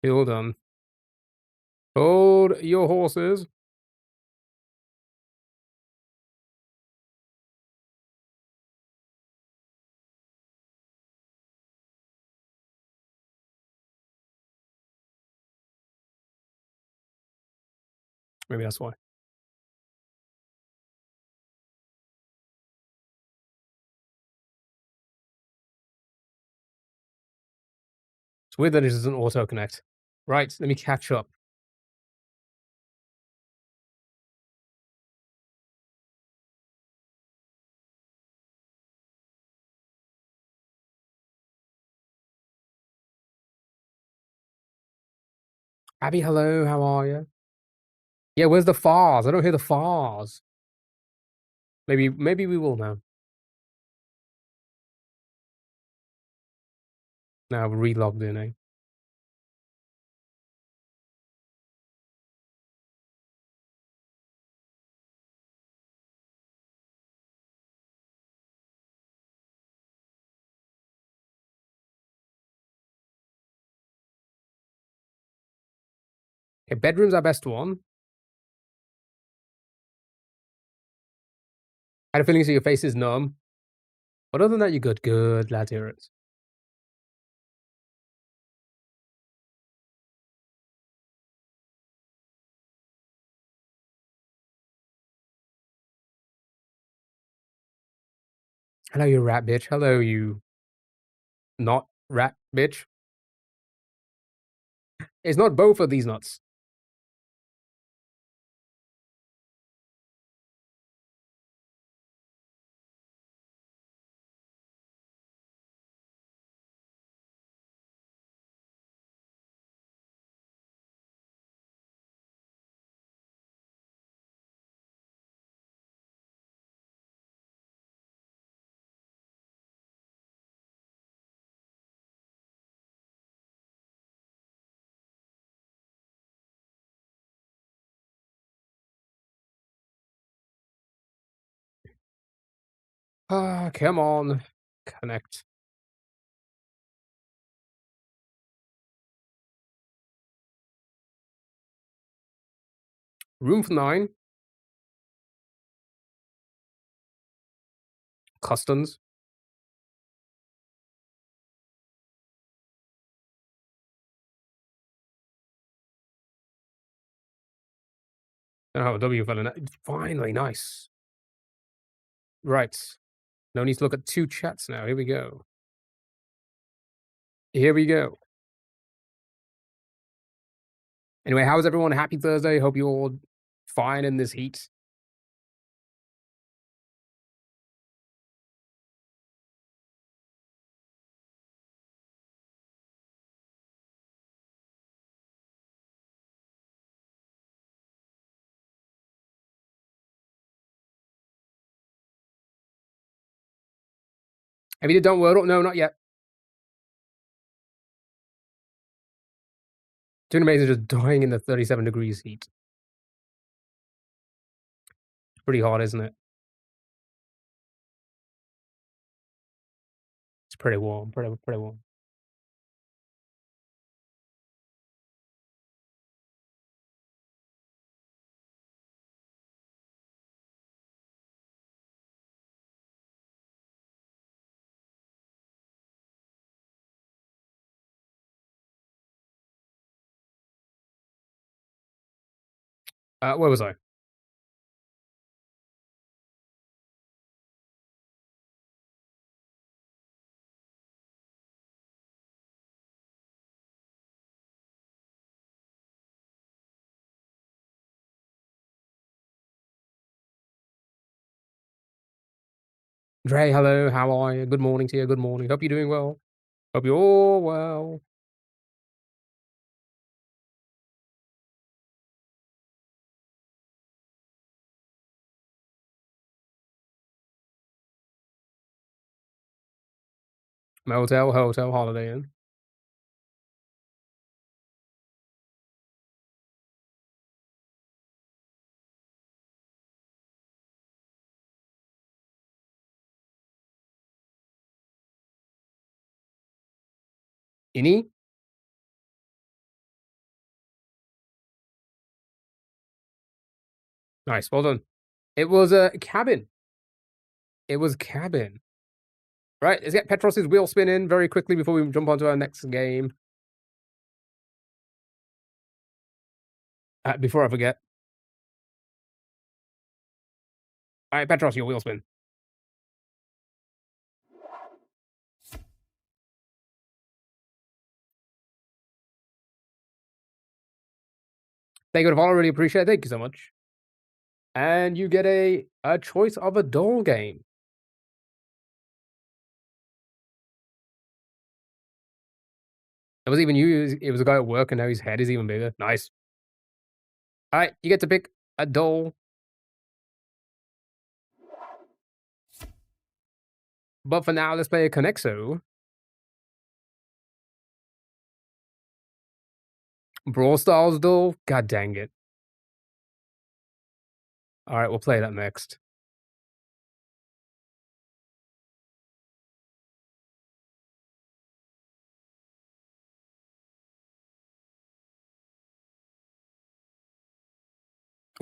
Hold on. Hold your horses. Maybe that's why. It's weird that it doesn't auto connect. Right, let me catch up. Abby, hello, how are you? Yeah, where's the fars? I don't hear the fars. Maybe we will now. Now I've re-logged in, eh? Okay, bedroom's our best one. I had a feeling so your face is numb. But other than that, you're good. Good, glad to hear it. Hello, you rat bitch. Hello, you not rat bitch. It's not both of these nuts. Ah, come on. Connect. Room for 9. Customs. Oh, W fell in. Finally, nice. Right. No need to look at 2 chats now. Here we go. Here we go. Anyway, how is everyone? Happy Thursday. Hope you're all fine in this heat. Have you done Wordle? No, not yet. Doing amazing, just dying in the 37 degrees heat. It's pretty hot, isn't it? It's pretty warm. Pretty warm. Where was I? Dre, hello. How are you? Good morning to you. Good morning. Hope you're doing well. Hope you're all well. Motel, hotel, holiday inn. Any? Nice. Well done. It was a cabin. It was cabin. Right. Let's get Petros's wheel spinning very quickly before we jump onto our next game. Before I forget. All right, Petros, your wheel spin. Thank you, I've really appreciate it. Thank you so much. And you get a choice of a doll game. It was even you. It was a guy at work, and now his head is even bigger. Nice. All right, you get to pick a doll. But for now, let's play a Connexo. Brawl Stars doll? God dang it. All right, we'll play that next.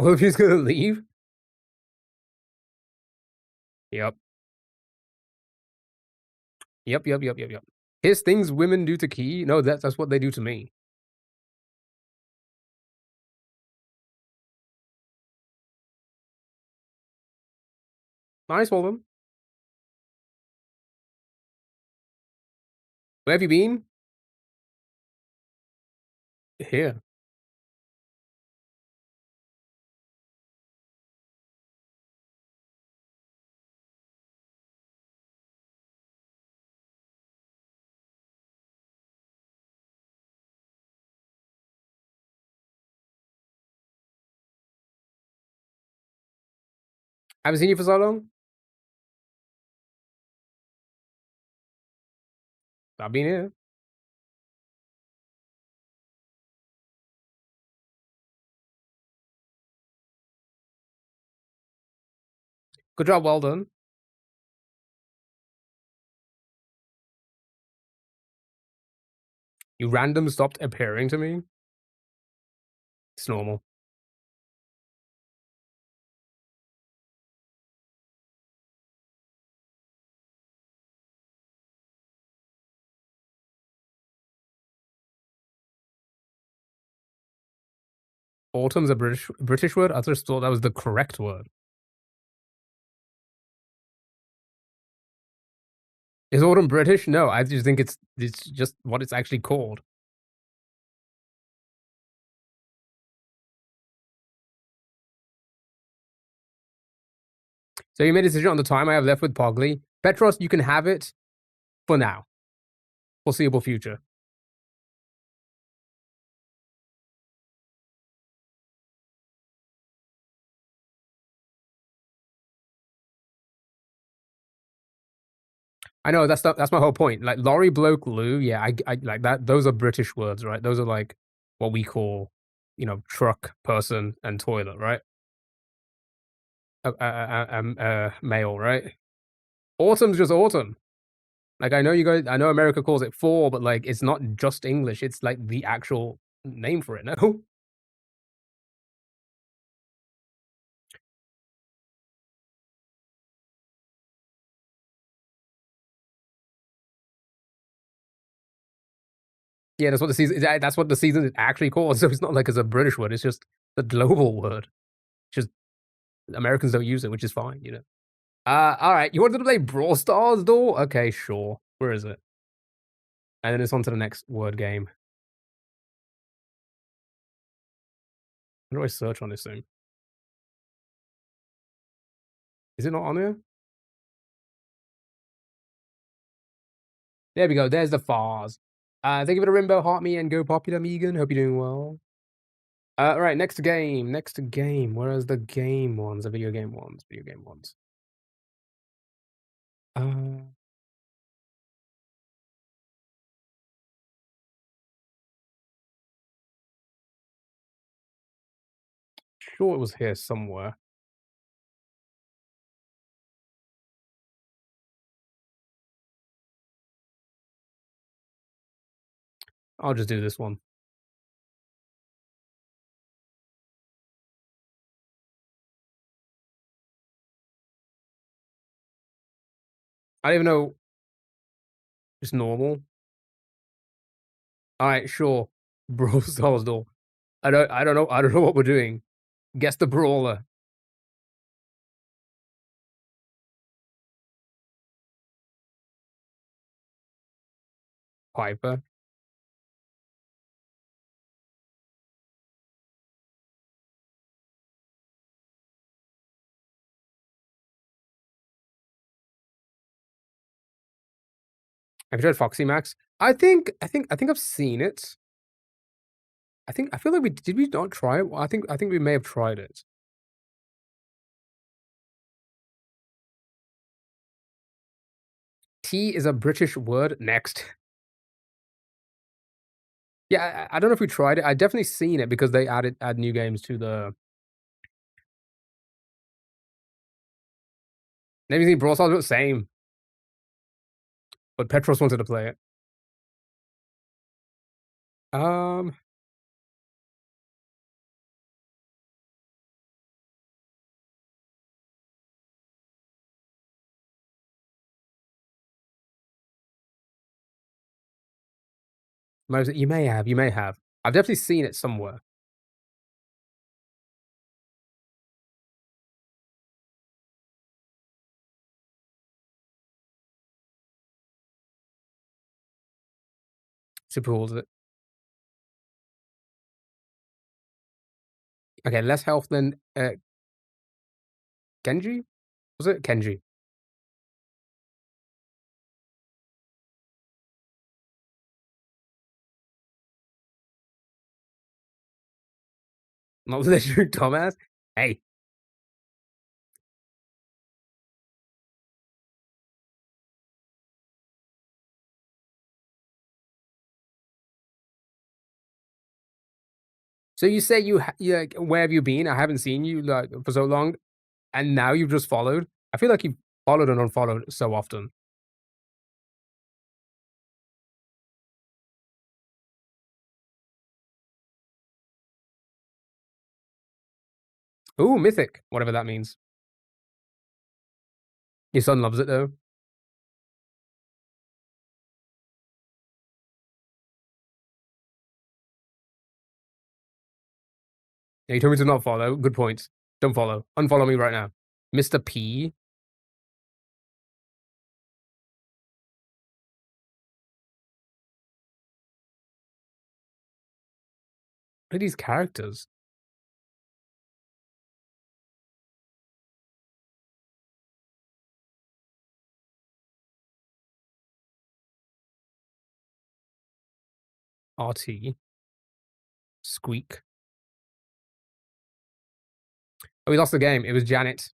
Well, if he's gonna leave. Yep. Yep. His things women do to Key. No, that's what they do to me. Nice, Walden. Where have you been? Here. I haven't seen you for so long. I've been here. Good job, well done. You random stopped appearing to me. It's normal. Autumn's a British word. I just thought that was the correct word. Is autumn British? No, I just think it's just what it's actually called. So you made a decision on the time I have left with Pogly. Petros, you can have it for now. Foreseeable future. I know that's my whole point. Like lorry bloke Lou, yeah, I like that. Those are British words, right? Those are like what we call, truck, person, and toilet, right? Male, right? Autumn's just autumn. Like I know you guys, I know America calls it fall, but like it's not just English. It's like the actual name for it. No. Yeah, that's what the season. That's what the season is actually called. So it's not like it's a British word. It's just the global word. Just Americans don't use it, which is fine. All right. You wanted to play Brawl Stars, though? Okay, sure. Where is it? And then it's on to the next word game. How do I search on this thing? Is it not on there? There we go. There's the FARs. Thank you for the rainbow, heart me, and go popular, Megan. Hope you're doing well. All right, next game. Next game. Where is the game ones? The video game ones. Video game ones. Sure it was here somewhere. I'll just do this one. I don't even know. Just normal. All right, sure. Brawl Stars door. I don't know. I don't know what we're doing. Guess the brawler. Piper. Have you tried Foxy Max? I think I've seen it. I feel like we not try it? Well, I think we may have tried it. Tea is a British word. Next. Yeah, I don't know if we tried it. I definitely seen it because they add new games to the. Maybe think Brawl Stars were the same, but Petros wanted to play it. Um, You may have. You may have. I've definitely seen it somewhere. Super cool, is it? Okay, less health than Genji? Was it Kenji? Not literally dumbass. Hey, so you say like, where have you been? I haven't seen you like for so long, and now you've just followed. I feel like you've followed and unfollowed so often. Ooh, mythic, whatever that means. Your son loves it though. Yeah, you told me to not follow. Good point. Don't follow. Unfollow me right now. Mr. P. What are these characters? RT. Squeak. Oh, we lost the game. It was Janet.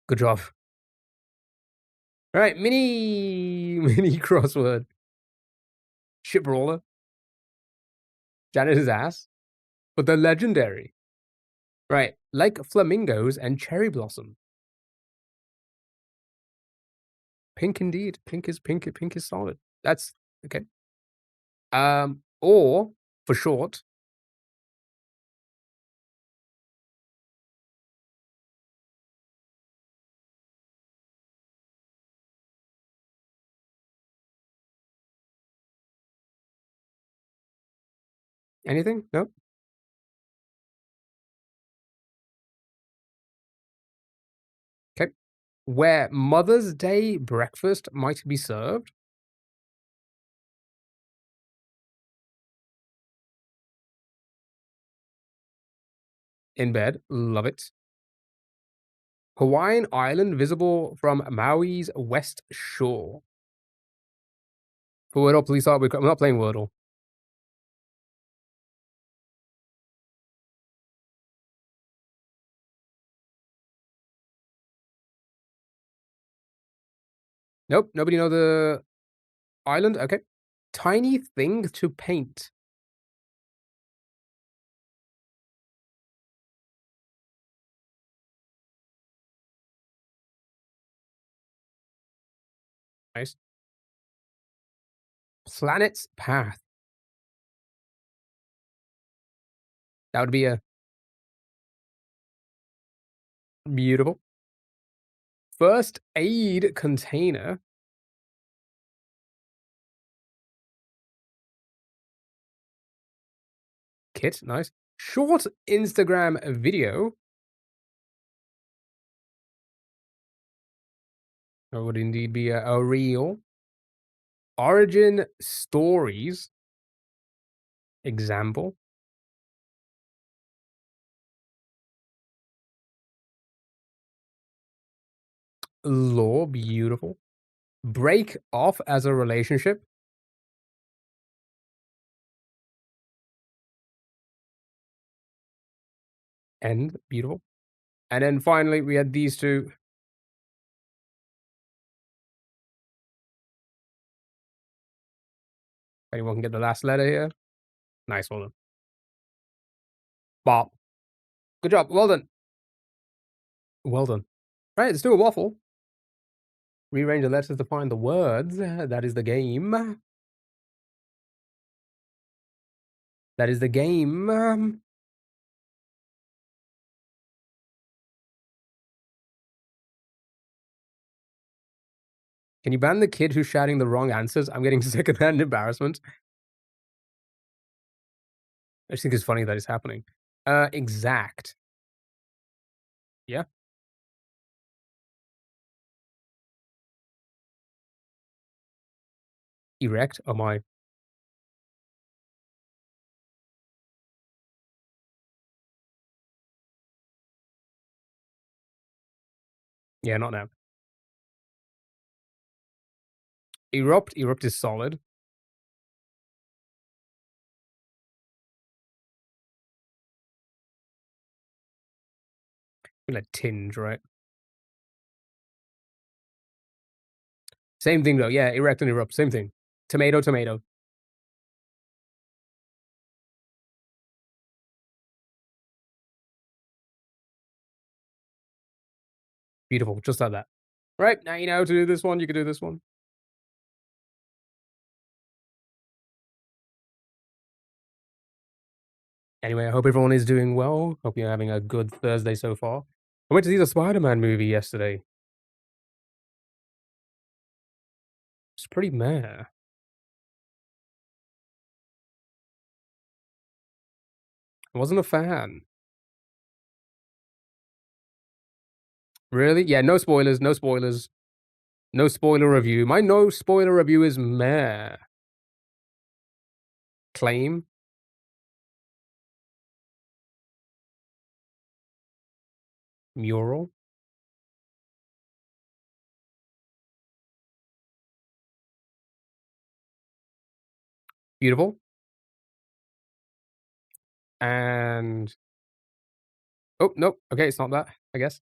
Good job. All right, mini crossword. Ship brawler. Janet is ass, but they're legendary. Right, like flamingos and cherry blossom. Pink indeed. Pink is pink. Pink is solid. That's okay. Or for short, anything? No. Okay. Where Mother's Day breakfast might be served in bed. Love it. Hawaiian island visible from Maui's west shore. For Wordle, please start. I'm not playing Wordle. Nope. Nobody know the island. Okay. Tiny thing to paint. Nice. Planet's path. That would be a beautiful. First aid container. Kit. Nice. Short Instagram video. That would indeed be a reel. Origin stories. Example. Law. Beautiful. Break off as a relationship. End. Beautiful. And then finally, we had these two. Anyone can get the last letter here. Nice one. Bob. Good job. Well done. Well done. Right, let's do a waffle. Rearrange the letters to find the words. That is the game. That is the game. Can you ban the kid who's shouting the wrong answers? I'm getting secondhand embarrassment. I just think it's funny that it's happening. Exact. Yeah. Erect? Oh my. Yeah, not now. Erupt? Erupt is solid. Like tinge, right? Same thing though. Yeah, erect and erupt. Same thing. Tomato, tomato. Beautiful. Just like that. Right, now you know how to do this one. You can do this one. Anyway, I hope everyone is doing well. Hope you're having a good Thursday so far. I went to see the Spider-Man movie yesterday. It's pretty meh. I wasn't a fan. Really? Yeah, no spoilers, no spoilers. No spoiler review. My no spoiler review is meh. Claim. Mural. Beautiful. And oh, nope. Okay, it's not that, I guess.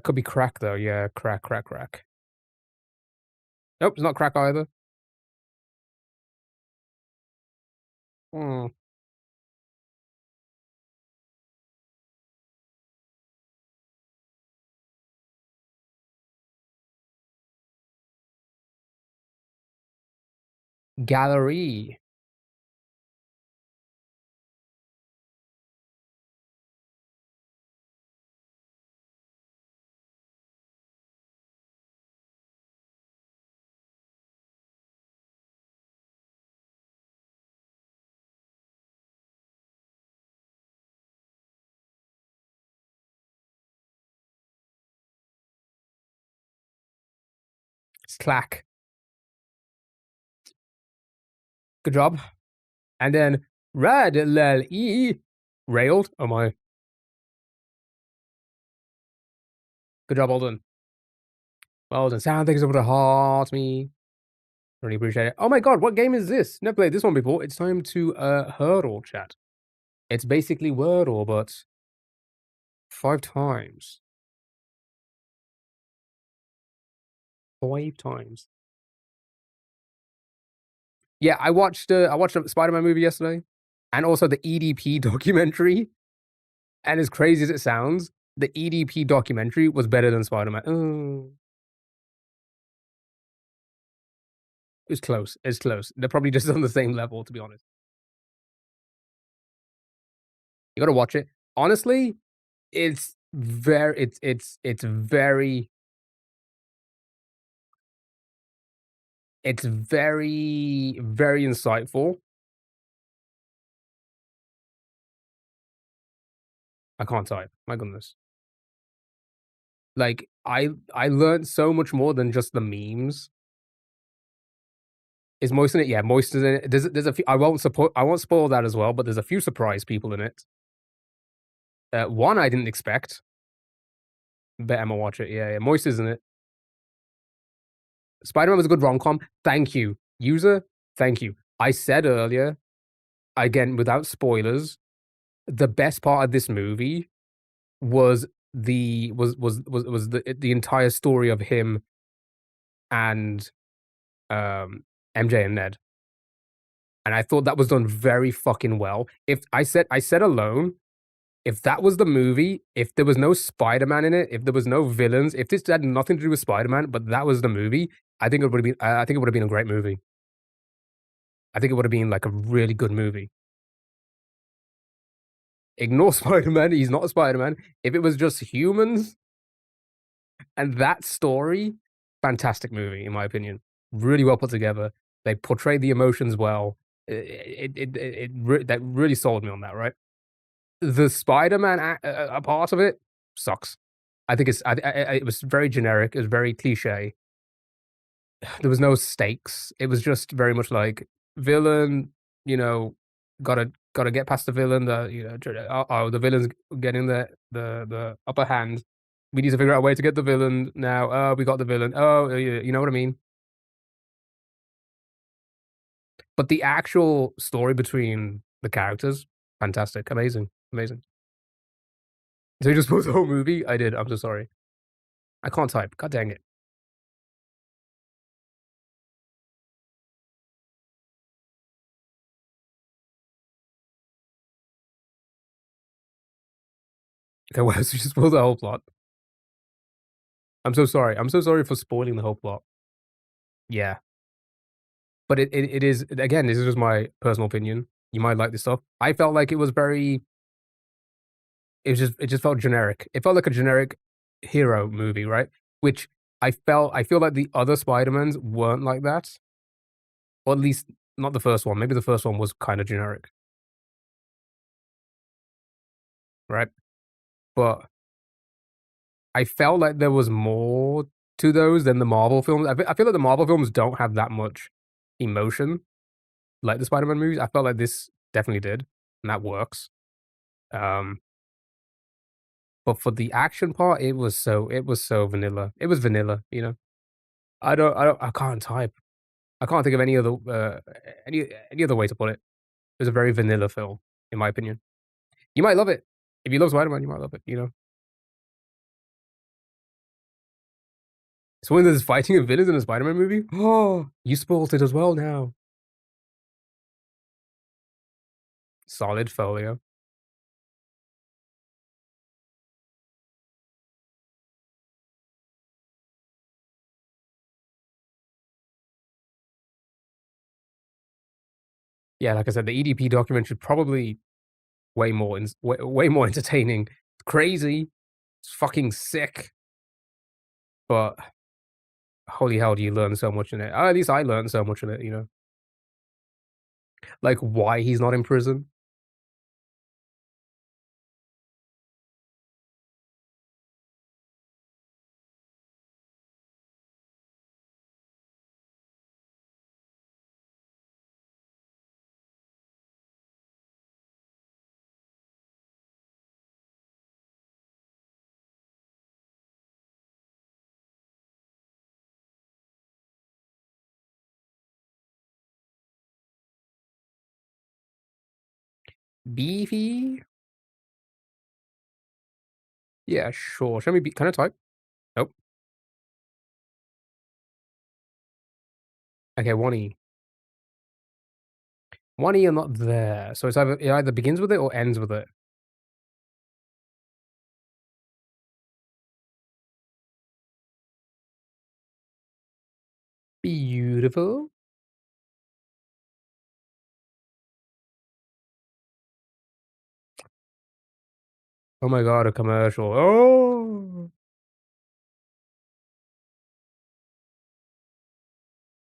Could be crack though. Yeah, crack, crack, crack. Nope, it's not crack either. Hmm. Gallery. Slack. Good job. And then rad lel e railed. Oh my. Good job, well done. Well done. Sound thanks over to heart me. Really appreciate it. Oh my god, what game is this? Never played this one before. It's time to hurdle chat. It's basically Wordle, but 5 times. 5 times. Yeah, I watched a Spider-Man movie yesterday, and also the EDP documentary. And as crazy as it sounds, the EDP documentary was better than Spider-Man. It's close. It's close. They're probably just on the same level, to be honest. You gotta watch it. Honestly, it's very it's very, very insightful. I can't type. My goodness. Like, I learned so much more than just the memes. Is Moist in it? Yeah, Moist is in it. There's a few. I won't spoil that as well, but there's a few surprise people in it. One I didn't expect. Bet Emma watch it. Yeah, yeah. Moist is in it. Spider-Man was a good rom-com. Thank you. User, thank you. I said earlier, again, without spoilers, the best part of this movie was the entire story of him and MJ and Ned. And I thought that was done very fucking well. If I said alone, if that was the movie, if there was no Spider-Man in it, if there was no villains, if this had nothing to do with Spider-Man, but that was the movie, I think it would have been a great movie. I think it would have been like a really good movie. Ignore Spider-Man. He's not Spider-Man. If it was just humans and that story, fantastic movie in my opinion. Really well put together. They portrayed the emotions well. That really sold me on that. Right. The Spider-Man a part of it sucks. I think it was very generic. It was very cliche. There was no stakes. It was just very much like villain, you know, gotta get past the villain. The villain's getting the upper hand. We need to figure out a way to get the villain now. Oh, we got the villain. Oh, you know what I mean? But the actual story between the characters, fantastic, amazing, amazing. So you just put the whole movie? I did. I'm so sorry. I can't type. God dang it. Okay, well, so you just spoiled the whole plot. I'm so sorry. I'm so sorry for spoiling the whole plot. Yeah. But it is, again, this is just my personal opinion. You might like this stuff. I felt like it was very, it just felt generic. It felt like a generic hero movie, right? Which I feel like the other Spider-Mans weren't like that. Or at least not the first one. Maybe the first one was kind of generic, right? But I felt like there was more to those than the Marvel films. I feel like the Marvel films don't have that much emotion like the Spider-Man movies. I felt like this definitely did, and that works. Um, but for the action part, it was so vanilla. It was vanilla, you know. I can't type. I can't think of any other way to put it. It was a very vanilla film, in my opinion. You might love it. If you love Spider-Man, you might love it, you know. So when there's fighting and villains in a Spider-Man movie, oh, you spoiled it as well now. Solid folio. Yeah, like I said, the EDP document should probably way more entertaining. It's crazy. It's fucking sick. But holy hell, do you learn so much in it? At least I learned so much in it, you know? Like why he's not in prison. Beefy? Yeah, sure. Show me can I type? Nope. Okay, 1E. 1E are not there. So it either begins with it or ends with it. Beautiful. Oh my god, a commercial. Oh.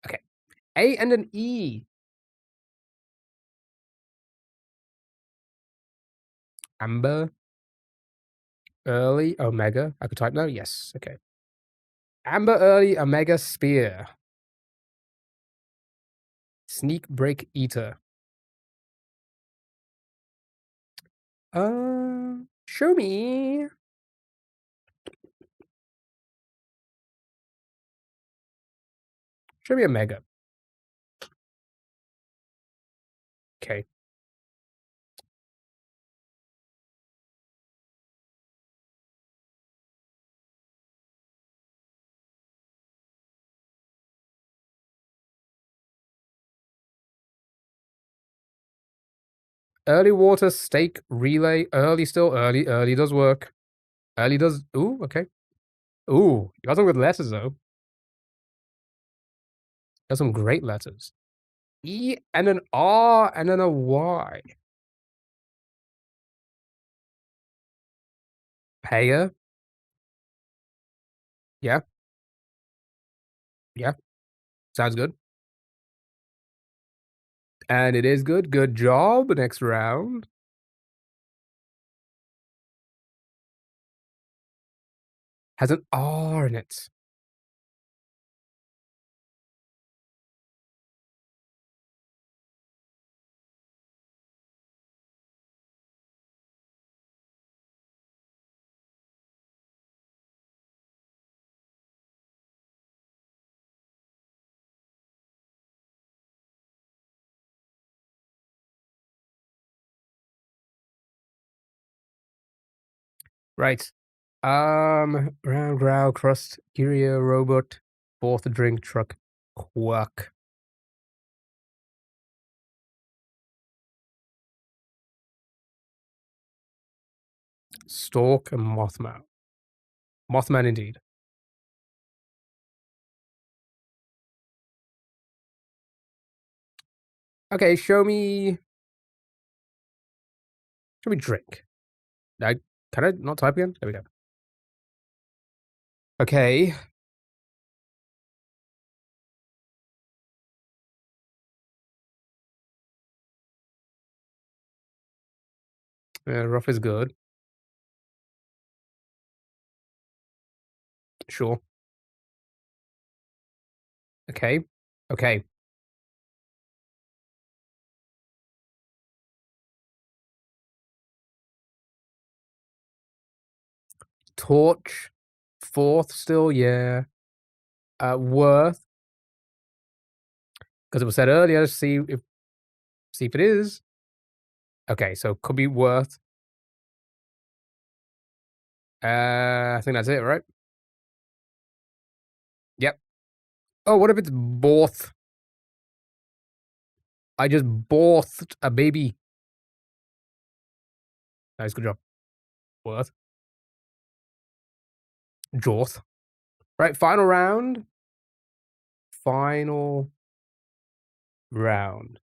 Okay. A and an E. Amber. Early Omega. I could type now? Yes. Okay. Amber Early Omega Spear. Sneak Break Eater. Show me. Show me a mega. Okay. Early water stake relay. Early still. Early does work. Early does. Ooh, okay. Ooh, you got some good letters though. Got some great letters. E and an R and then a Y. Payer. Yeah. Yeah. Sounds good. And it is good. Good job. Next round. Has an R in it. Right. Round growl, crust, curio, robot, fourth drink, truck, quack. Stork and Mothman. Mothman indeed. Okay, show me drink. Can I not type again? There we go. Okay. Rough is good. Sure. Okay. Okay. Torch. Fourth still, yeah. Worth. Because it was said earlier, see if it is. Okay, so could be worth. I think that's it, right? Yep. Oh, what if it's both? I just bothed a baby. Nice, good job. Worth. Jorth. Right, final round. Final round.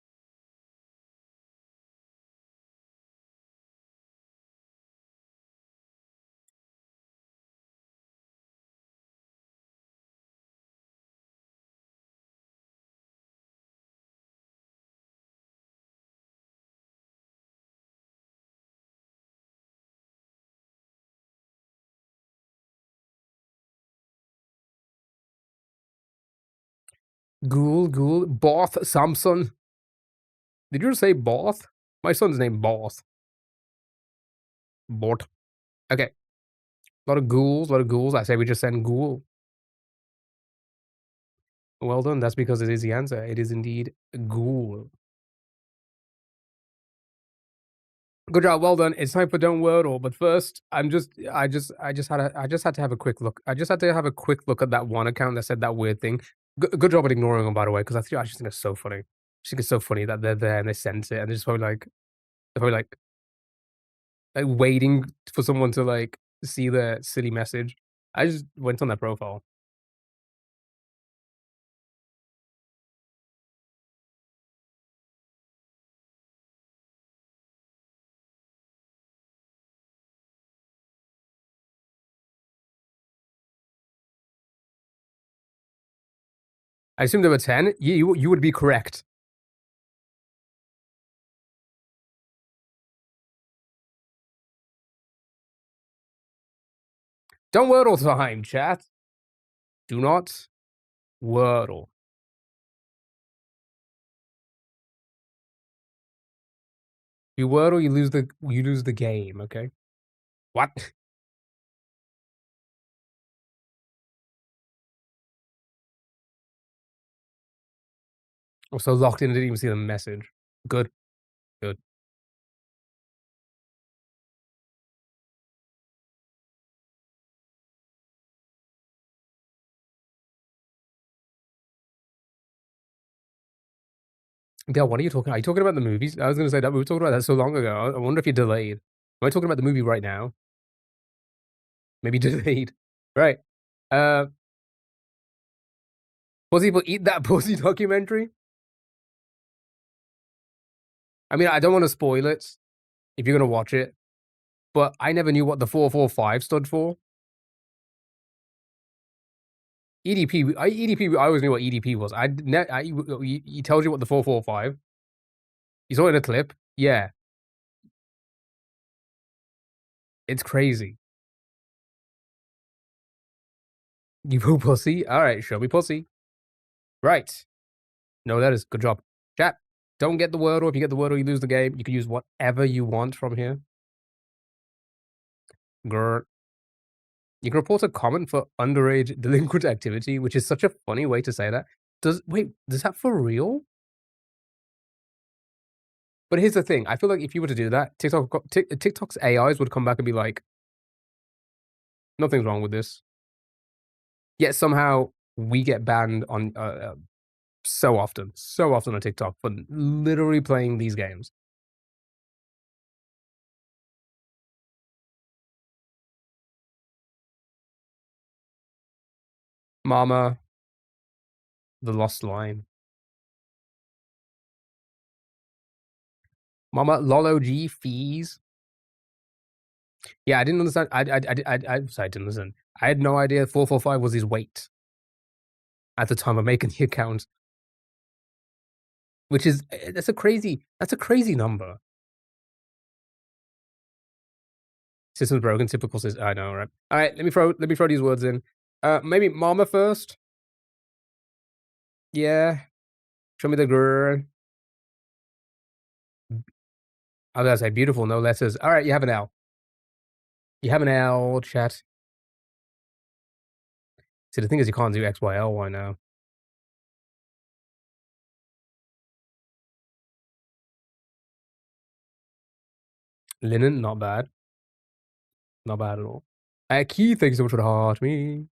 Ghoul. Both Samson. Did you say Both? My son's name Both. Bort. Okay. A lot of ghouls. I say we just send ghoul. Well done. That's because it is the answer. It is indeed ghoul. Good job. Well done. It's time for Don't Wordle. But first, I just had to have a quick look. I just had to have a quick look at that one account that said that weird thing. Good job at ignoring them, by the way, because I just think it's so funny. I just think it's so funny that they're there and they sent it and they're just probably like waiting for someone to like see their silly message. I just went on their profile. I assume there were 10. You would be correct. Don't wordle time, chat. Do not wordle. You wordle, you lose the game, okay? What? I'm so locked in, I didn't even see the message. Good. Dale, what are you talking? Are you talking about the movies? I was gonna say that we were talking about that so long ago. I wonder if you're delayed. Am I talking about the movie right now? Maybe delayed. Right. Pussy will eat that pussy documentary. I mean, I don't want to spoil it if you're gonna watch it. but I never knew what the 445 stood for. EDP, I always knew what EDP was. He tells you what the 445. You saw it in a clip. Yeah, it's crazy. You poo pussy. All right, show me pussy. Right. No letters. Good job. Chat. Don't get the word, or if you get the word, or you lose the game. You can use whatever you want from here. Grr. You can report a comment for underage delinquent activity, which is such a funny way to say that. Does that for real? But here's the thing. I feel like if you were to do that, TikTok's AIs would come back and be like, nothing's wrong with this. Yet somehow we get banned on so often on TikTok for literally playing these games. Mama, the lost line. Mama, Lolo G fees. Yeah, I didn't understand. Sorry, I didn't listen. I had no idea 445 was his weight at the time of making the account, which is that's a crazy number. System's broken. Typical system. I know, right? All right, let me throw these words in. Maybe Mama first. Yeah. Show me the girl. I was gonna say beautiful, no letters. All right, you have an L. You have an L, chat. See, the thing is, you can't do X, Y, L, Y now. Linen, not bad. Not bad at all. Keith, thank you so much for the heart. Me.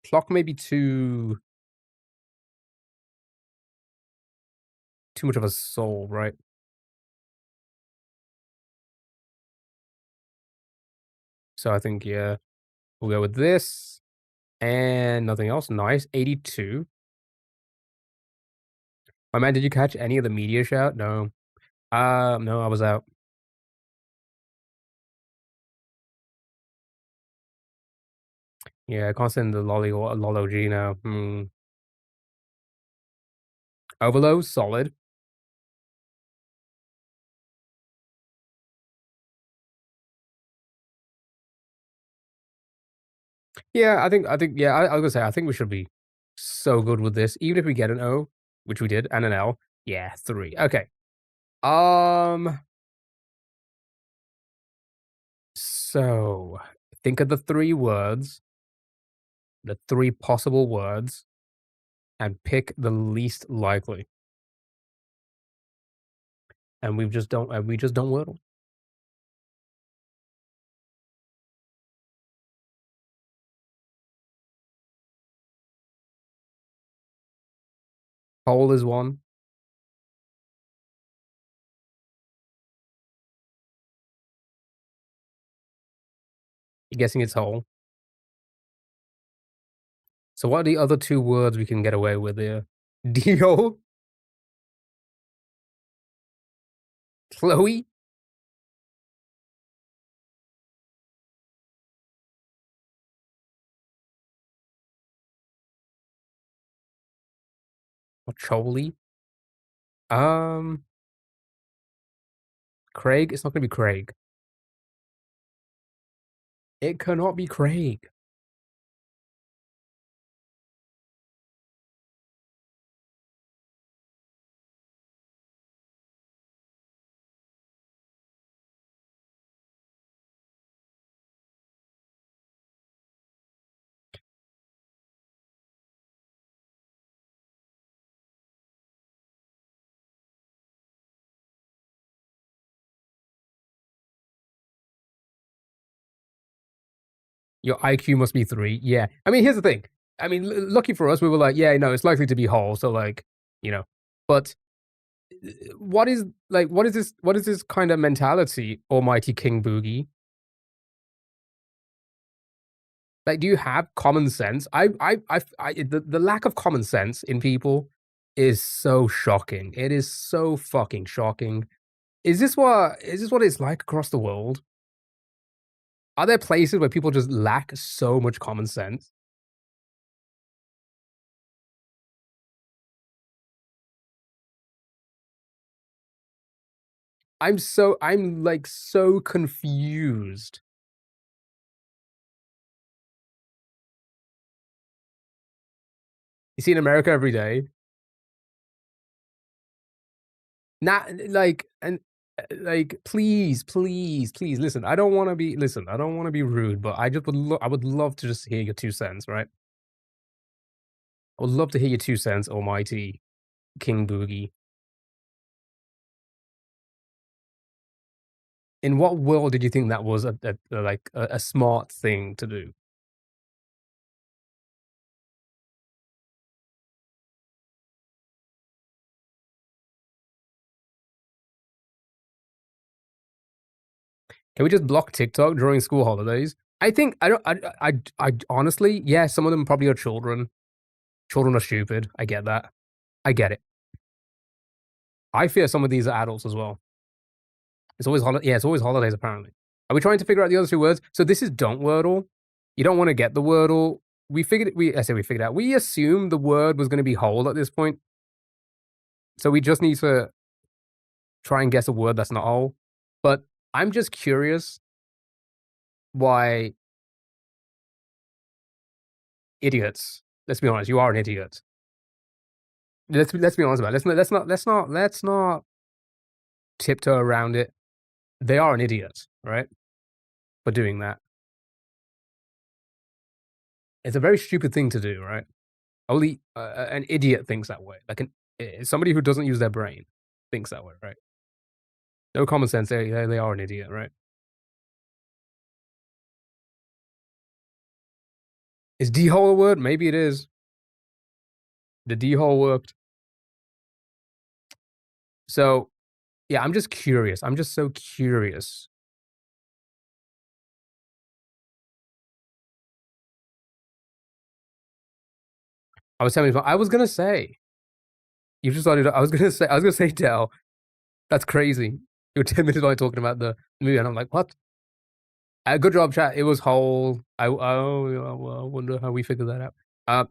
Clock may be too much of a soul, right? So I think, yeah, we'll go with this and nothing else. Nice. 82. My man, did you catch any of the media shout? No. No, I was out. Yeah, I can't send the lolly or lolo G now. Overload, solid. Yeah, I think, yeah, I was gonna say, I think we should be so good with this. Even if we get an O, which we did, and an L. Yeah, 3. Okay. So think of the 3 words, the 3 possible words, and pick the least likely. And we just don't wordle. Hole is one. You're guessing it's whole. So what are the other 2 words we can get away with here? Dio? Chloe? Or Choli? Craig? It's not gonna be Craig. It cannot be Craig. Your IQ must be 3. Yeah. I mean, here's the thing. I mean, lucky for us, we were like, yeah, no, it's likely to be whole. So like, you know, but what is this kind of mentality, Almighty King Boogie? Like, do you have common sense? The lack of common sense in people is so shocking. It is so fucking shocking. Is this what it's like across the world? Are there places where people just lack so much common sense? I'm like so confused. You see in America every day. Not like and like please, please, please listen. I don't want to be listen. I don't want to be rude, but I just I would love to just hear your 2 cents, right? I would love to hear your 2 cents, Almighty King Boogie. In what world did you think that was a smart thing to do? Can we just block TikTok during school holidays? I think I don't. I honestly, yeah, some of them probably are children. Children are stupid. I get that. I get it. I fear some of these are adults as well. It's always yeah, it's always holidays apparently. Are we trying to figure out the other 2 words? So this is don't wordle. You don't want to get the wordle. I say we figured out. We assumed the word was going to be whole at this point. So we just need to try and guess a word that's not whole. But I'm just curious why idiots. Let's be honest, you are an idiot. Let's be honest about it. Let's not tiptoe around it. They are an idiot, right? For doing that. It's a very stupid thing to do, right? Only an idiot thinks that way. Like somebody who doesn't use their brain thinks that way, right? No common sense. They are an idiot, right? Is D-hole a word? Maybe it is. The D-hole worked. So, yeah, I'm just curious. I'm just so curious. I was telling you, I was gonna say. You just started. I was gonna say, Dell. That's crazy. You were 10 minutes away talking about the movie, and I'm like, what? Good job, chat. It was whole. I wonder how we figured that out.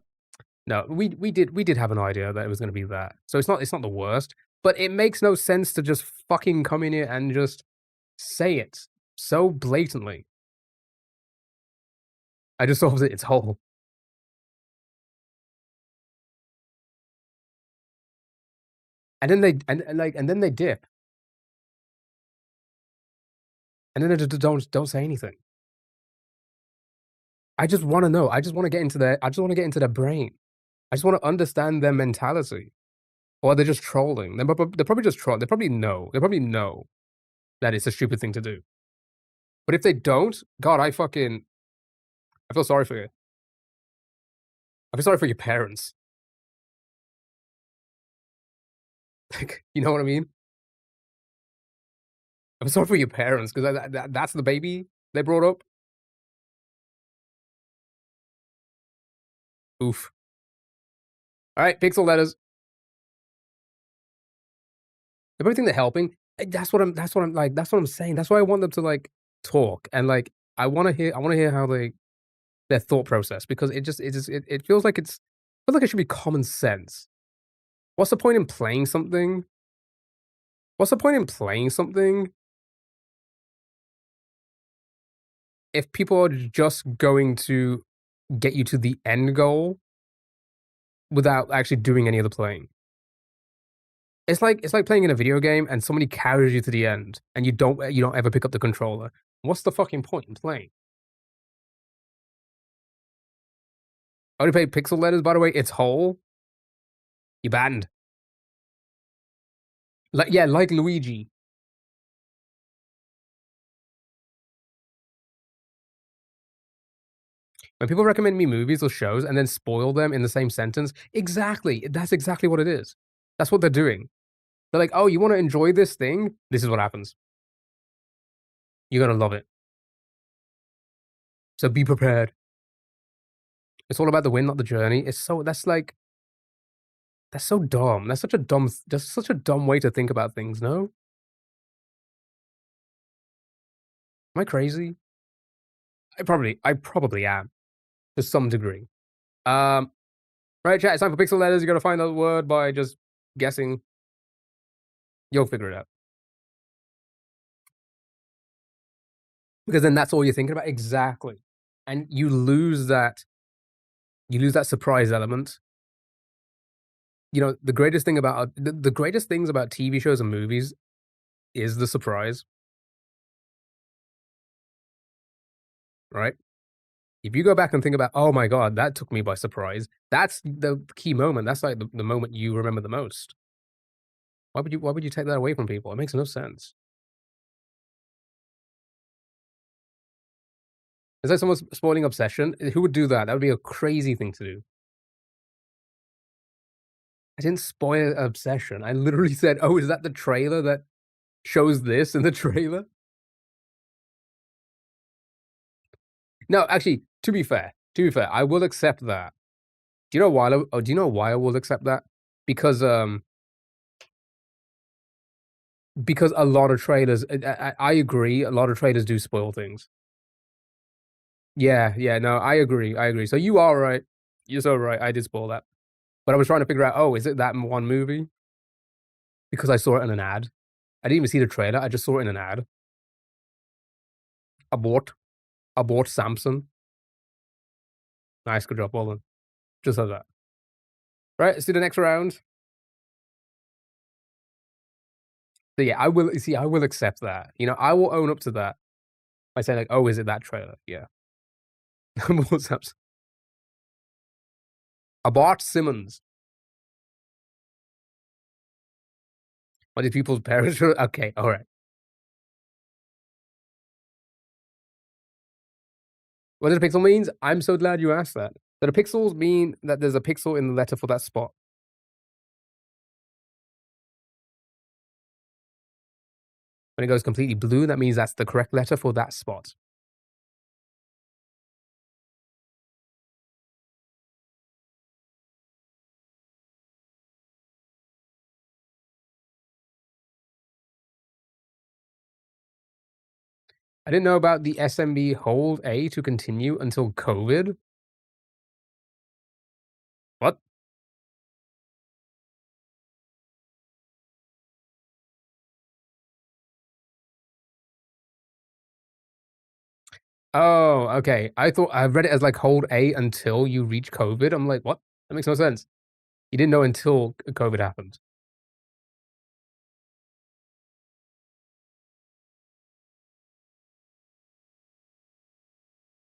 No, we did have an idea that it was going to be that. So it's not the worst, but it makes no sense to just fucking come in here and just say it so blatantly. I just solved it. It's whole. And then they dip. And then they just don't say anything. I just want to know. I just want to get into their brain. I just want to understand their mentality. Or they're just trolling. They're probably just trolling. They probably know. They probably know that it's a stupid thing to do. But if they don't, God, I feel sorry for you. I feel sorry for your parents. Like, you know what I mean? I feel sorry for your parents because that's the baby they brought up. Oof. All right, pixel letters. They probably think they're helping. That's what I'm like. That's what I'm saying. That's why I want them to like talk and like I want to hear how their thought process because it feels like it should be common sense. What's the point in playing something? What's the point in playing something if people are just going to get you to the end goal without actually doing any of the playing? It's like playing in a video game and somebody carries you to the end and you don't ever pick up the controller. What's the fucking point in playing? I only play pixel letters, by the way. It's whole. You banned. Like yeah, like Luigi. When people recommend me movies or shows and then spoil them in the same sentence, exactly. That's exactly what it is. That's what they're doing. They're like, oh, you want to enjoy this thing? This is what happens. You're gonna love it. So be prepared. It's all about the win, not the journey. That's so dumb. That's such a dumb way to think about things, no? Am I crazy? I probably am to some degree. Right, chat. It's time for pixel letters. You gotta find that word by just guessing. You'll figure it out. Because then that's all you're thinking about. Exactly. And you lose that surprise element. You know, the greatest thing about the greatest things about TV shows and movies is the surprise. Right? If you go back and think about, oh my god, that took me by surprise, that's the key moment. That's like the moment you remember the most. Why would you take that away from people? It makes no sense. Is that someone's spoiling Obsession? Who would do that? That would be a crazy thing to do. I didn't spoil Obsession. I literally said, "Oh, is that the trailer that shows this in the trailer?" No, actually, to be fair, I will accept that. Do you know why? Do you know why I will accept that? Because a lot of trailers. I agree. A lot of trailers do spoil things. Yeah, yeah. No, I agree. I agree. So you are right. You're so right. I did spoil that. But I was trying to figure out, oh, is it that one movie? Because I saw it in an ad. I didn't even see the trailer. I just saw it in an ad. Abort. Abort Samson. Nice, good job, well done. Just like that. Right, let's do the next round. So yeah, I will accept that. You know, I will own up to that by saying like, oh, is it that trailer? Yeah. Abort Samson. Abort Simmons. What did people's parents? Okay, all right. What does a pixel means? I'm so glad you asked that. So the pixels mean that there's a pixel in the letter for that spot. When it goes completely blue, that means that's the correct letter for that spot. I didn't know about the SMB hold A to continue until COVID. What? Oh, okay. I thought I read it as like hold A until you reach COVID. I'm like, what? That makes no sense. You didn't know until COVID happened.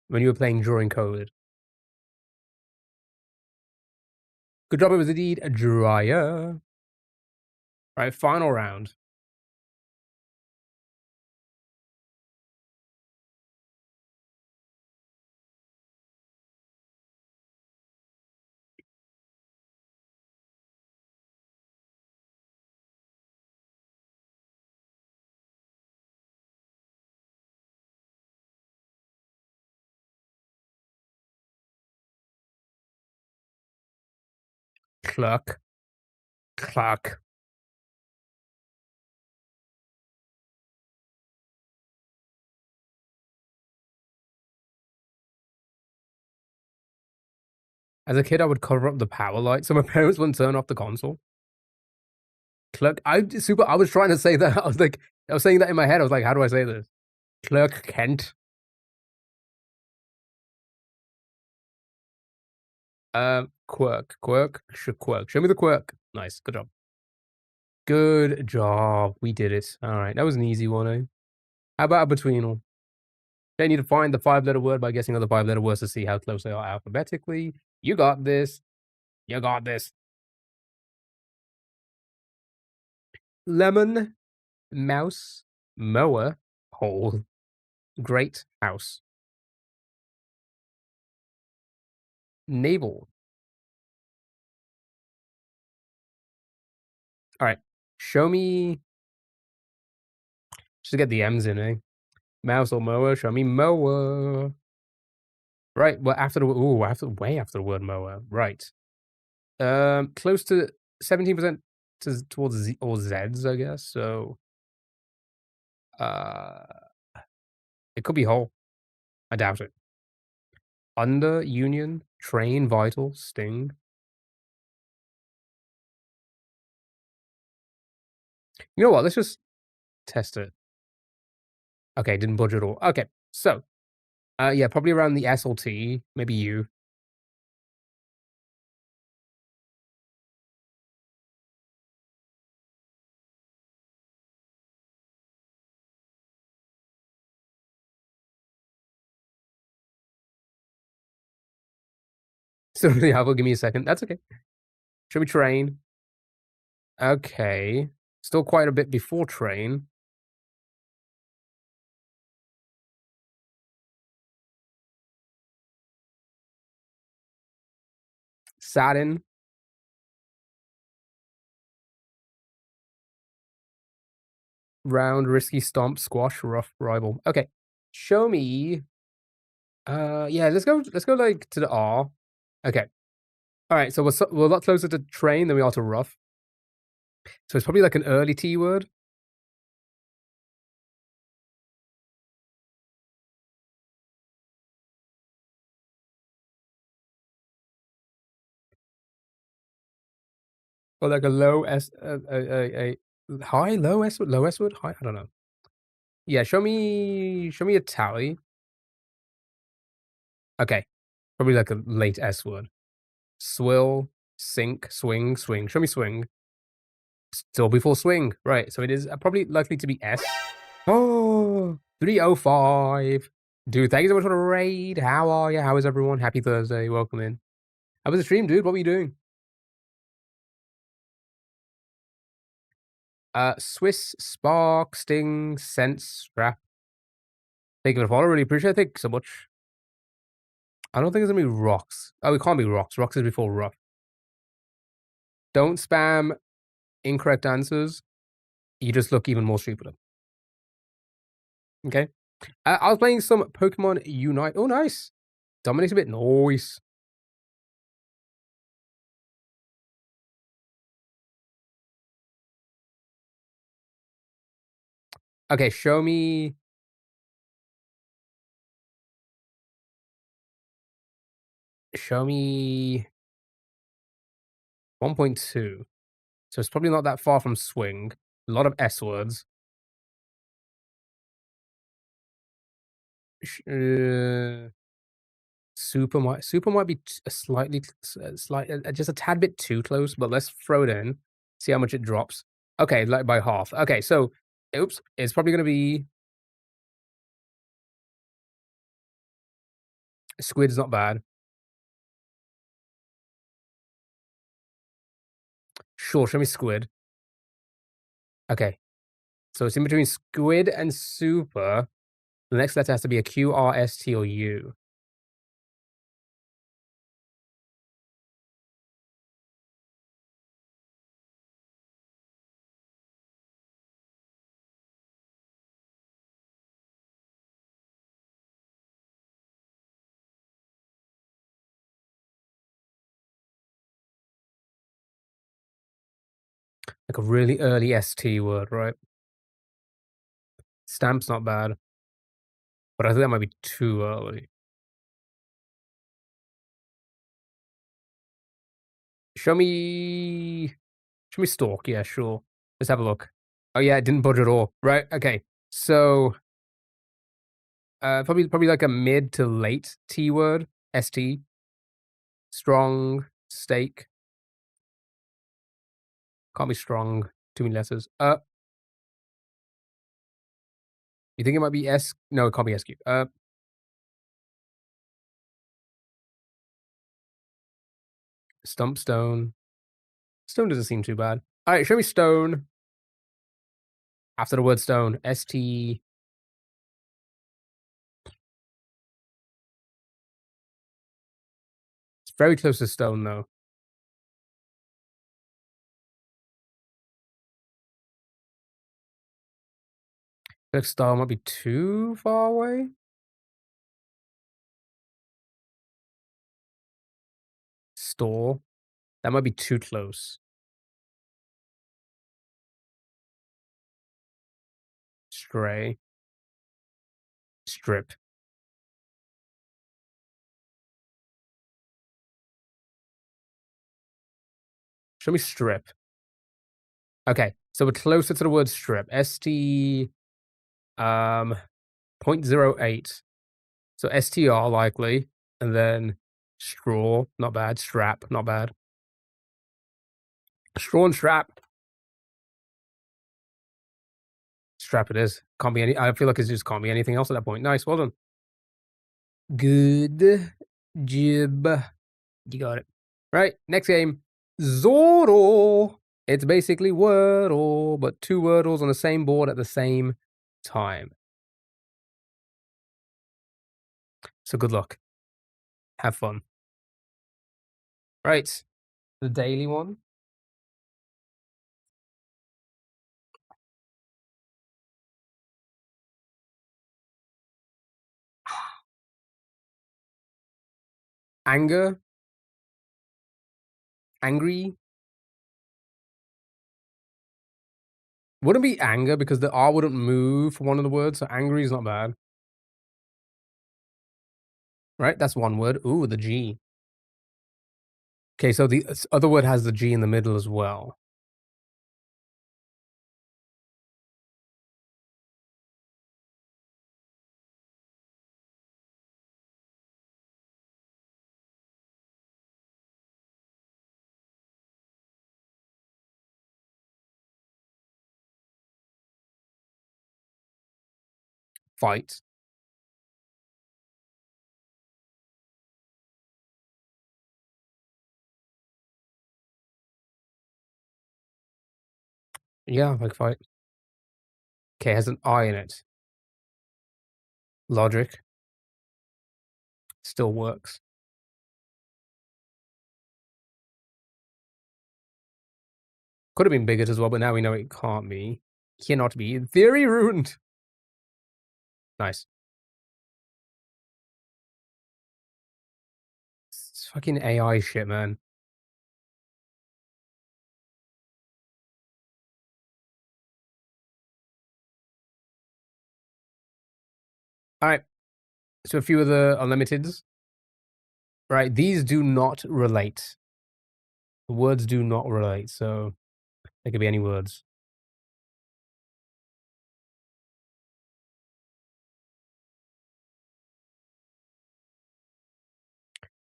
When you were playing during COVID. Good job. It was indeed a dryer. Right, final round. Cluck. Cluck. As a kid, I would cover up the power light so my parents wouldn't turn off the console. Cluck. I was trying to say that. I was saying that in my head. I was like, how do I say this? Clerk Kent. Quirk. Quirk. Quirk. Show me the quirk. Nice. Good job. Good job. We did it. All right. That was an easy one, eh? How about a betweenal? They need to find the 5-letter word by guessing other 5-letter words to see how close they are alphabetically. You got this. You got this. Lemon, mouse, mower, hole, great house. Navel. All right. Show me. Just to get the M's in, eh? Mouse or mower. Show me mower. Right. Well, way after the word mower. Right. Close to 17% towards Z or Z's, I guess. So, uh, It could be whole. I doubt it. Under, union, train, vital, sting. You know what? Let's just test it. Okay, didn't budge at all. Okay, so, yeah, probably around the S or T, maybe U. So, yeah, will give me a second. That's okay. Show me train. Okay. Still quite a bit before train. Satin. Round, risky, stomp, squash, rough, rival. Okay. Show me. Yeah, let's go like to the R. Okay. All right, so we're a lot closer to train than we are to rough. So it's probably like an early T word. Or like a low S, a high, low S, low S word, high. I don't know. Yeah, show me a tally. Okay, probably like a late S word. Swill, sink, swing, swing. Show me swing. Still before swing, right? So it is probably likely to be S. Oh, 305. Dude, thank you so much for the raid. How are you? How is everyone? Happy Thursday. Welcome in. How was the stream, dude? What were you doing? Swiss, Spark, Sting, Sense, Strap. Thank you for the follow. Really appreciate it. Thank you so much. I don't think it's gonna be rocks. Oh, it can't be rocks. Rocks is before rough. Don't spam incorrect answers. You just look even more stupider. Okay. I was playing some Pokemon Unite. Oh, nice. Dominates a bit. Nice. Okay, show me. Show me 1.2. So it's probably not that far from swing. A lot of S words. Super might be a slightly, just a tad bit too close, but let's throw it in. See how much it drops. Okay, like by half. Okay, so, oops, it's probably gonna be squid's not bad. Sure, show me squid. Okay, so it's in between squid and super. The next letter has to be a Q, R, S, T, or U. Like a really early ST word, right? Stamp's not bad, but I think that might be too early. Show me stalk. Yeah, sure. Let's have a look. Oh yeah, it didn't budge at all. Right. Okay. So probably like a mid to late T word. ST. Strong steak. Can't be strong. Too many letters. You think it might be S? No, it can't be SQ. Stump stone. Stone doesn't seem too bad. All right, show me stone. After the word stone, ST. It's very close to stone though. I feel like star might be too far away. Store. That might be too close. Stray. strip. Show me strip. Okay, so we're closer to the word strip. ST 0.08. So STR likely, and then straw, not bad. Strap, not bad. Straw and strap. Strap it is. Can't be any. I feel like it just can't be anything else at that point. Nice, well done. Good job. You got it. Right, next game. Zordo. It's basically Wordle, but two Wordles on the same board at the same time. So good luck. Have fun. Right. The daily one. Anger. Angry. Wouldn't be anger because the R wouldn't move for one of the words, so angry is not bad. Right? That's one word. Ooh, the G. Okay, so the other word has the G in the middle as well. Fight. Yeah, like fight. Okay, has an I in it. Logic. Still works. Could have been bigot as well, but now we know it can't be. Cannot be. Theory ruined. Nice. It's fucking AI shit, man. Alright. So a few of the unlimiteds. Right, these do not relate. The words do not relate, so they could be any words.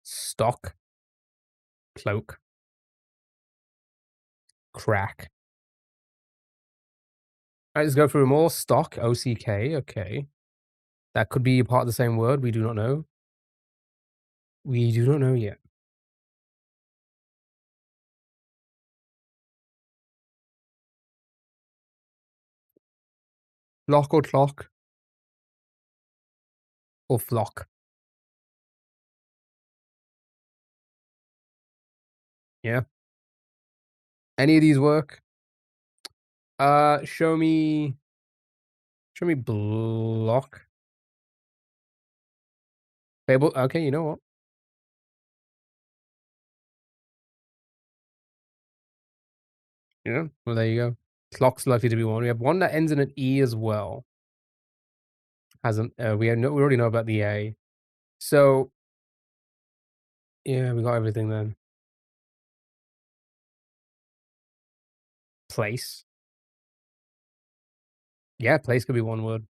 Stock. Cloak. Crack. Alright, let's go through them all. Stock, O-C-K, okay. That could be part of the same word, we do not know. We do not know yet. Lock or clock. Or flock. Yeah. Any of these work? Show me block. Fable. Okay, you know what? Yeah. Well, there you go. Clock's likely to be one. We have one that ends in an E as well. Hasn't. We already know about the A. So yeah, we got everything then. Place. Yeah, place could be one word.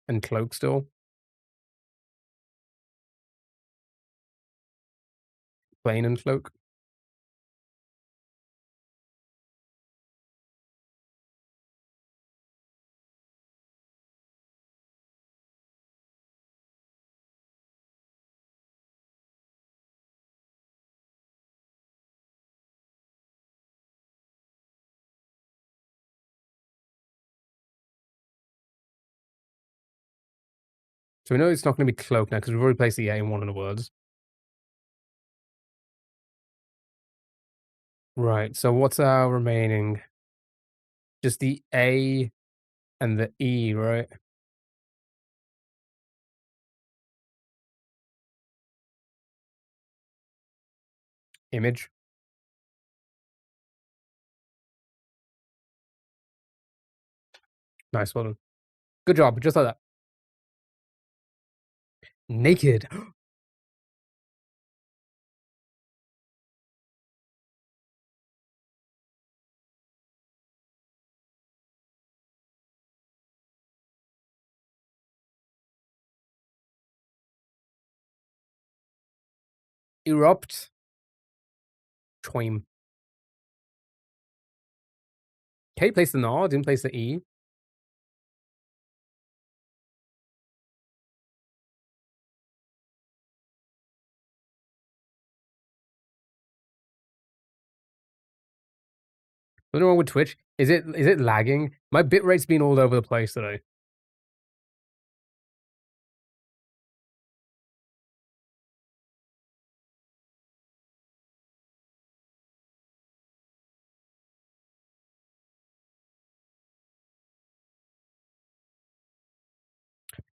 And cloak still. Plain and cloak. So we know it's not going to be cloak now because we've already placed the A in one of the words. Right. So what's our remaining? Just the A and the E, right? Image. Nice, well done. Good job, just like that. Naked. Erupt. Choim. Okay, place the N, didn't place the E. What's wrong with Twitch? Is it lagging? My bitrate's been all over the place today.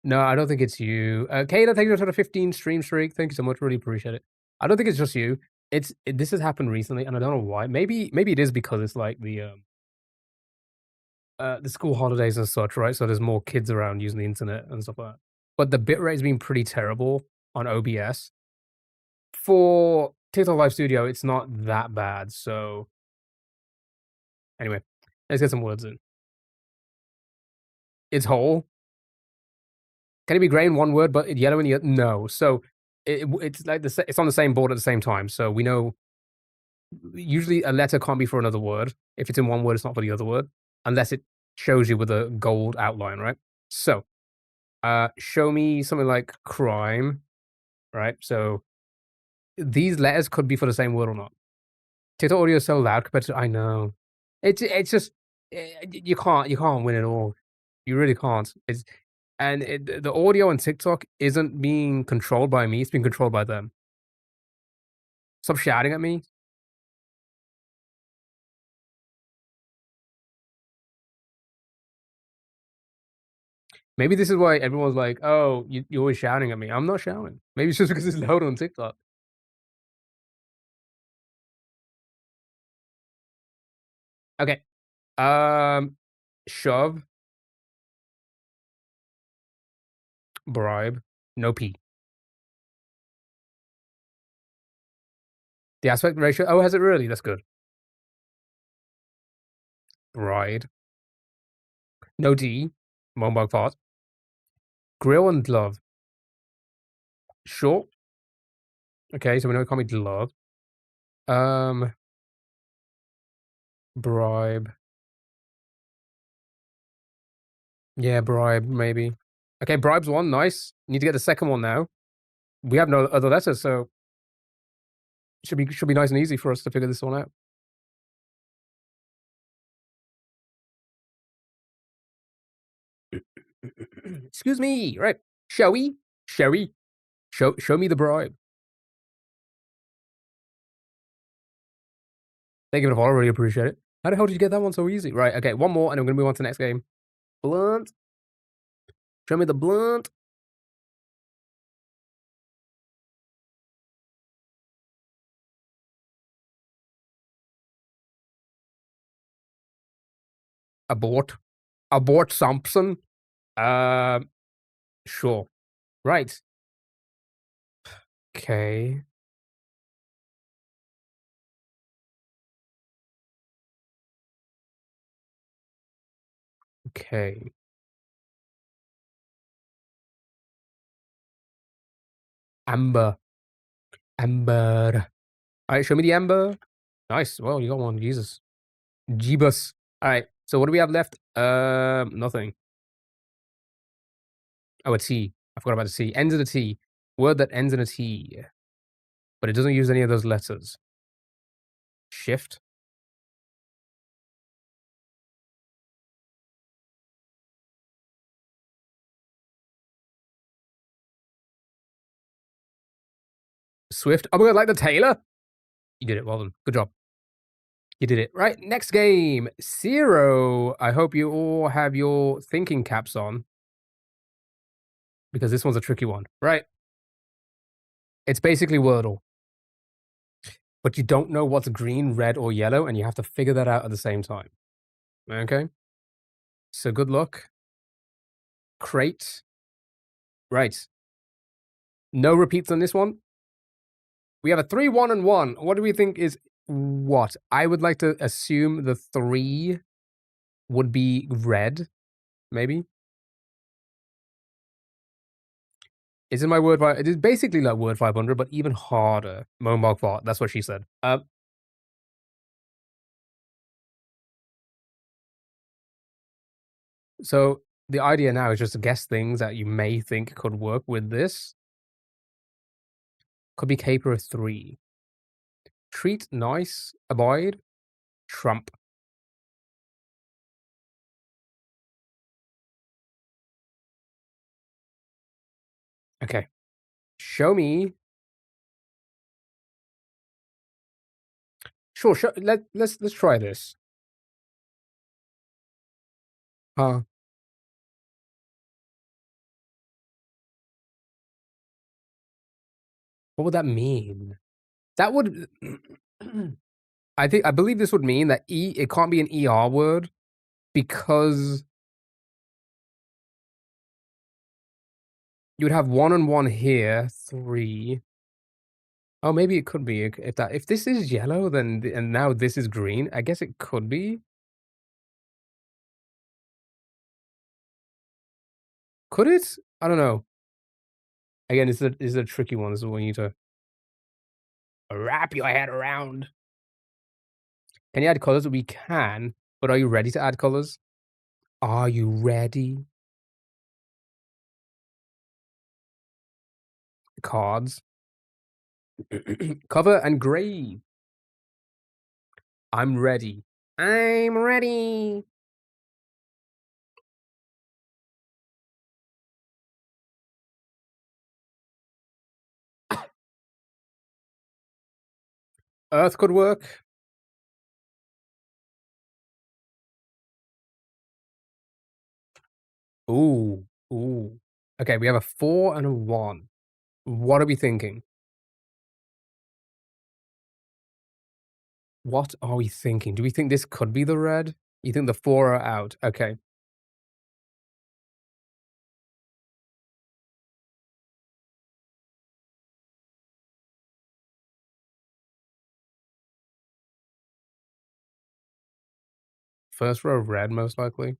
No, I don't think it's you. Kayla, thank you for the 15 stream streak. Thank you so much. Really appreciate it. I don't think it's just you. This has happened recently, and I don't know why. Maybe it is because it's like the school holidays and such, right? So there's more kids around using the internet and stuff like that. But the bitrate's been pretty terrible on OBS. For TikTok Live Studio, it's not that bad. So anyway, let's get some words in. It's whole. Can it be grey in one word, but yellow in the other? No. So it's like it's on the same board at the same time. So we know usually a letter can't be for another word. If it's in one word, it's not for the other word, unless it shows you with a gold outline, right? So show me something like crime, right? So these letters could be for the same word or not. TikTok audio is so loud compared to I know. It's just you can't win it all. You really can't. The audio on TikTok isn't being controlled by me, it's being controlled by them. Stop shouting at me. Maybe this is why everyone's like, "Oh, you're always shouting at me." I'm not shouting. Maybe it's just because it's loud on TikTok. Okay. Shove. Bribe. No P. The aspect ratio. Oh, has it really? That's good. Bride. No D. Mombog part. Grill and glove. Short. Okay, so we know it can't be glove. Bribe. Yeah, bribe, maybe. Okay, bribe's one, nice. Need to get the second one now. We have no other letters, so should be nice and easy for us to figure this one out. Excuse me, right? Shall we? Show me the bribe. Thank you for the follow, really appreciate it. How the hell did you get that one so easy? Right, okay, one more, and I'm gonna move on to the next game. Blunt. Show me the blunt. Abort. Abort Sampson. Sure. Right. Okay. Okay. Amber. Amber. Alright, show me the amber. Nice. Well, you got one. Jesus. Jeebus. Alright, so what do we have left? Nothing. Oh, a T. I forgot about the T. Ends in a T. Word that ends in a T. But it doesn't use any of those letters. Shift. Swift. Oh my god, like the tailor? You did it. Well done. Good job. You did it. Right, next game. Zero. I hope you all have your thinking caps on. Because this one's a tricky one. Right. It's basically Wordle. But you don't know what's green, red, or yellow, and you have to figure that out at the same time. Okay? So good luck. Crate. Right. No repeats on this one. We have a 3, 1, and 1. What do we think is what? I would like to assume the 3 would be red, maybe. It's in my word 5. It is basically like word 500, but even harder. Moanbog fart. That's what she said. So the idea now is just to guess things that you may think could work with this. Could be caper 3. Treat, nice, abide, trump. Okay. Show me. Sure, let's try this. Huh. What would that mean? That would I believe this would mean that it can't be an ER word because you would have 1 and 1 here, 3. Oh, maybe it could be if this is yellow, then and now this is green. I guess it could be. Could it? I don't know. Again, it's a tricky one. This is what you need to wrap your head around. Can you add colors? We can, but are you ready to add colors? Are you ready? Cards. Cover and grave. I'm ready. I'm ready. Earth could work. Ooh, ooh. Okay, we have a 4 and a 1. What are we thinking? What are we thinking? Do we think this could be the red? You think the 4 are out? Okay. First row red, most likely.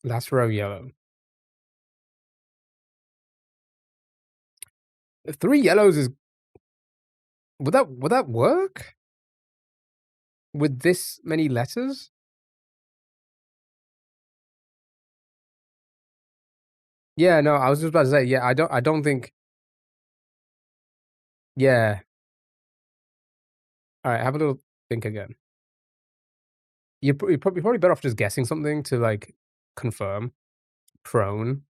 Last row yellow. 3 yellows is would that work? With this many letters? Yeah, no, I was just about to say, yeah, I don't think. Yeah. Alright, have a little think again. You're probably better off just guessing something to, like, confirm. Prone.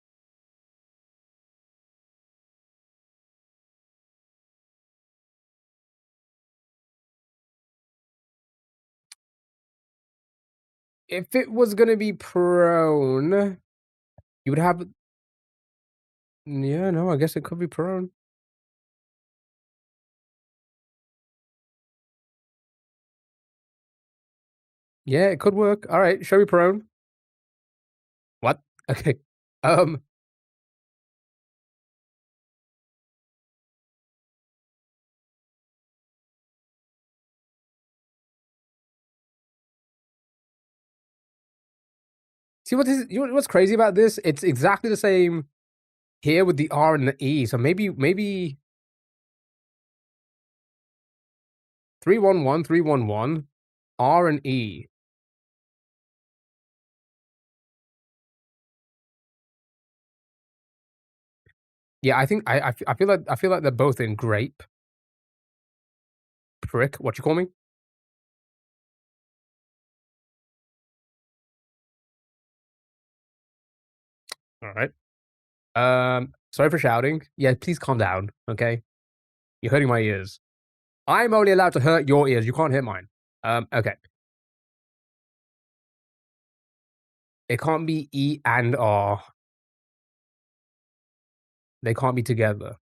If it was gonna be prone, you would have. Yeah, no, I guess it could be prone. Yeah, it could work. Alright, show me prone. What? Okay. Um See what is you know what's crazy about this? It's exactly the same here with the R and the E. So maybe 311, 311, R and E. Yeah, I think I feel like they're both in grape. Prick, what you call me? Alright. Sorry for shouting. Yeah, please calm down, okay? You're hurting my ears. I'm only allowed to hurt your ears. You can't hit mine. Okay. It can't be E and R. They can't be together.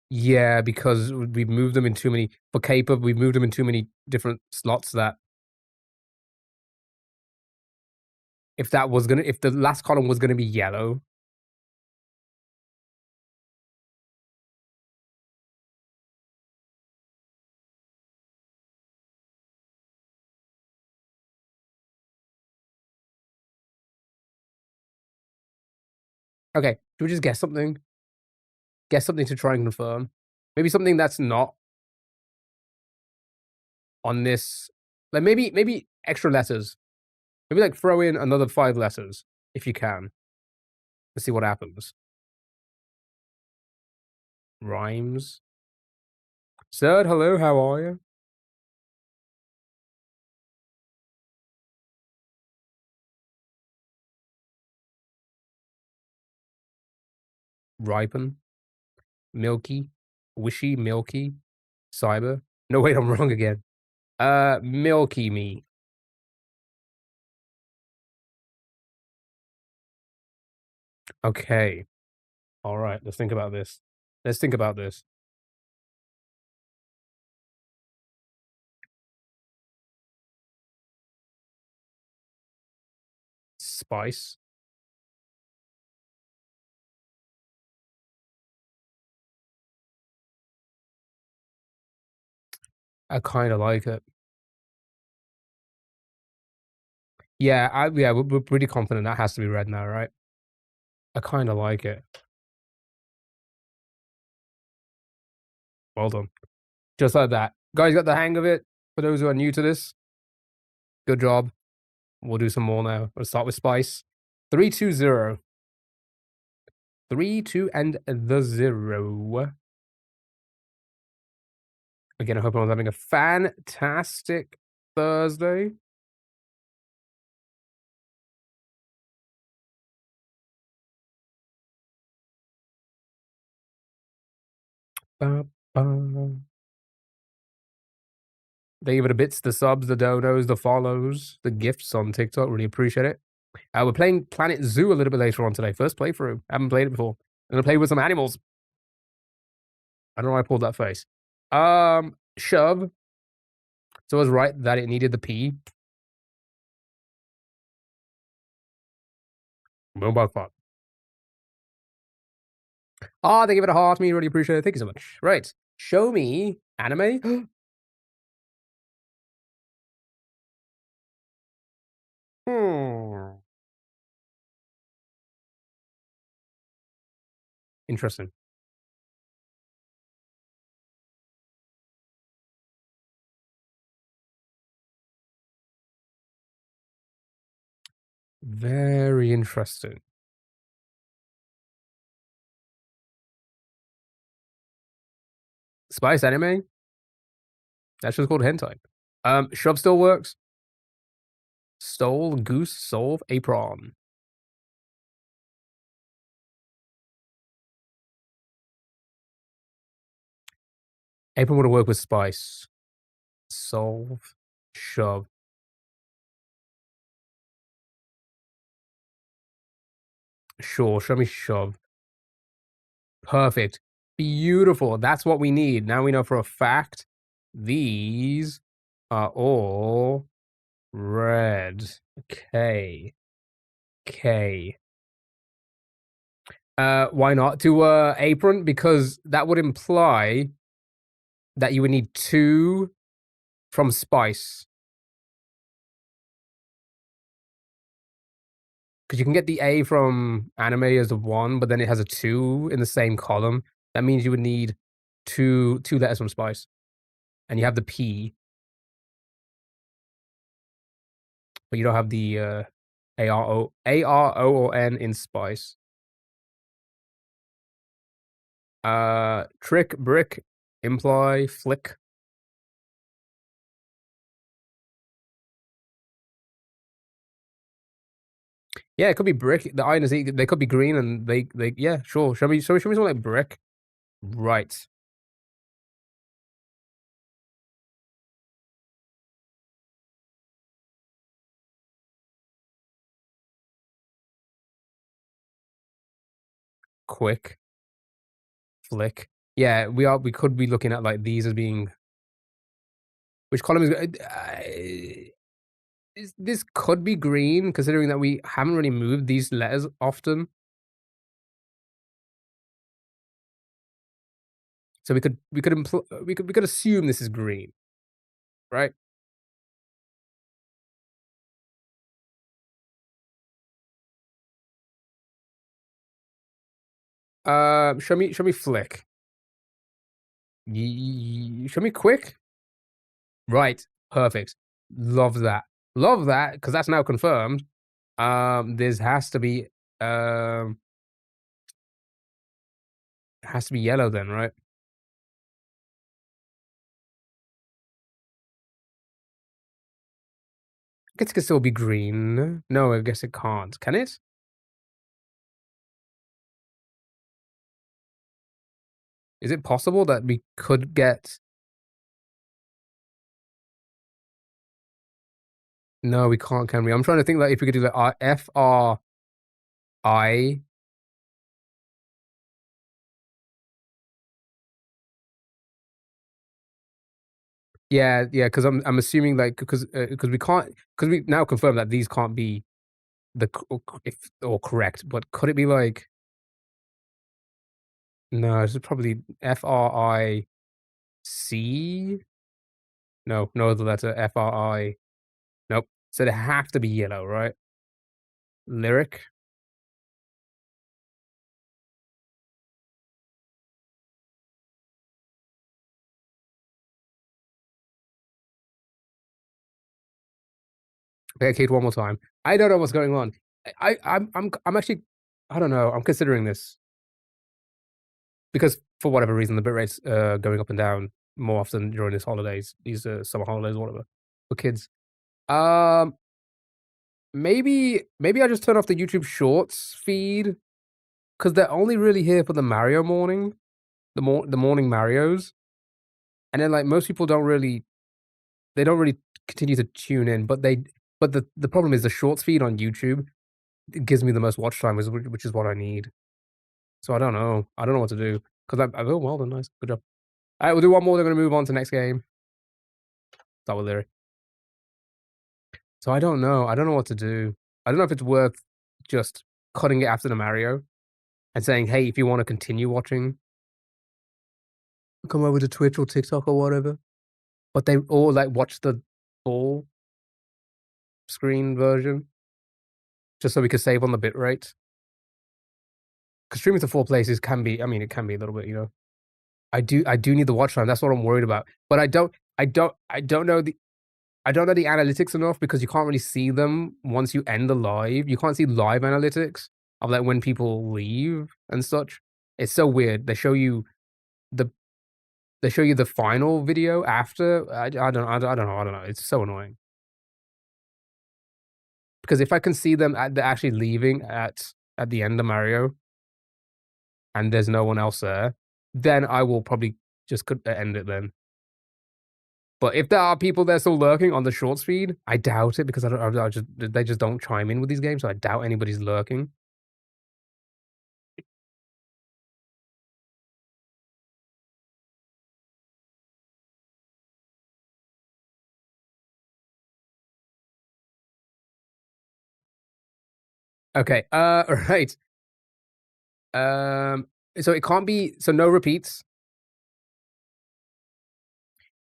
Yeah, because we've moved them in too many for caper. We've moved them in too many different slots. That if the last column was gonna be yellow. Okay, do we just guess something? Guess something to try and confirm. Maybe something that's not on this. Like maybe extra letters. Maybe like throw in another 5 letters if you can. Let's see what happens. Rhymes. Sir, hello, how are you? Ripen. Milky. Wishy, milky. Cyber. No, wait, I'm wrong again. Milky me. Okay. All right, let's think about this. Let's think about this. Spice. I kind of like it. Yeah, we're pretty confident that has to be red now, right? I kind of like it. Well done. Just like that. Guys got the hang of it. For those who are new to this, good job. We'll do some more now. We'll start with Spice. 3, 2, 0. 3, 2, and the 0. Again, I hope everyone's having a fantastic Thursday. Ba, ba. Thank you for the bits, the subs, the donos, the follows, the gifts on TikTok. Really appreciate it. We're playing Planet Zoo a little bit later on today. First playthrough. Haven't played it before. I'm gonna play with some animals. I don't know why I pulled that face. Shove. So I was right that it needed the P. Mobile clock. Ah, they give it a heart. Me, really appreciate it. Thank you so much. Right. Show me anime. Hmm. Interesting. Very interesting. Spice anime? That's just called hentai. Shove still works. Stole, goose, solve, apron. Apron would have worked with spice. Solve, shove. Sure, show me shove. Perfect. Beautiful. That's what we need. Now we know for a fact these are all red. Okay. Okay. Why not do apron? Because that would imply that you would need 2 from spice. Because you can get the A from anime as a 1, but then it has a 2 in the same column. That means you would need two letters from spice. And you have the P. But you don't have the A-R-O or N in spice. Trick, brick, imply, flick. Yeah, it could be brick. The I and the Z, they could be green and they yeah, sure. Show me something like brick. Right. Quick. Flick. Yeah, we could be looking at like these as being which column this could be green considering that we haven't really moved these letters often. So we could assume this is green, right? Show me flick. Show me quick. Right, perfect. Love that. Love that because that's now confirmed. This um has to be yellow then, right? I guess it could still be green. No, I guess it can't. Can it? Is it possible that we could get? No, we can't, can we? I'm trying to think like if we could do like FRI. Yeah, yeah, because I'm assuming like because we can't because we now confirm that these can't be if or correct, but could it be like no? This is probably FRIC. No, no other letter. FRI. Nope. So they have to be yellow, right? Lyric. Okay, Kate, one more time. I don't know what's going on. I'm actually I don't know. I'm considering this because for whatever reason the bitrate's going up and down more often during these holidays, these summer holidays, whatever for kids. Um, maybe I just turn off the YouTube Shorts feed because they're only really here for the Mario morning, the morning Mario's, and then like most people they don't really continue to tune in, but the problem is the Shorts feed on YouTube it gives me the most watch time, which is what I need. So I don't know. I don't know what to do because I oh well done, nice, good job. All right, we'll do one more. Then we're gonna move on to next game. Start with lyric. So I don't know. I don't know what to do. I don't know if it's worth just cutting it after the Mario and saying, "Hey, if you want to continue watching, come over to Twitch or TikTok or whatever." But they all like watch the full screen version just so we could save on the bitrate. Because streaming to 4 places can be, I mean, it can be a little bit, I do need the watch time. That's what I'm worried about. But I don't know the analytics enough because you can't really see them once you end the live. You can't see live analytics of like when people leave and such. It's so weird. The they show you the final video after. I don't know. It's so annoying because if I can see them they're actually leaving at the end of Mario and there's no one else there, then I will probably just could end it then. But if there are people there still lurking on the short feed, I doubt it because they just don't chime in with these games, so I doubt anybody's lurking. Okay, right. Um, so it can't be so no repeats.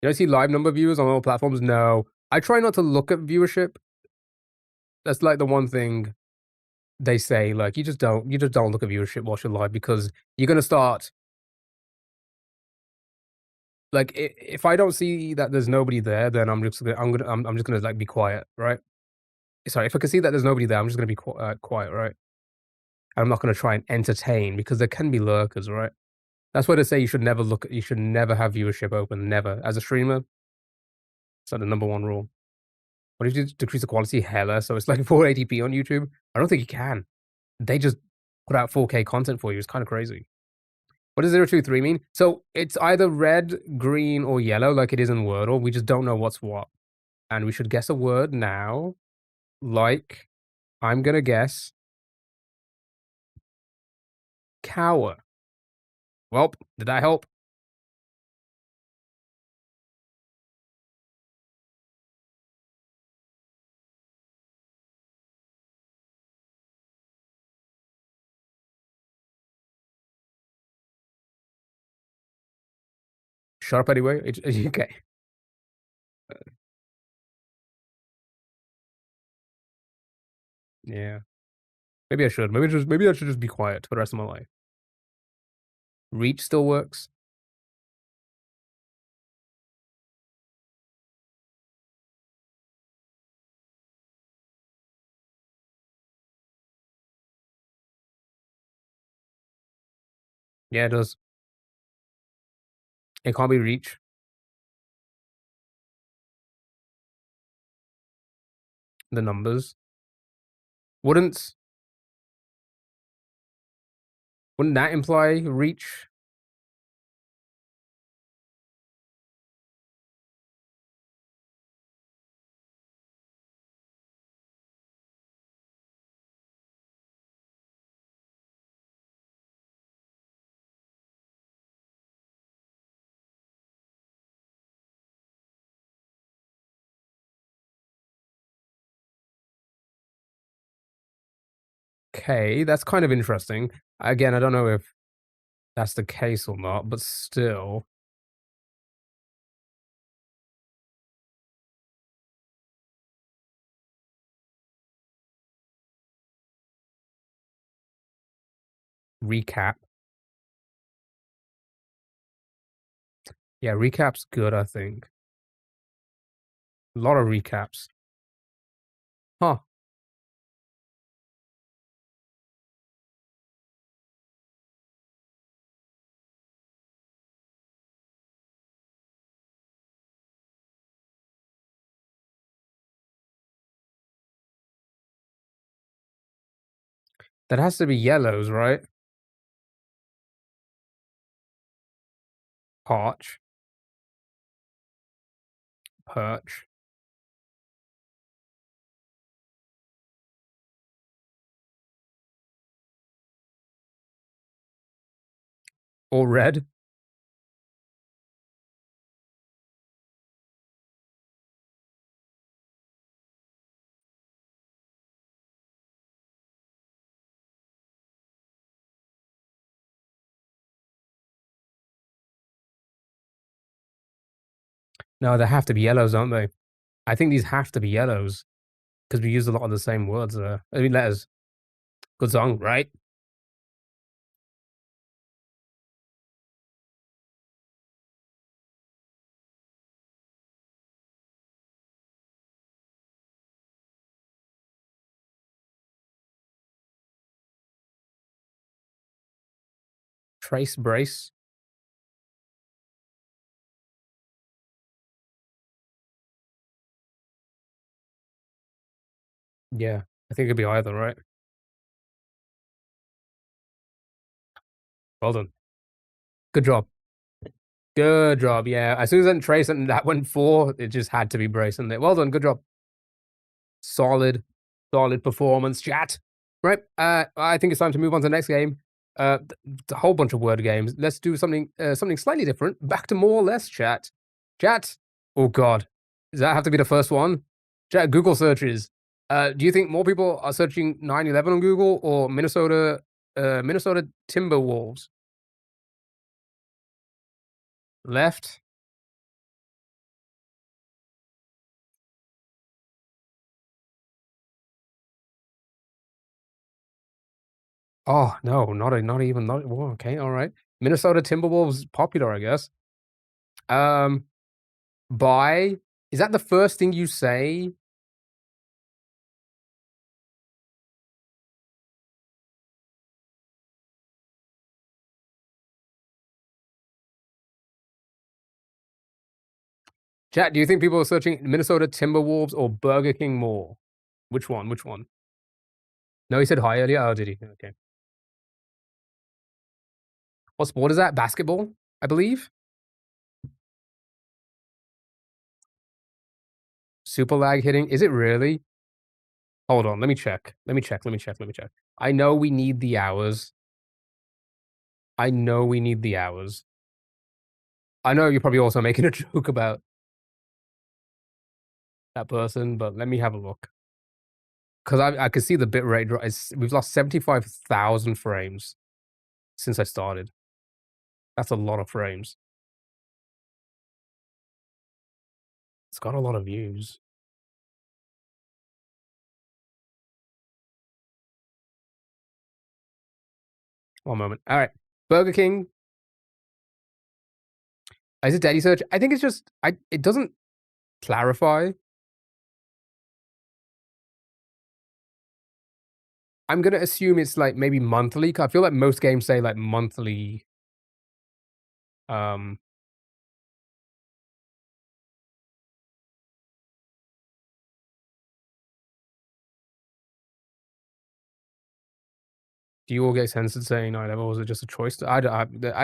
You don't see live number of viewers on all platforms? No. I try not to look at viewership. That's like the one thing they say, like you just don't look at viewership watch it live because you're gonna start like if I don't see that there's nobody there, then I'm just gonna like be quiet, right? Sorry, if I can see that there's nobody there, I'm just gonna be quiet, right? I'm not gonna try and entertain because there can be lurkers, right? That's why they say you should never have viewership open, never. As a streamer, it's like the number one rule. What if you decrease the quality hella so it's like 480p on YouTube? I don't think you can. They just put out 4K content for you. It's kind of crazy. What does 023 mean? So it's either red, green, or yellow, like it is in Wordle. We just don't know what's what. And we should guess a word now. Like, I'm gonna guess cower. Well, did that help? Shut up anyway. Okay. Yeah. Maybe I should. Maybe I should just be quiet for the rest of my life. Reach still works. Yeah, it does. It can't be reach. The numbers. Wouldn't that imply reach? Okay, that's kind of interesting. Again, I don't know if that's the case or not, but still. Recap. Yeah, recap's good, I think. A lot of recaps. Huh. That has to be yellows, right? Parch. Perch. Or red. No, they have to be yellows, don't they? I think these have to be yellows. Because we use a lot of the same words there. I mean, letters. Good song, right? Trace brace. Yeah, I think it'd be either, right? Well done. Good job. Good job. Yeah, as soon as I went trace and that went 4, it just had to be brace, and well done. Good job. Solid performance, chat. Right. I think it's time to move on to the next game. A whole bunch of word games. Let's do something slightly different. Back to more or less, chat. Chat. Oh God, does that have to be the first one? Chat. Google searches. Do you think more people are searching 9/11 on Google or Minnesota Timberwolves? Left. Oh no, not even. Well, okay, all right. Minnesota Timberwolves popular, I guess. Buy. Is that the first thing you say? Chat, do you think people are searching Minnesota Timberwolves or Burger King more? Which one? Which one? No, he said hi earlier. Oh, did he? Okay. What sport is that? Basketball, I believe. Super lag hitting. Is it really? Hold on. Let me check. Let me check. I know we need the hours. I know you're probably also making a joke about that person, but let me have a look. Because I can see the bitrate drop. We've lost 75,000 frames since I started. That's a lot of frames. It's got a lot of views. One moment. All right. Burger King. Is it daily search? I think it's just it doesn't clarify. I'm gonna assume it's like maybe monthly. 'Cause I feel like most games say like monthly. Um, do you all get censored saying night level? Or was it just a choice? I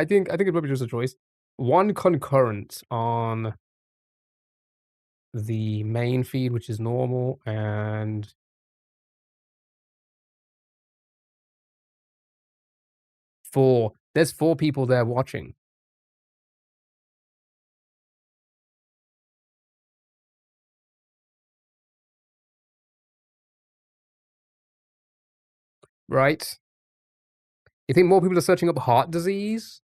think it's probably just a choice. One concurrent on the main feed, which is normal, and 4. There's 4 people there watching. Right? You think more people are searching up heart disease?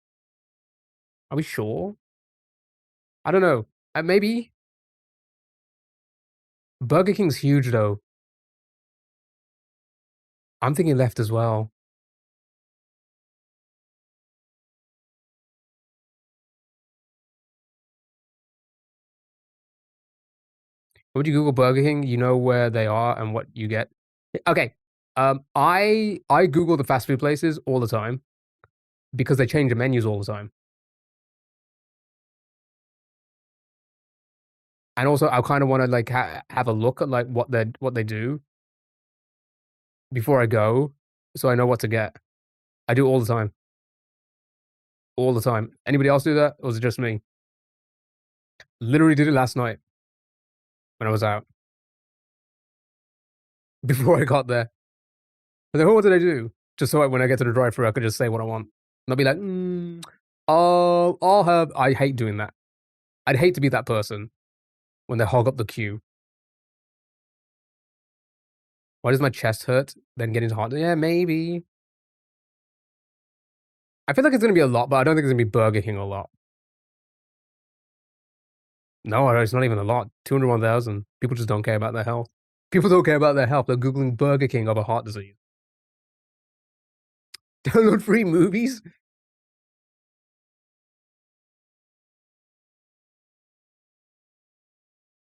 Are we sure? I don't know. Maybe. Burger King's huge though. I'm thinking left as well. Would you Google Burger King, you know where they are and what you get. Okay. I Google the fast food places all the time because they change the menus all the time. And also, I kind of want to like have a look at like what they do before I go, so I know what to get. I do all the time, all the time. Anybody else do that, or was it just me? Literally did it last night when I was out before I got there. But then what did I do? Just so when I get to the drive-thru, I could just say what I want, and I'll be like, oh, I'll have. I hate doing that. I'd hate to be that person when they hog up the queue. Why does my chest hurt? Then get into heart? Yeah, maybe. I feel like it's gonna be a lot, but I don't think it's gonna be Burger King a lot. No, it's not even a lot. 201,000. People just don't care about their health. People don't care about their health. They're Googling Burger King over heart disease. Download free movies?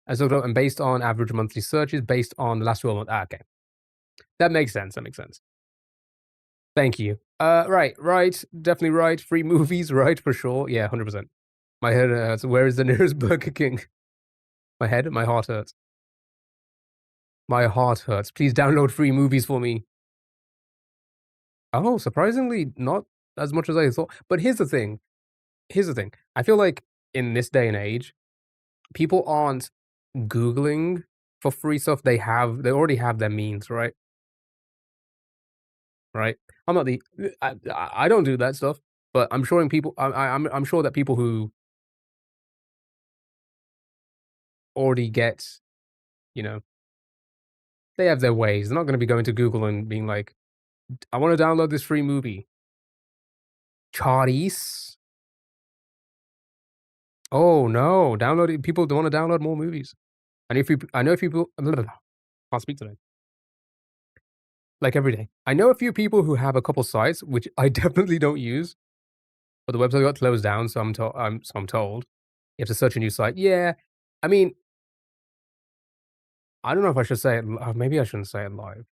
And based on average monthly searches, based on the last 12 months. Okay. That makes sense. That makes sense. Thank you. Right. Definitely right. Free movies, right, for sure. Yeah, 100%. My head hurts. Where is the nearest Burger King? My heart hurts. My heart hurts. Please download free movies for me. Oh, surprisingly, not as much as I thought. But here's the thing. I feel like in this day and age, people aren't Googling for free stuff. They already have their means, right? Right. I'm not the. I don't do that stuff, but I'm sure people. I'm sure that people who already get, you know, they have their ways. They're not going to be going to Google and being like, "I want to download this free movie." Charties. Oh no! Downloading people don't want to download more movies. And if you, I know if people. Can't speak today. Like every day. I know a few people who have a couple sites, which I definitely don't use, but the website got closed down, so I'm told. You have to search a new site. Yeah. I mean, I don't know if I should say it. Maybe I shouldn't say it live.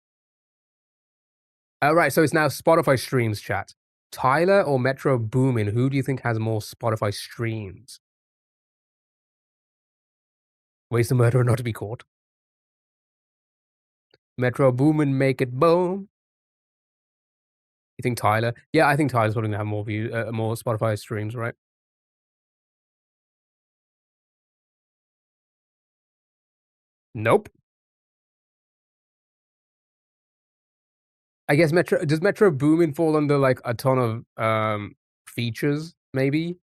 Right, so it's now Spotify streams chat. Tyler or Metro Boomin? Who do you think has more Spotify streams? Ways to murder and not to be caught. Metro Boomin, make it boom. You think Tyler? Yeah, I think Tyler's probably gonna have more more Spotify streams, right? Nope. I guess does Metro Boomin fall under like a ton of features, maybe?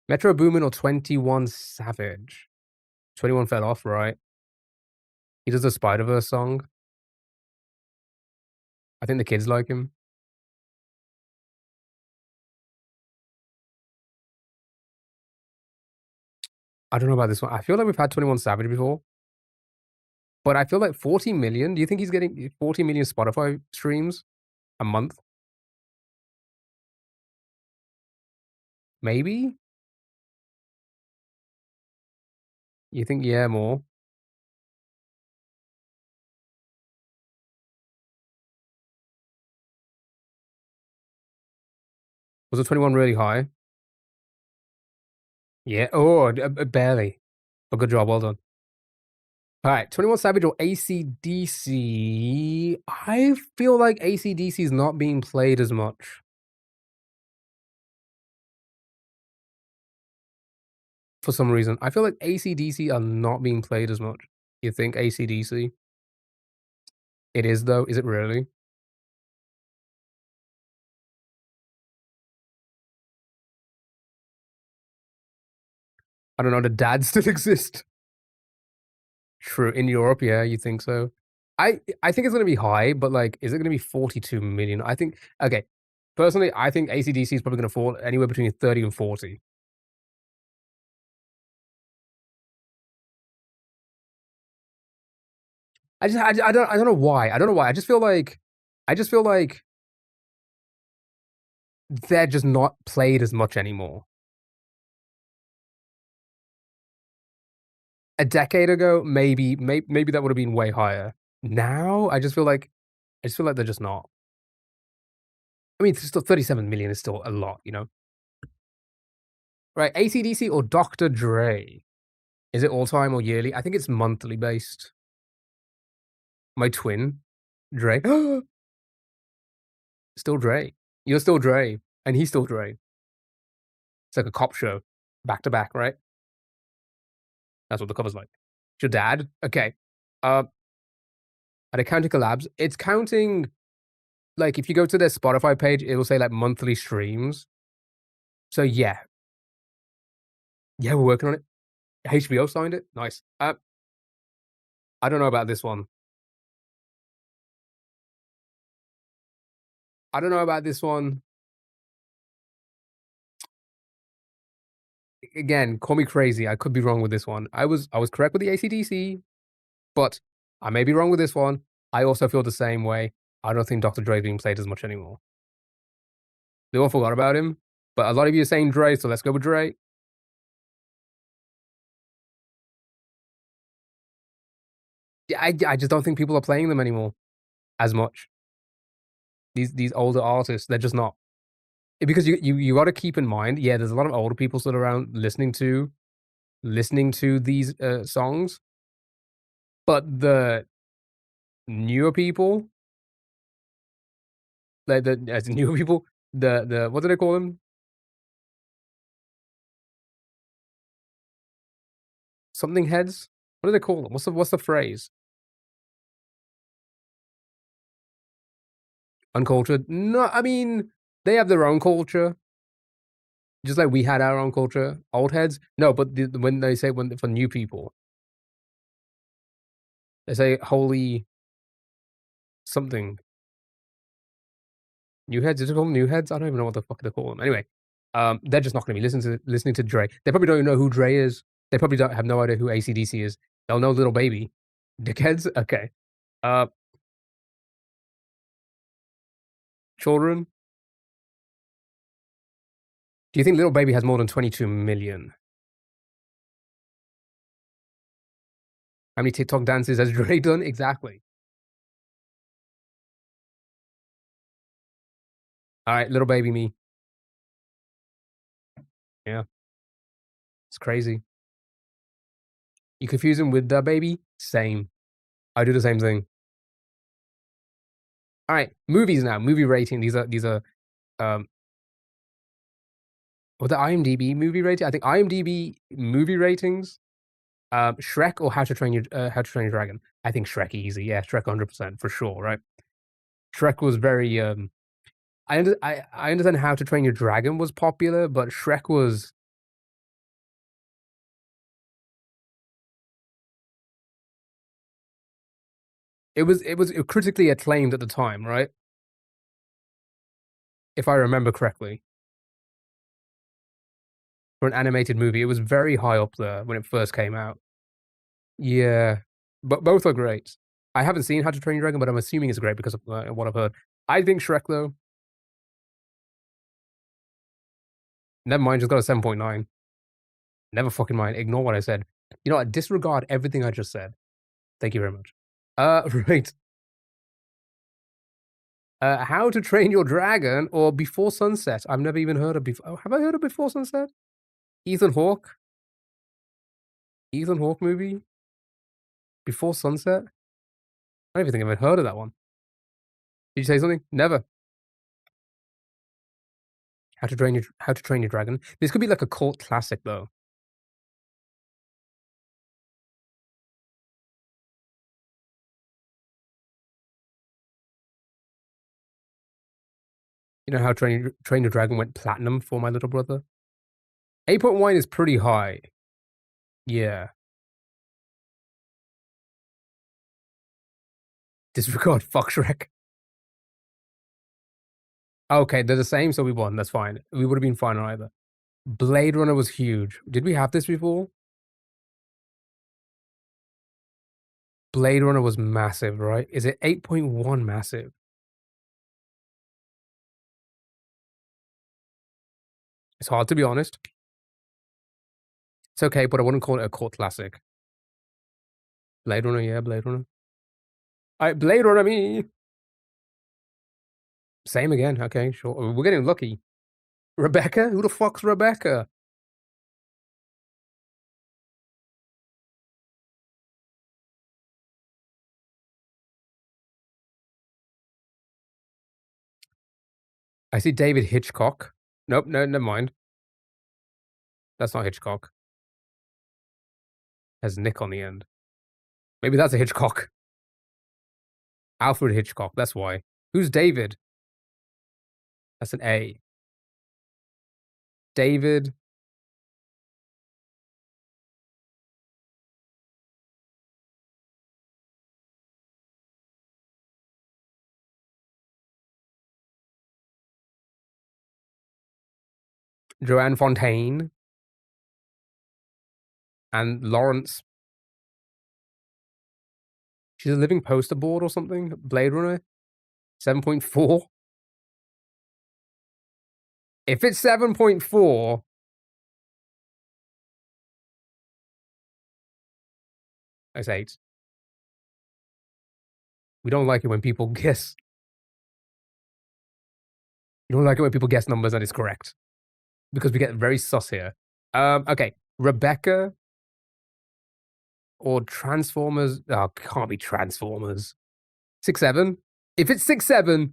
Metro Boomin or 21 Savage? 21 fell off, right? He does a Spider-Verse song. I think the kids like him. I don't know about this one. I feel like we've had 21 Savage before. But I feel like 40 million. Do you think he's getting 40 million Spotify streams a month? Maybe? You think, yeah, more? Was it 21 really high? Yeah. Oh, barely. But good job. Well done. All right. 21 Savage or AC/DC? I feel like AC/DC is not being played as much. For some reason. I feel like AC/DC are not being played as much. You think AC/DC? It is, though. Is it really? I don't know. The dads still exist. True. In Europe, yeah, you think so? I think it's gonna be high, but, like, is it gonna be 42 million? I think okay, personally, I think AC/DC is probably gonna fall anywhere between 30 and 40. I don't know why. I don't know why. I just feel like they're just not played as much anymore. A decade ago, maybe that would have been way higher. Now, I just feel like they're just not. I mean, it's still 37 million is still a lot, you know? Right, AC/DC or Dr. Dre? Is it all time or yearly? I think it's monthly based. My twin, Dre. Still Dre. You're still Dre, and he's still Dre. It's like a cop show, back to back, right? That's what the cover's like. It's your dad? Okay. Uh, are they counting collabs? It's counting, like, if you go to their Spotify page, it will say, like, monthly streams. So, yeah. Yeah, we're working on it. HBO signed it. Nice. I don't know about this one. I don't know about this one. Again, call me crazy. I could be wrong with this one. I was correct with the AC/DC, but I may be wrong with this one. I also feel the same way. I don't think Dr. Dre is being played as much anymore. They all forgot about him, but a lot of you are saying Dre, so let's go with Dre. Yeah, I just don't think people are playing them anymore as much. These older artists, they're just not. Because you got to keep in mind, yeah, there's a lot of older people still around listening to these songs, but the newer people, like the as newer people, the what do they call them? Something heads? What do they call them? What's the phrase? Uncultured? No, I mean, they have their own culture, just like we had our own culture. Old heads? No, but when they say when for new people, they say holy something. New heads? Is it called new heads? I don't even know what the fuck they call them. Anyway, they're just not gonna be listening to Dre. They probably don't even know who Dre is. They probably don't have no idea who AC/DC is. They'll know Little Baby. Dickheads? Okay. Uh, children? Do you think Little Baby has more than 22 million? How many TikTok dances has Dre done? Exactly. All right, Little Baby me. Yeah, it's crazy. You confuse him with the baby? Same. I do the same thing. All right, movies now. Movie rating. These are what the IMDb movie rating? I think IMDb movie ratings. Shrek or How to Train Your Dragon. I think Shrek easy. Yeah, Shrek 100% for sure. Right. Shrek was very. I understand How to Train Your Dragon was popular, but Shrek was. It was critically acclaimed at the time, right? If I remember correctly. for an animated movie. It was very high up there when it first came out. Yeah, but both are great. I haven't seen How to Train Your Dragon, but I'm assuming it's great because of what I've heard. I think Shrek, though. Never mind, just got a 7.9. Never fucking mind. Ignore what I said. You know what? Disregard everything I just said. Thank you very much. Right. How to Train Your Dragon or Before Sunset. I've never even heard of before. Oh, have I heard of Before Sunset? Ethan Hawke? Ethan Hawke movie? Before Sunset? I don't even think I've ever heard of that one. Did you say something? Never. How to Train Your Dragon. This could be like a cult classic though. You know how Train Your Dragon went platinum for my little brother? 8.1 is pretty high. Yeah. Disregard fuck Shrek. Okay, they're the same, so we won. That's fine. We would have been fine on either. Blade Runner was huge. Did we have this before? Blade Runner was massive, right? Is it 8.1 massive? It's hard to be honest. It's okay, but I wouldn't call it a cult classic. Blade Runner, yeah, Blade Runner. Alright, Blade Runner me. Same again. Okay, sure. We're getting lucky. Rebecca? Who the fuck's Rebecca? I see David Hitchcock. Nope, no, never mind. That's not Hitchcock. Has Nick on the end. Maybe that's a Hitchcock. Alfred Hitchcock, that's why. Who's David? That's an A. David. Joanne Fontaine. And Lawrence. She's a living poster board or something? Blade Runner? 7.4? If it's 7.4... That's 8. We don't like it when people guess. We don't like it when people guess numbers and it's correct. Because we get very sus here. Okay. Rebecca or Transformers. Oh, can't be Transformers. 6.7? If it's 6.7,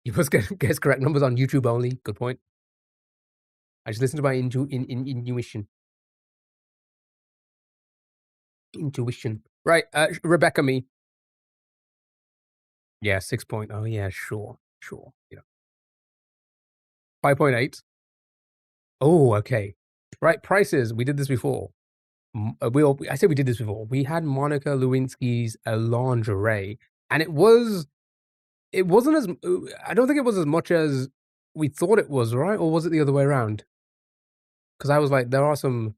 you must guess correct numbers on YouTube only. Good point. I just listened to my intuition. Intuition. Right, Rebecca me. Yeah, 6 point. Oh yeah, sure. Yeah. 5.8. Oh, okay. Right, prices. We did this before. I said we did this before. We had Monica Lewinsky's lingerie, and it wasn't as. I don't think it was as much as we thought it was, right? Or was it the other way around? Because I was like, there are some,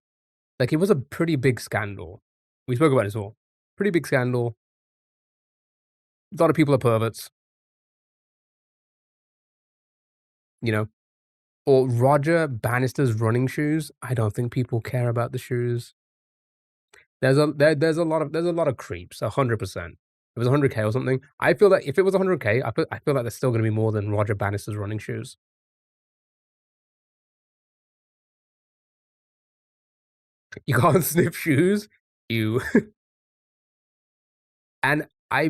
like, it was a pretty big scandal. We spoke about it all. Pretty big scandal. A lot of people are perverts. You know, or Roger Bannister's running shoes. I don't think people care about the shoes. There's a lot of creeps. 100%. It was 100K or something. I feel that if it was 100K, I feel like there's still going to be more than Roger Bannister's running shoes. You can't sniff shoes. You and I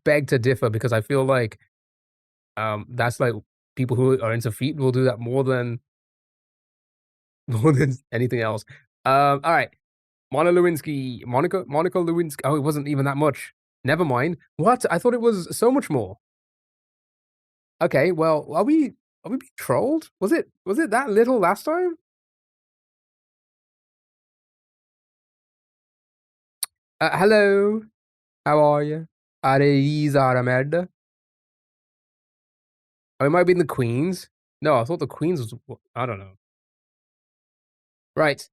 beg to differ because I feel like that's like people who are into feet will do that more than anything else. All right. Monica Lewinsky. Oh, it wasn't even that much. Never mind. What? I thought it was so much more. Okay, well, are we being trolled? Was it that little last time? Hello. How are you? Are these are a merda? Oh, it might be in the Queens. No, I thought the Queens was. I don't know. Right.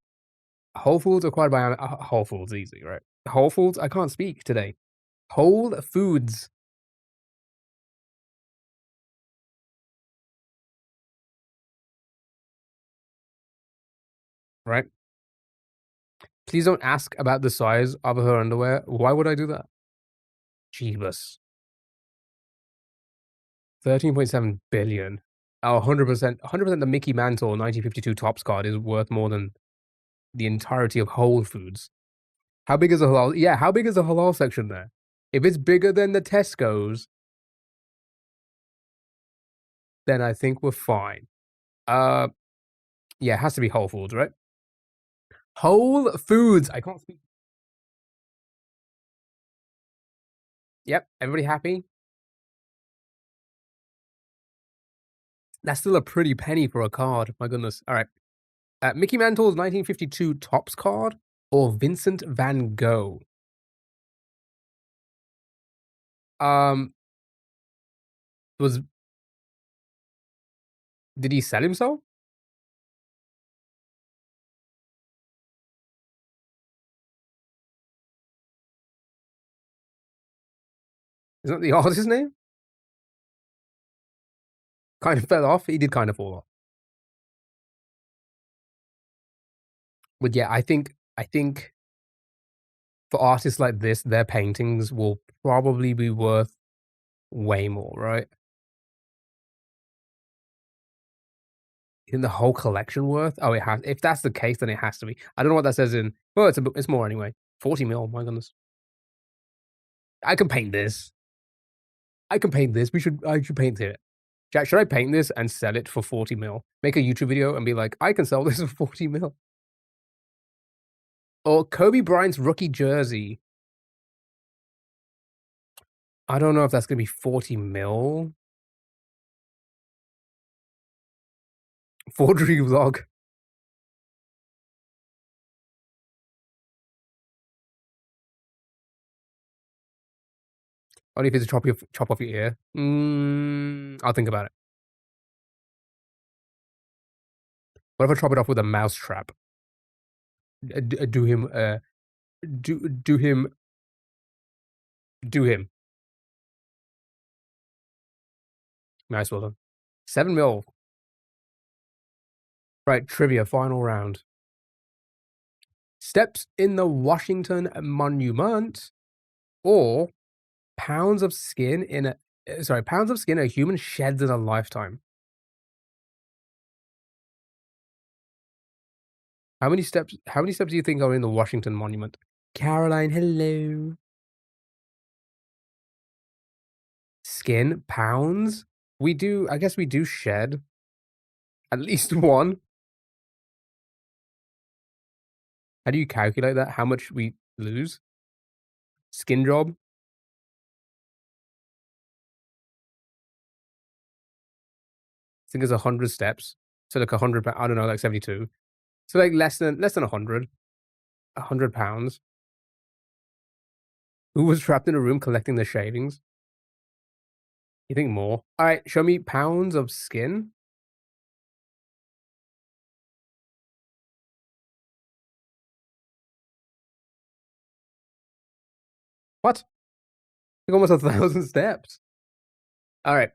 Whole Foods acquired by Whole Foods, easy, right? Whole Foods. I can't speak today. Whole Foods. Right. Please don't ask about the size of her underwear. Why would I do that? Jeebus. 13.7 billion. Oh, 100%. 100% the Mickey Mantle 1952 Topps card is worth more than the entirety of Whole Foods. How big is the halal? Yeah, how big is the halal section there? If it's bigger than the Tesco's, then I think we're fine. Yeah, it has to be Whole Foods, right? Whole Foods. I can't speak. Yep, everybody happy? That's still a pretty penny for a card. My goodness. All right. Mickey Mantle's 1952 Topps card or Vincent van Gogh? Um, was did he sell himself? Isn't that the artist's name? Kind of fell off. He did kind of fall off. But yeah, I think for artists like this, their paintings will probably be worth way more, right? In the whole collection worth? Oh, it has. If that's the case, then it has to be. I don't know what that says in. Well, it's more anyway. 40 mil. My goodness. I can paint this. I can paint this. I should paint it. Jack, should I paint this and sell it for 40 mil? Make a YouTube video and be like, I can sell this for 40 mil. Or Kobe Bryant's rookie jersey. I don't know if that's gonna be 40 mil. Forgery vlog. Only if it's a chop off your ear. I'll think about it. What if I chop it off with a mouse trap? Do him. Do him. Do him. Nice, well done. 7 mil. Right, trivia, final round. Steps in the Washington Monument, or pounds of skin in a pounds of skin a human sheds in a lifetime. How many steps do you think are in the Washington Monument? Caroline, hello. Skin, pounds? I guess we do shed at least one. How do you calculate that? How much we lose? Skin job? I think it's 100 steps. So like 100, I don't know, like 72. So like less than 100. 100 pounds. Who was trapped in a room collecting the shavings? You think more? All right, show me pounds of skin. What? Like almost 1,000 steps. All right.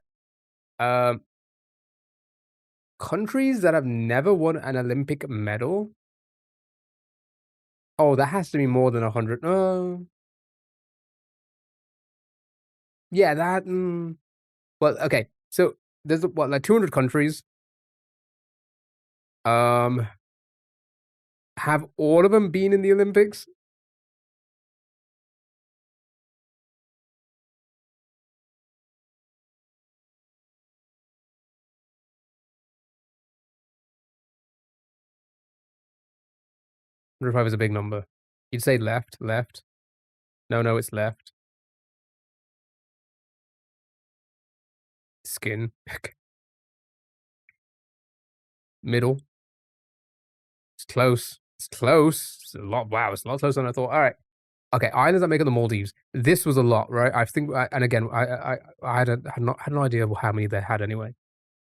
Countries that have never won an Olympic medal. Oh, that has to be more than 100. Yeah, that. Well, okay. So there's what, like 200 countries. Have all of them been in the Olympics? I wonder if I was a big number. You'd say left. No, it's left. Skin. Middle. It's close. It's close. It's a lot. Wow, it's a lot closer than I thought. All right. Okay, islands that make up the Maldives. This was a lot, right? I think, and again, I had no idea how many they had anyway.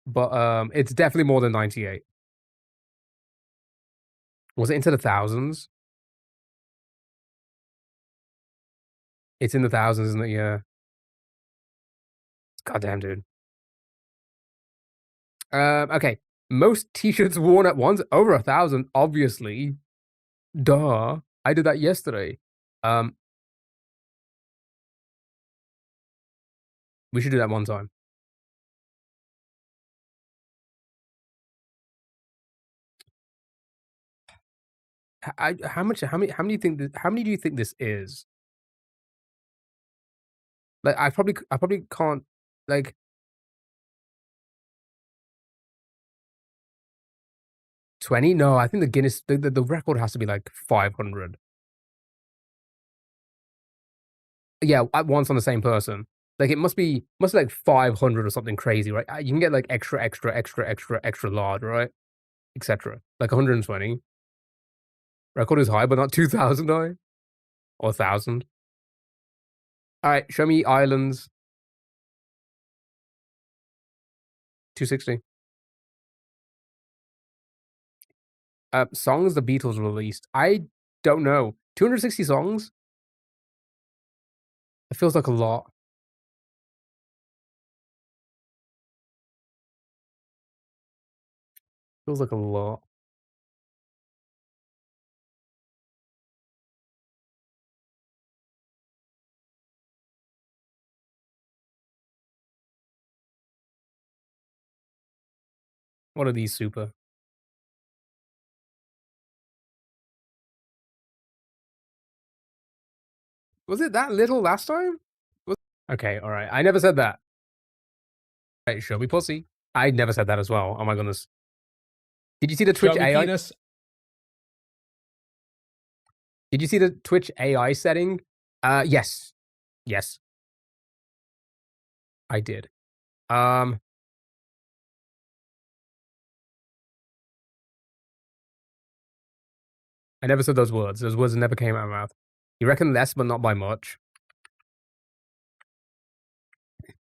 But it's definitely more than 98. Was it into the thousands? It's in the thousands, isn't it? Yeah. Goddamn, dude. Okay. Most t-shirts worn at once, over 1,000, obviously. Duh. I did that yesterday. We should do that one time. How many do you think this is? Like, I probably can't, like, 20? No, I think the Guinness, the record has to be like 500. Yeah, at once on the same person. Like, it must be like 500 or something crazy, right? You can get like extra large, right? Etc. Like 120. Record is high, but not 2,000 high or 1,000. All right, show me islands. 260. Songs the Beatles released. I don't know. 260 songs? It feels like a lot. Feels like a lot. What are these super? Was it that little last time? Okay, all right. I never said that. Hey, show me pussy. I never said that as well. Oh my goodness. Did you see the Twitch Show me AI? penis. Did you see the Twitch AI setting? Yes. Yes. I did. I never said those words. Those words never came out of my mouth. You reckon less, but not by much?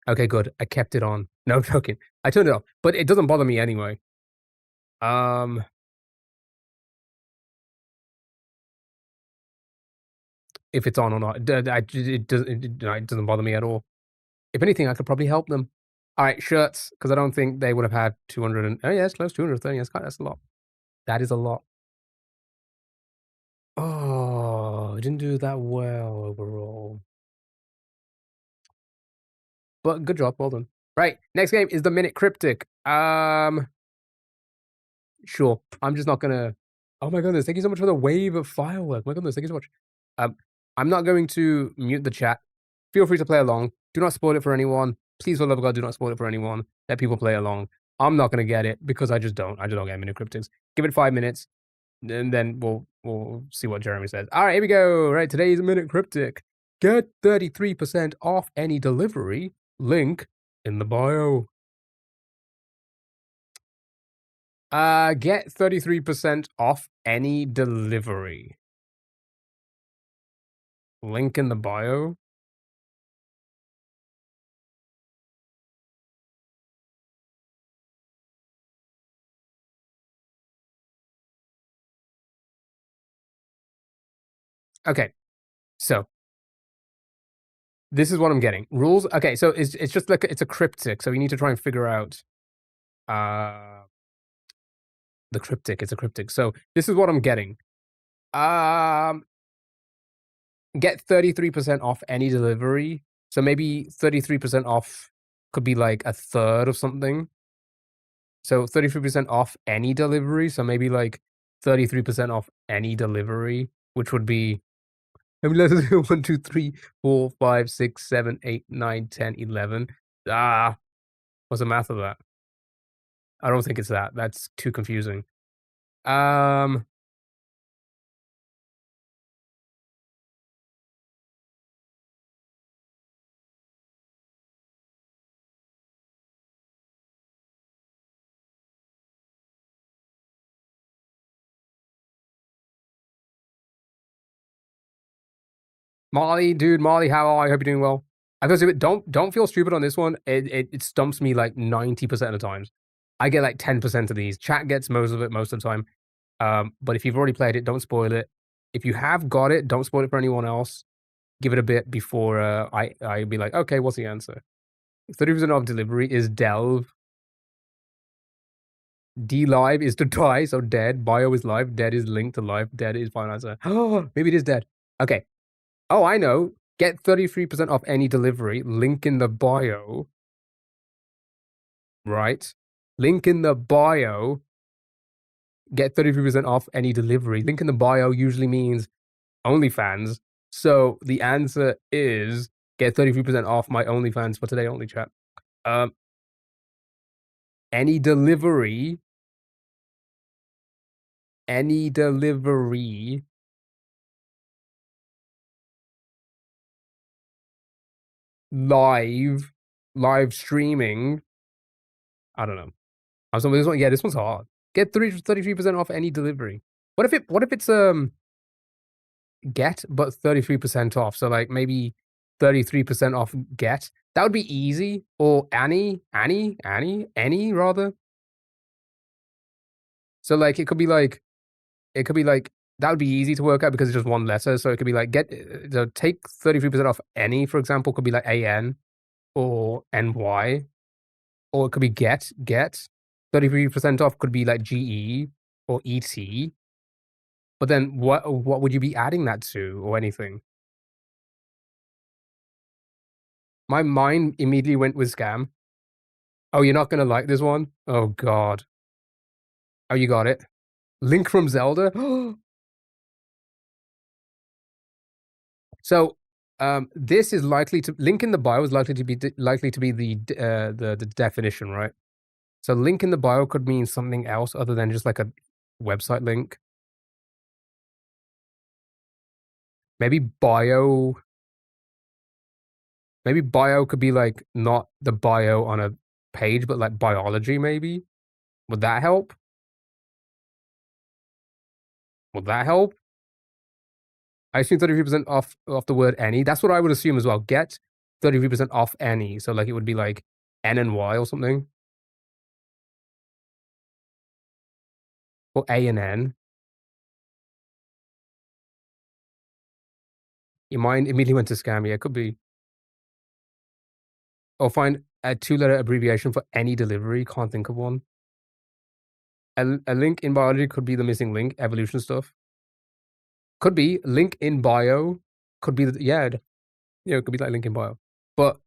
Okay, good. I kept it on. No, I'm joking. I turned it off, but it doesn't bother me anyway. If it's on or not, it doesn't bother me at all. If anything, I could probably help them. All right, shirts, because I don't think they would have had 200 and, oh yeah, it's close, 230. That's a lot. That is a lot. Oh, I didn't do that well overall. But good job, well done. Right, next game is the Minute Cryptic. Sure. I'm just not gonna. Oh my goodness! Thank you so much for the wave of firework. My goodness, thank you so much. I'm not going to mute the chat. Feel free to play along. Do not spoil it for anyone. Please, for the love of God, do not spoil it for anyone. Let people play along. I'm not gonna get it because I just don't. I just don't get Minute Cryptics. Give it 5 minutes, and then we'll see what Jeremy says. All right, here we go. Right, today's Minute Cryptic. Get 33% off any delivery. Link in the bio. Get 33% off any delivery. Link in the bio. Okay, so this is what I'm getting. Rules. Okay, so it's just like it's a cryptic, so we need to try and figure out the cryptic. It's a cryptic. So this is what I'm getting. Get 33% off any delivery. So maybe 33% off could be like a third of something. So 33% off any delivery. So maybe like 33% off any delivery, which would be, I mean, let's do 1, 2, 3, 4, 5, 6, 7, 8, 9, 10, 11. What's the math of that? I don't think it's that. That's too confusing. Molly, dude, Molly, how are you? I hope you're doing well. I gotta say, don't feel stupid on this one. It stumps me like 90% of the times. I get like 10% of these. Chat gets most of it most of the time. But if you've already played it, don't spoil it. If you have got it, don't spoil it for anyone else. Give it a bit before I be like, okay, what's the answer? 30% off delivery is delve. D live is to die, so dead. Bio is live. Dead is linked to live. Dead is final answer. Oh, maybe it is dead. Okay. Oh, I know. Get 33% off any delivery. Link in the bio. Right? Link in the bio. Get 33% off any delivery. Link in the bio usually means OnlyFans. So the answer is get 33% off my OnlyFans for today only, chat. Any delivery. Any delivery. Live streaming. I don't know. I'm sorry, this one. Yeah, this one's hard. Get 33% off any delivery. What if it's get but 33% off? So like maybe 33% off get. That would be easy. Or any rather. So like it could be like that would be easy to work out because it's just one letter. So it could be like get take 33% off any, for example, could be like AN or NY. Or it could be get 33% off could be like GE or ET. But then what would you be adding that to or anything? My mind immediately went with scam. Oh, you're not gonna like this one? Oh god. Oh, you got it. Link from Zelda. So this is likely to link in the bio is likely to be the definition, right? So link in the bio could mean something else other than just like a website link. Maybe bio could be like not the bio on a page, but like biology, maybe. Would that help? Would that help? I assume 33% off the word any. That's what I would assume as well. Get 33% off any. So like it would be like N and Y or something. Or A and N. Your mind immediately went to scam. Yeah, it could be. Or find a 2-letter abbreviation for any delivery. Can't think of one. A link in biology could be the missing link. Evolution stuff. Could be link in bio. Could be yeah, it could be like link in bio. But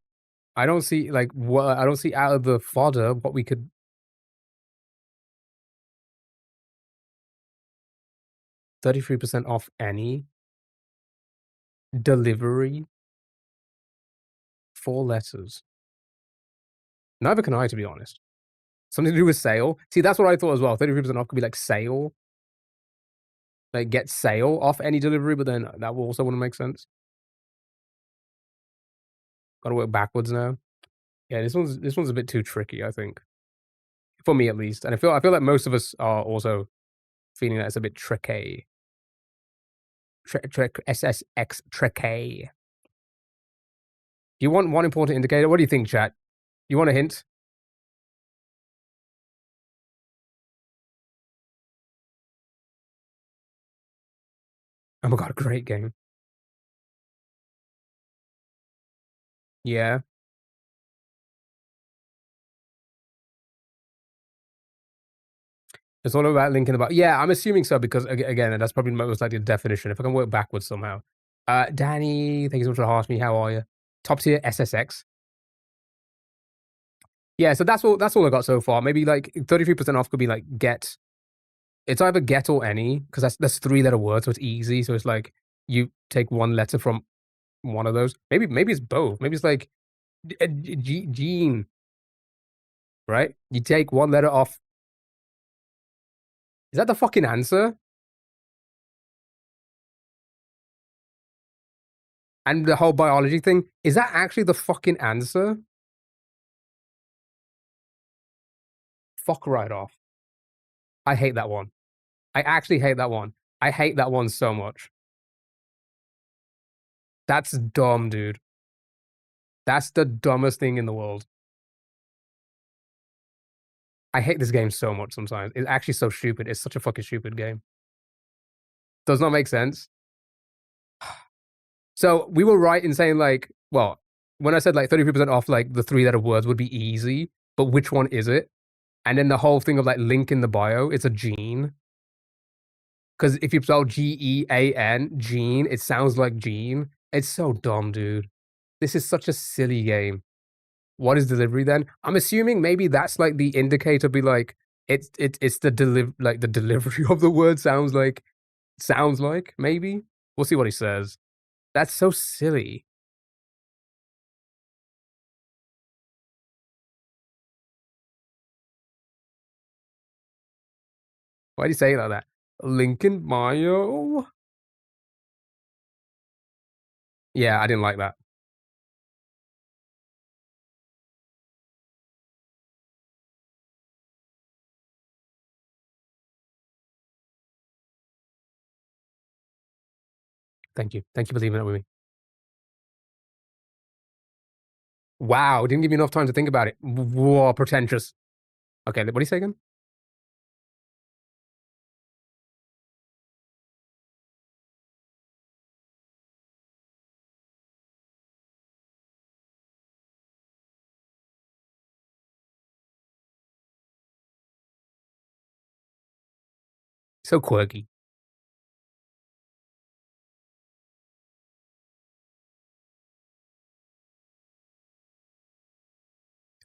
I don't see like what I don't see out of the fodder what we could 33% off any delivery. 4 letters. Neither can I, to be honest. Something to do with sale. See, that's what I thought as well. 33% off could be like sale. Like get sale off any delivery, but then that also wouldn't make sense. Gotta work backwards now. Yeah, this one's a bit too tricky, I think. For me at least. And I feel like most of us are also feeling that it's a bit tricky. SSX tricky. Do you want one important indicator? What do you think, chat? You want a hint? Oh my god, great game. Yeah. It's all about linking about. Yeah, I'm assuming so because again, that's probably most likely the definition. If I can work backwards somehow. Danny, thank you so much for asking me. How are you? Top tier SSX. Yeah, so that's all I got so far. Maybe like 33% off could be like get. It's either get or any because that's 3-letter words, so it's easy. So it's like you take one letter from one of those. Maybe it's both. Maybe it's like gene, right? You take one letter off. Is that the fucking answer? And the whole biology thing, is that actually the fucking answer? Fuck right off. I hate that one. I actually hate that one. I hate that one so much. That's dumb, dude. That's the dumbest thing in the world. I hate this game so much sometimes. It's actually so stupid. It's such a fucking stupid game. Does not make sense. So we were right in saying like, well, when I said like 33% off like the 3-letter words would be easy, but which one is it? And then the whole thing of like link in the bio, it's a gene. Because if you spell Gean, gene, it sounds like gene. It's so dumb, dude. This is such a silly game. What is delivery then? I'm assuming maybe that's like the indicator. Be like, it's the the delivery of the word sounds like maybe. We'll see what he says. That's so silly. Why do you say it like that? Lincoln Mayo? Yeah, I didn't like that. Thank you. Thank you for leaving that with me. Wow, didn't give me enough time to think about it. Whoa, pretentious. Okay, what do you say again? So quirky.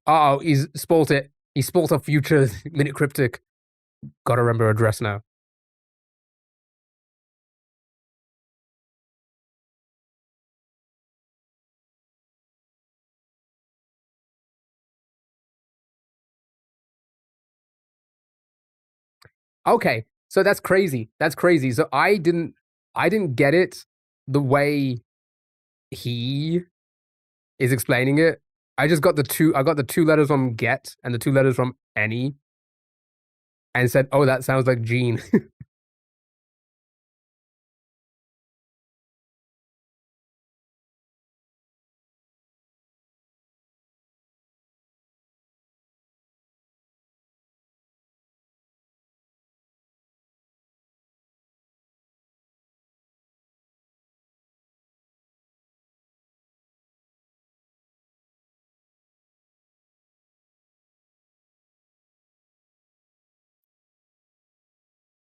Oh, he's spoilt it. He spoilt a future minute cryptic. Gotta remember address now. Okay, so that's crazy. That's crazy. So I didn't get it the way he is explaining it. I just got I got the 2 letters from get and the 2 letters from any and said, oh, that sounds like Gene.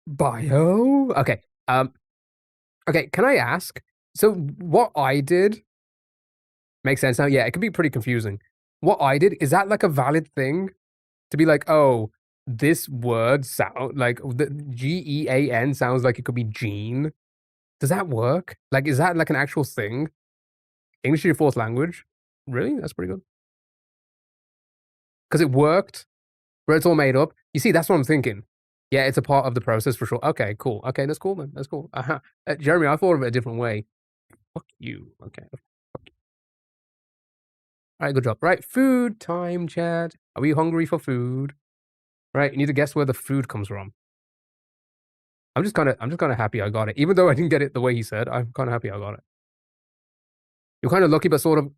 Bio? Okay. Okay, can I ask? So what I did makes sense now. Yeah, it can be pretty confusing. What I did, is that like a valid thing? To be like, oh, this word sound like the Gean sounds like it could be gene. Does that work? Like, is that like an actual thing? English is your fourth language? Really? That's pretty good. Because it worked, but it's all made up. You see, that's what I'm thinking. Yeah, it's a part of the process for sure. Okay, cool. Okay, that's cool then. That's cool. Jeremy, I thought of it a different way. Fuck you. Okay. Fuck you. All right, good job. Right, food time, Chad. Are we hungry for food? Right, you need to guess where the food comes from. I'm just kind of happy I got it, even though I didn't get it the way he said. I'm kind of happy I got it. You're kind of lucky, but sort of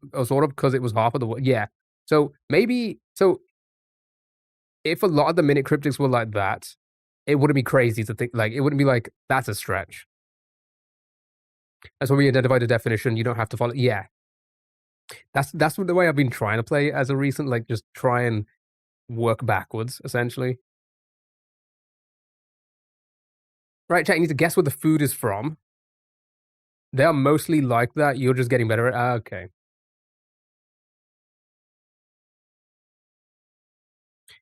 because it was half of the word. Yeah. So maybe if a lot of the minute cryptics were like that, it wouldn't be crazy to think like it wouldn't be like that's a stretch. That's when we identify the definition. You don't have to follow. Yeah, that's the way I've been trying to play as a recent, like just try and work backwards essentially. Right, chat. You need to guess where the food is from. They are mostly like that. You're just getting better at. Okay.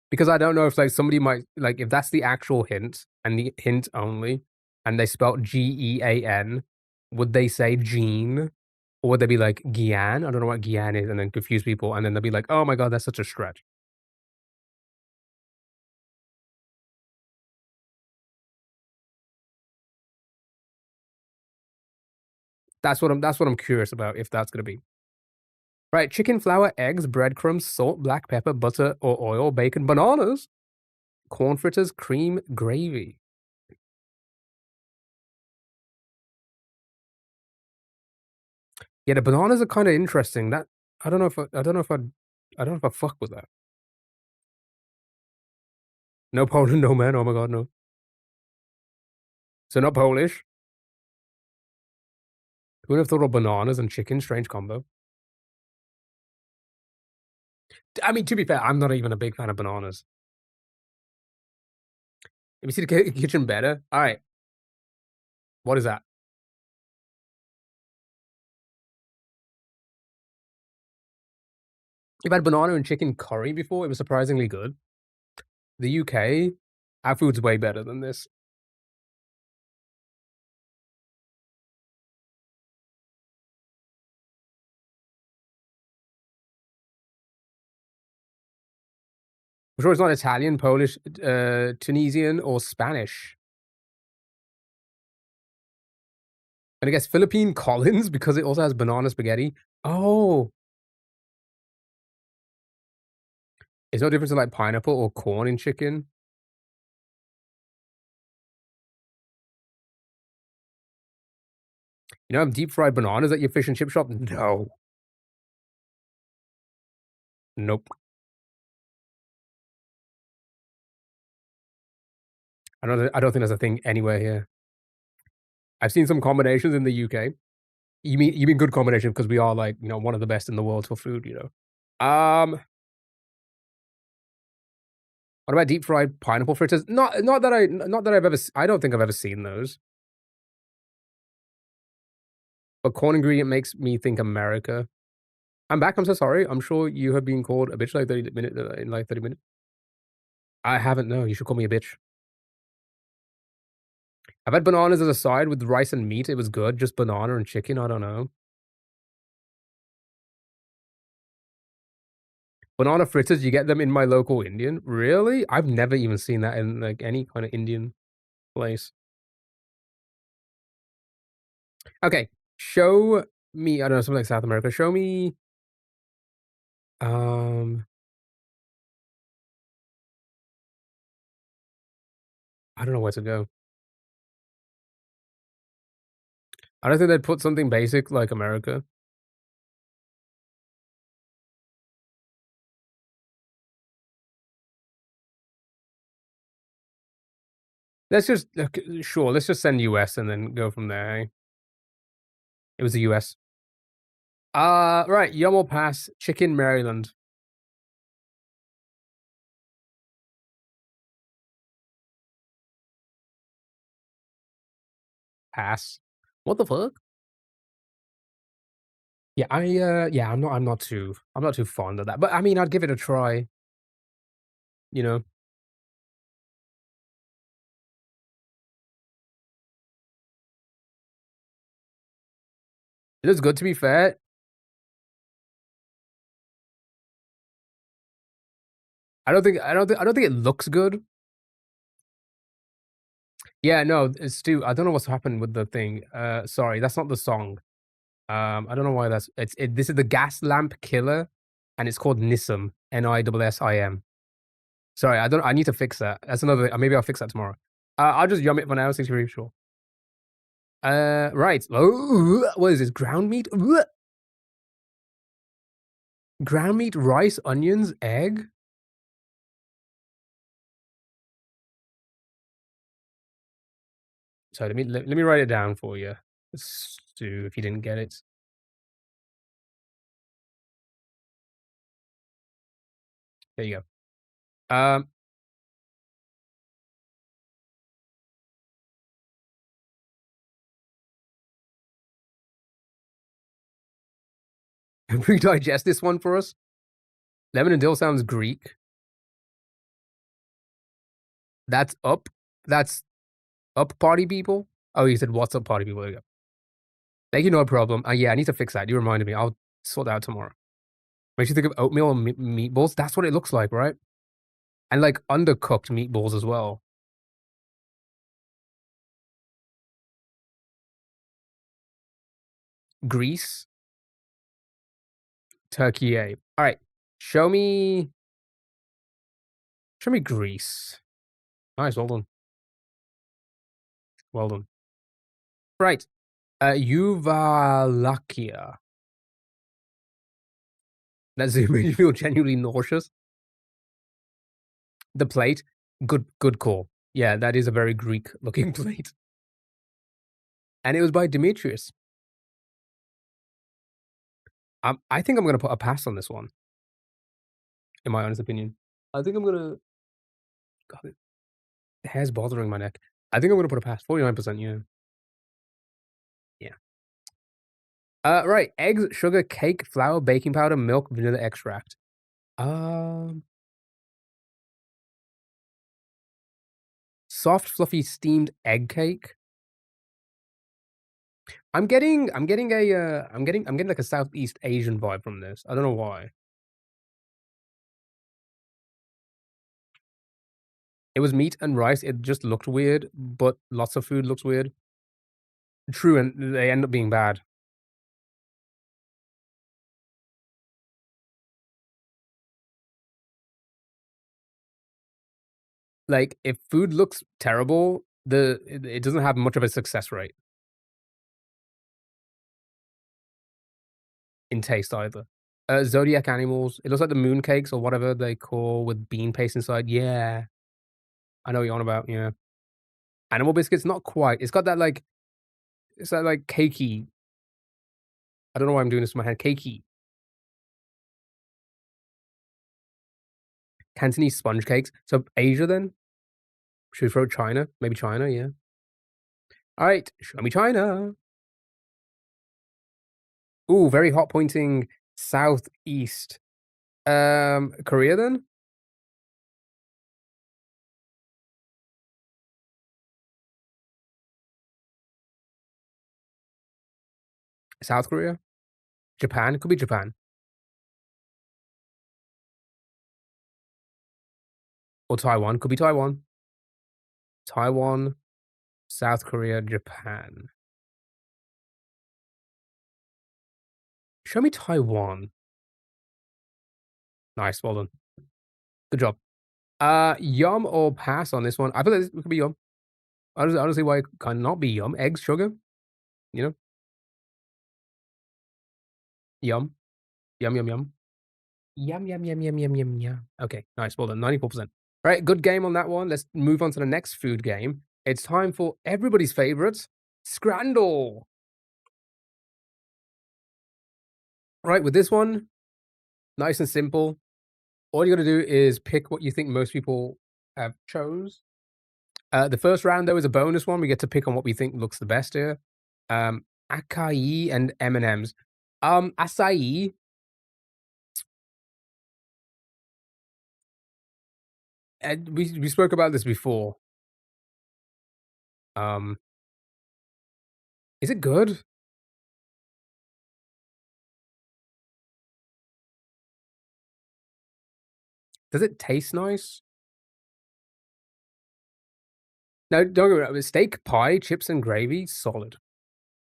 Because I don't know if like somebody might like if that's the actual hint and the hint only, and they spelled Gean, would they say Gene? Or would they be like Gian? I don't know what Gian is, and then confuse people, and then they'll be like, oh my god, that's such a stretch. That's what I'm curious about, if that's gonna be. Right, chicken, flour, eggs, breadcrumbs, salt, black pepper, butter or oil, bacon, bananas, corn fritters, cream, gravy. Yeah, the bananas are kind of interesting. That I don't know if I don't know if I fuck with that. No Poland, no man. Oh my god, no. So not Polish. Who would have thought of bananas and chicken? Strange combo. I mean, to be fair, I'm not even a big fan of bananas. Let me see the kitchen better. All right. What is that? You've had banana and chicken curry before. It was surprisingly good. The UK, our food's way better than this. I'm sure it's not Italian, Polish, Tunisian, or Spanish. And I guess Philippine Collins because it also has banana spaghetti. Oh, it's no difference in like pineapple or corn in chicken. You know, have deep fried bananas at your fish and chip shop? No. Nope. I don't think there's a thing anywhere here. I've seen some combinations in the UK. You mean good combination because we are like, one of the best in the world for food, you know? What about deep fried pineapple fritters? Not that I've ever I don't think I've ever seen those. But corn ingredient makes me think America. I'm back, I'm so sorry. I'm sure you have been called a bitch like 30 minutes. I haven't, no, you should call me a bitch. I've had bananas as a side with rice and meat, it was good, just banana and chicken, I don't know. Banana fritters, you get them in my local Indian? Really? I've never even seen that in, like, any kind of Indian place. Okay, show me I don't know, something like South America. Show me, um I don't know where to go. I don't think they'd put something basic like America. Let's just sure, let's just send US and then go from there, eh? It was the US. Right, Yomo Pass, Chicken, Maryland. Pass. What the fuck? Yeah, yeah, I'm not too fond of that, but I mean, I'd give it a try, you know? It is good, to be fair. I don't think it looks good. Yeah, no, it's Stu, I don't know what's happened with the thing. Sorry, that's not the song. I don't know why this is the gas lamp killer, and it's called Nissim, Nissim. Sorry, I need to fix that. That's another maybe I'll fix that tomorrow. I'll just yum it for now, 63 sure. Right. What is this? Ground meat? Ground meat, rice, onions, egg? Sorry, let me write it down for you. Stu, if you didn't get it. There you go. Digest this one for us. Lemon and dill sounds Greek. That's up. That's up party people. Oh, you said what's up party people. There you go. Thank you, no problem. Yeah, I need to fix that. You reminded me. I'll sort that out tomorrow. Makes you think of oatmeal and meatballs. That's what it looks like, right? And like undercooked meatballs as well. Greece, Turkey. All right, show me Greece. Nice, well done, well done. Right, Yuvalakia. That zoo made you feel genuinely nauseous. The plate, good call. Yeah, that is a very Greek-looking plate. And it was by Demetrius. I think I'm gonna put a pass on this one, in my honest opinion. I think I'm gonna. God, the hair's bothering my neck. I think I'm gonna put a pass. 49%, yeah. Yeah. Right. Eggs, sugar, cake, flour, baking powder, milk, vanilla extract. Soft, fluffy, steamed egg cake. I'm getting like a Southeast Asian vibe from this. I don't know why. It was meat and rice. It just looked weird, but lots of food looks weird. True, and they end up being bad. Like, if food looks terrible, it doesn't have much of a success rate in taste either. Zodiac animals. It looks like the moon cakes or whatever they call with bean paste inside. Yeah, I know what you're on about. Yeah, animal biscuits. Not quite. It's got that like it's that like cakey. I don't know why I'm doing this with my hand. Cakey. Cantonese sponge cakes. So Asia then? Should we throw China? Maybe China. Yeah. All right. Show me China. Ooh, very hot pointing southeast. Korea then? South Korea? Japan? Could be Japan. Or Taiwan. Could be Taiwan. Taiwan, South Korea, Japan. Show me Taiwan. Nice, well done. Good job. Yum or pass on this one? I feel like this could be yum. Honestly, why it cannot be yum? Eggs, sugar, you know? Yum. Yum, yum, yum. Yum, yum, yum, yum, yum, yum, yum. Okay, nice, well done. 94%. All right, good game on that one. Let's move on to the next food game. It's time for everybody's favorite, Scrandle. Right, with this one, nice and simple. All you gotta do is pick what you think most people have chose. The first round, though, is a bonus one. We get to pick on what we think looks the best here. Acai and M&Ms. Acai. And we spoke about this before. Is it good? Does it taste nice? No, don't get me wrong. Steak pie, chips and gravy, solid.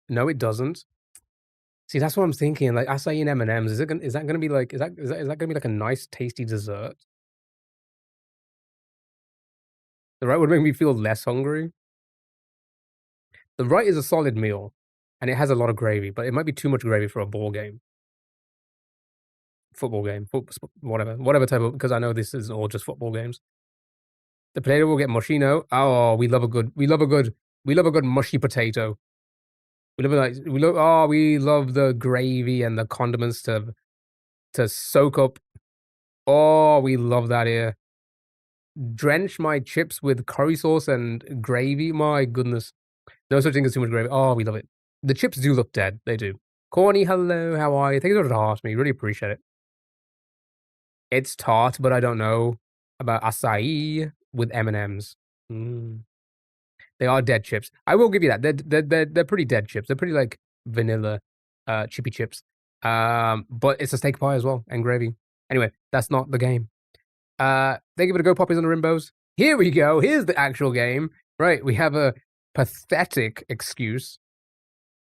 No, it doesn't. See, that's what I'm thinking. Like acai and M&Ms. Is that gonna be like is that gonna be like a nice tasty dessert? The right would make me feel less hungry. The right is a solid meal, and it has a lot of gravy, but it might be too much gravy for a ball game. Football game, whatever type of, because I know this is all just football games. The potato will get mushy. No, oh, we love a good mushy potato. We love the gravy and the condiments to soak up. Oh, we love that here. Drench my chips with curry sauce and gravy. My goodness, no such thing as too much gravy. Oh, we love it. The chips do look dead. They do. Corny, hello, how are you? Thank you for asking me. Really appreciate it. It's tart, but I don't know about acai with M&Ms. They are dead chips. I will give you that. They're pretty dead chips. They're pretty like vanilla, chippy chips. But it's a steak pie as well and gravy. Anyway, that's not the game. They give it a go, poppies on the rimbos. Here we go. Here's the actual game. Right, we have a pathetic excuse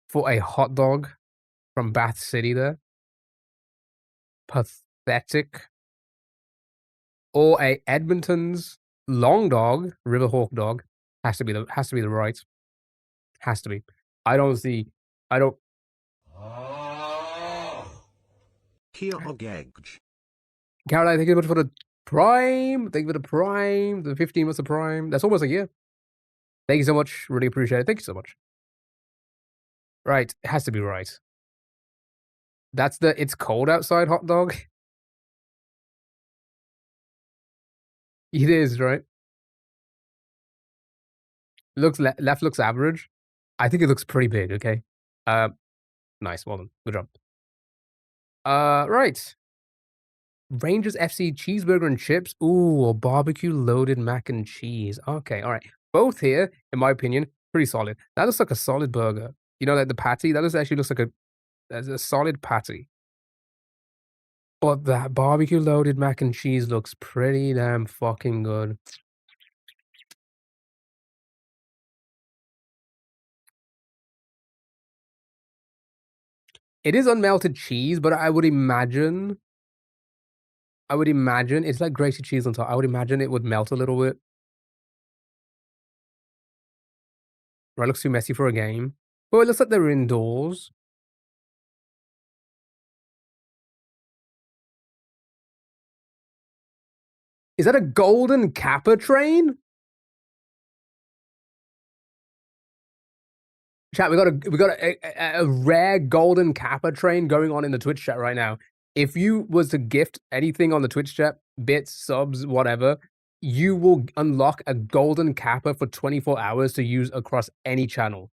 for a hot dog from Bath City there. Pathetic. Or a Edmonton's long dog, Riverhawk dog. Has to be the right. Has to be. I don't Kyogegj. Caroline, thank you much for the Prime. Thank you for the Prime. The 15 months of Prime. That's almost a year. Thank you so much. Really appreciate it. Thank you so much. Right. It has to be right. That's the it's cold outside hot dog. It is, right? Looks left looks average. I think it looks pretty big, okay? Nice. Well done. Good job. Right. Rangers FC cheeseburger and chips. Ooh, a barbecue loaded mac and cheese. Okay, all right. Both here, in my opinion, pretty solid. That looks like a solid burger. You know, like the patty, that actually looks like a solid patty. But that barbecue loaded mac and cheese looks pretty damn fucking good. It is unmelted cheese, but I would imagine it's like grated cheese on top. I would imagine it would melt a little bit. Right, looks too messy for a game. Well, it looks like they're indoors. Is that a golden Kappa train? Chat, we got a rare golden Kappa train going on in the Twitch chat right now. If you was to gift anything on the Twitch chat, bits, subs, whatever, you will unlock a golden Kappa for 24 hours to use across any channel.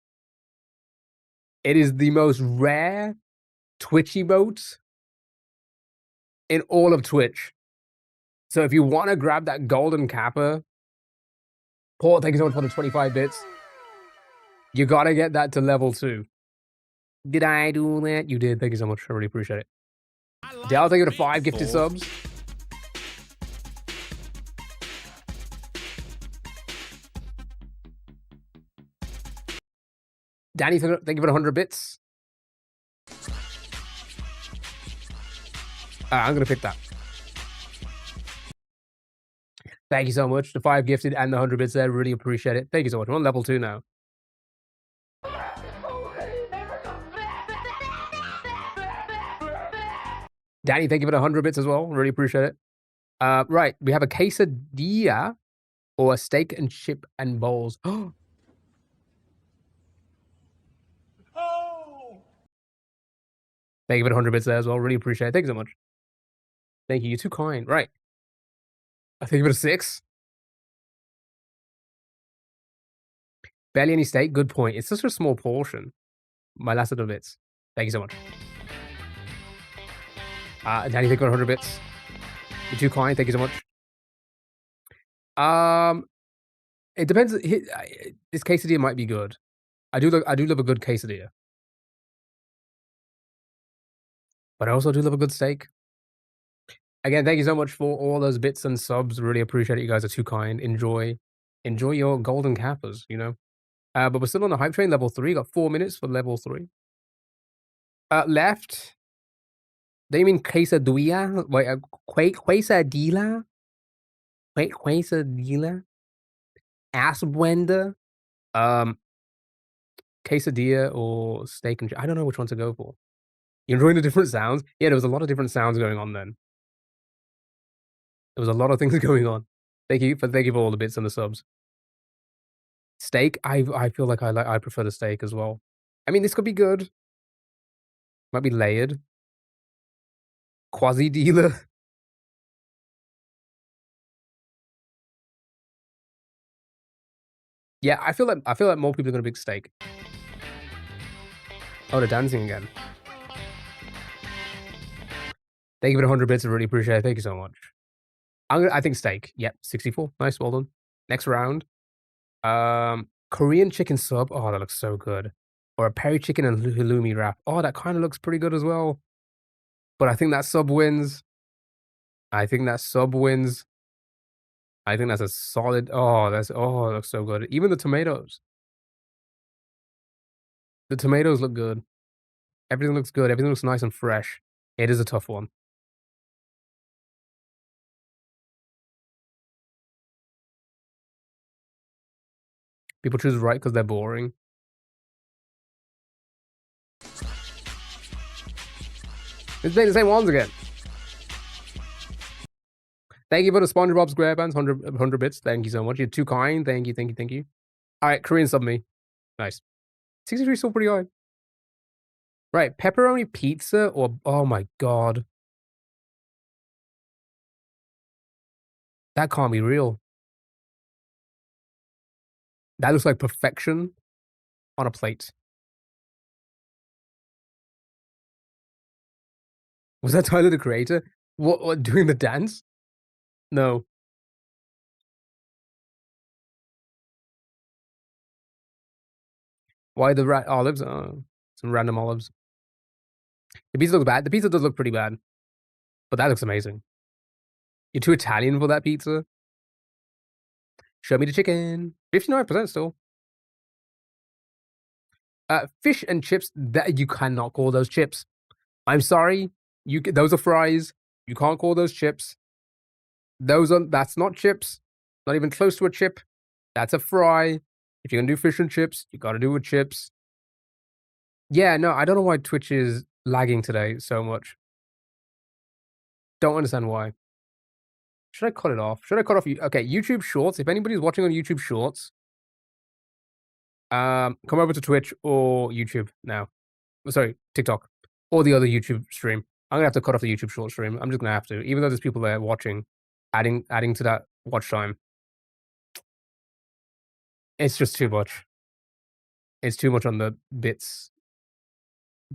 It is the most rare Twitch emote in all of Twitch. So if you want to grab that golden Kappa, Paul, thank you so much for the 25 bits. You gotta get that to level 2. Did I do that? You did. Thank you so much. I really appreciate it. Dal, thank you for 5 gifted subs. Danny, thank you for 100 bits. I'm gonna pick that. Thank you so much. The 5 gifted and the 100 bits there. Really appreciate it. Thank you so much. I'm on level 2 now. Danny, thank you for the 100 bits as well. Really appreciate it. Right, we have a quesadilla or a steak and chip and bowls. Oh. Thank you for the 100 bits there as well. Really appreciate it. Thank you so much. Thank you. You're too kind. Right. I think you for the 6. Barely any steak. Good point. It's such a small portion. My last little bits. Thank you so much. Danny, thank you for 100 bits. You're too kind. Thank you so much. It depends. This quesadilla might be good. I do love a good quesadilla. But I also do love a good steak. Again, thank you so much for all those bits and subs. Really appreciate it. You guys are too kind. Enjoy your golden Kappas, you know. But we're still on the hype train, level 3. Got 4 minutes for level 3. Left. Do you mean quesadilla? Wait, quesadilla? Wait, quesadilla? Aswenda? Quesadilla or steak and I don't know which one to go for. You enjoying the different sounds? Yeah, there was a lot of different sounds going on then. There was a lot of things going on. Thank you for all the bits and the subs. Steak, I feel like I prefer the steak as well. I mean, this could be good. Might be layered. Quasi dealer. Yeah, I feel like more people are gonna pick steak. Oh, they're dancing again. Thank you for the 100 bits. I really appreciate it. Thank you so much. I think steak. Yep, 64. Nice, well done. Next round. Korean chicken sub. Oh, that looks so good. Or a peri chicken and halloumi wrap. Oh, that kind of looks pretty good as well. But I think that sub wins. I think that sub wins. I think that's a solid. Oh, it looks so good. Even the tomatoes. The tomatoes look good. Everything looks good. Everything looks nice and fresh. It is a tough one. People choose right because they're boring. It's playing the same ones again. Thank you for the SpongeBob SquarePants, 100 bits. Thank you so much. You're too kind. Thank you, thank you, thank you. All right, Korean sub me. Nice. 63 is still pretty high. Right, pepperoni pizza or... Oh my god. That can't be real. That looks like perfection on a plate. Was that Tyler, the creator? What doing the dance? No. Why the olives? Some random olives. The pizza looks bad. The pizza does look pretty bad. But that looks amazing. You're too Italian for that pizza. Show me the chicken. 59% still. Fish and chips, that you cannot call those chips. I'm sorry. Those are fries. You can't call those chips. That's not chips. Not even close to a chip. That's a fry. If you're gonna do fish and chips, you gotta do with chips. Yeah, no, I don't know why Twitch is lagging today so much. Don't understand why. Should I cut it off? Should I cut off? Okay, YouTube Shorts. If anybody's watching on YouTube Shorts, come over to Twitch or YouTube now. Sorry, TikTok or the other YouTube stream. I'm gonna have to cut off the YouTube Short stream. I'm just gonna have to, even though there's people there watching, adding to that watch time. It's just too much. It's too much on the bit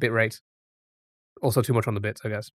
rate. Also too much on the bits, I guess.